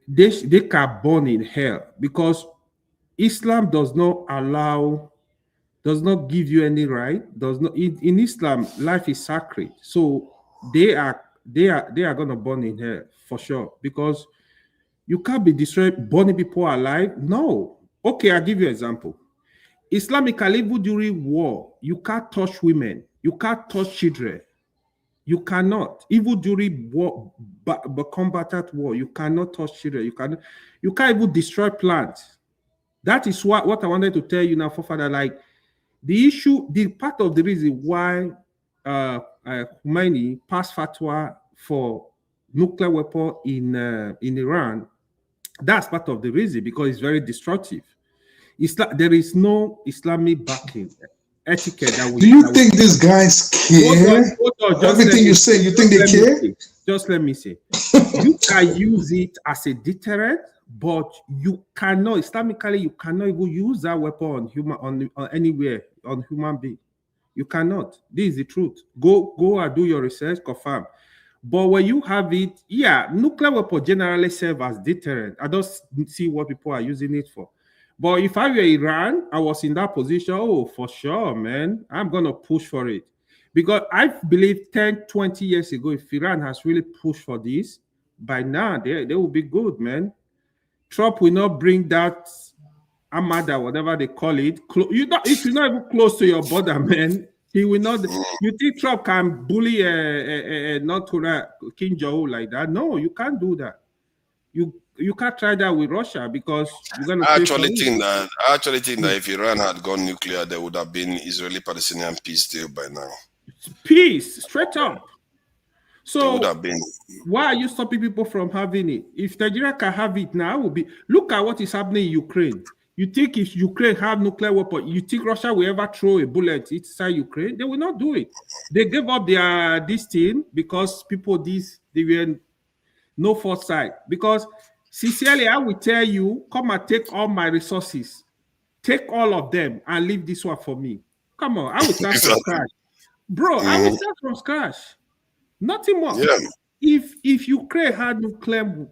S15: they can burn in hell, because Islam does not give you any right. Does not in Islam, life is sacred. So they are gonna burn in hell for sure, because you can't be destroyed, burning people alive. No. Okay, I'll give you an example. Islamically, even during war, you can't touch women, you can't touch children. You cannot. Even during war, but combatant war, you cannot touch children. You can't even destroy plants. That is what I wanted to tell you now, Forefather. Like the issue, the part of the reason why Khomeini passed fatwa for nuclear weapon in Iran, that's part of the reason, because it's very destructive. There is no Islamic backing etiquette.
S6: Do you think these guys care? Everything you say, you think they care?
S15: Just let me say. You can use it as a deterrent, but you cannot, Islamically, you cannot even use that weapon on anywhere, on human being. You cannot. This is the truth. Go and do your research, confirm. But when you have it, yeah, nuclear weapon generally serve as deterrent. I don't see what people are using it for. But if I were Iran, I was in that position, oh, for sure, man, I'm going to push for it. Because I believe 10, 20 years ago, if Iran has really pushed for this, by now, they will be good, man. Trump will not bring that Armada, whatever they call it. If you're not even close to your border, man, he will not. You think Trump can bully North Korea, Kim Jong-un like that? No, you can't do that. You can't try that with Russia, because you're going to.
S5: I actually think that if Iran had gone nuclear, there would have been Israeli-Palestinian peace deal by now.
S15: Peace, straight up. So
S5: would have been.
S15: Why are you stopping people from having it? If Nigeria can have it now, will be. Look at what is happening in Ukraine. You think if Ukraine have nuclear weapon, you think Russia will ever throw a bullet inside Ukraine? They will not do it. They gave up this thing because they were no foresight. Because sincerely, I will tell you, come and take all my resources, take all of them, and leave this one for me. Come on, I will start from scratch, bro. I will start from scratch. Nothing more. Yeah. If Ukraine had nuclear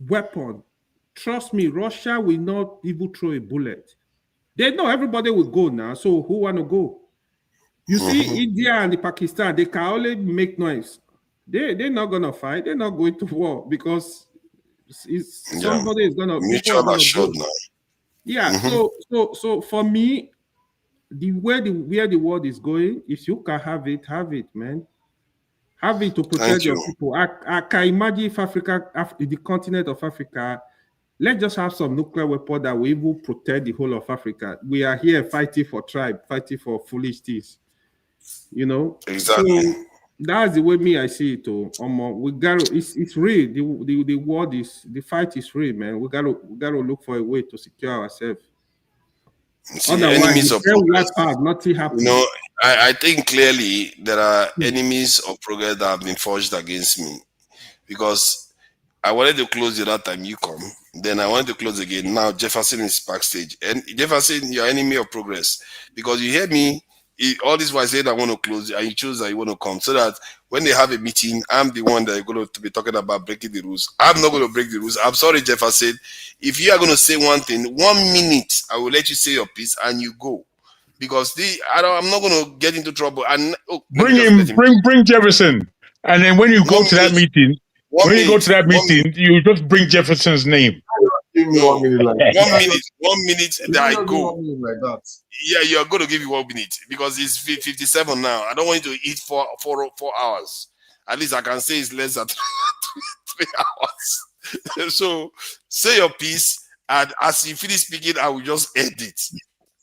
S15: weapon, trust me, Russia will not even throw a bullet. They know everybody will go now. So who want to go? You see, India and the Pakistan, they can only make noise. They're not gonna fight. They're not going to war because somebody is gonna
S5: mutual assured now.
S15: Yeah. So for me, where the world is going, if you can have it, man. Have it to protect your people. I can imagine if the continent of Africa, let's just have some nuclear weapon that will even protect the whole of Africa. We are here fighting for tribe, fighting for foolish things. You know?
S5: Exactly.
S15: So that's the way I see it. We got it's real. The world is, the fight is real, man. We gotta look for a way to secure ourselves. Otherwise,
S5: enemies of progress,
S15: nothing happens.
S5: You know, I think clearly there are enemies of progress that have been forged against me, because I wanted to close the other time you come, then I wanted to close again. Now Jefferson is backstage, and Jefferson, you're enemy of progress, because you hear me. All this was said I want to close, and you choose that you want to come, so that when they have a meeting, I'm the one that is going to be talking about breaking the rules. I'm not going to break the rules. I'm sorry, Jefferson. If you are going to say one thing, 1 minute, I will let you say your piece and you go, because I'm not going to get into trouble. And
S11: bring Jefferson, and then when you go to that meeting, you just bring Jefferson's name.
S6: Give me 1 minute like that.
S5: 1 minute that I go.
S6: 1 minute like that.
S5: Yeah, you're going to give you 1 minute, because it's 57 now. I don't want you to eat for 4 hours. At least I can say it's less than 3 hours. So say your piece, and as you finish speaking, I will just end it.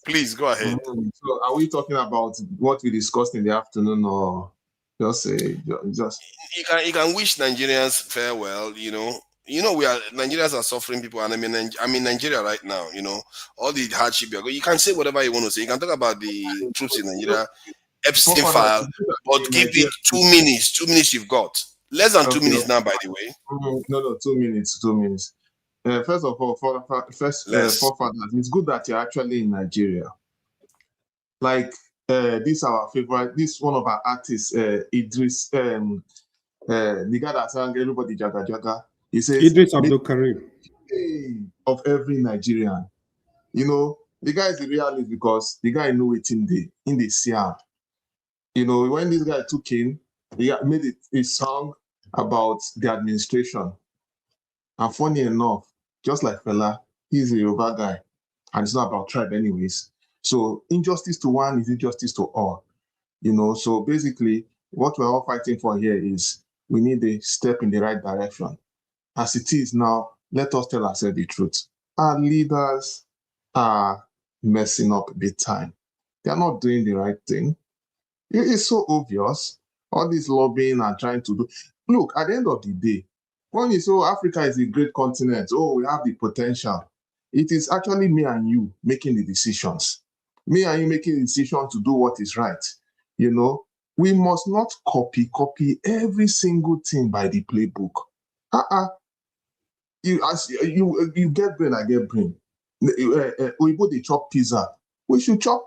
S5: Please go ahead.
S6: So are we talking about what we discussed in the afternoon, or just
S5: you can wish Nigerians farewell, you know. Nigerians are suffering people, and I'm in Nigeria right now, you know, all the hardship. You can say whatever you want to say. You can talk about the troops in Nigeria, Epstein file, but give it 2 minutes. 2 minutes you've got. Less than 2 minutes now, by the way.
S6: No, 2 minutes. 2 minutes. First of all, forefathers, it's good that you're actually in Nigeria. Like this, our favorite. This one of our artists, Idris, the guy that sang everybody Jaga Jaga. He says,
S15: Idris Abdul Karim.
S6: Of every Nigerian. You know, the guy is the realist, because the guy knew it in the Siam. You know, when this guy took in, he made it a song about the administration. And funny enough, just like Fela, he's a Yoruba guy, and it's not about tribe anyways. So injustice to one is injustice to all. You know, so basically, what we're all fighting for here is we need a step in the right direction. As it is now, let us tell ourselves the truth. Our leaders are messing up big time. They are not doing the right thing. It's so obvious. All this lobbying and trying to do. Look, at the end of the day, when you say Africa is a great continent, we have the potential. It is actually me and you making the decisions. Me and you making the decision to do what is right. You know, we must not copy every single thing by the playbook. You get brain, I get brain. We put the chop pizza. We should chop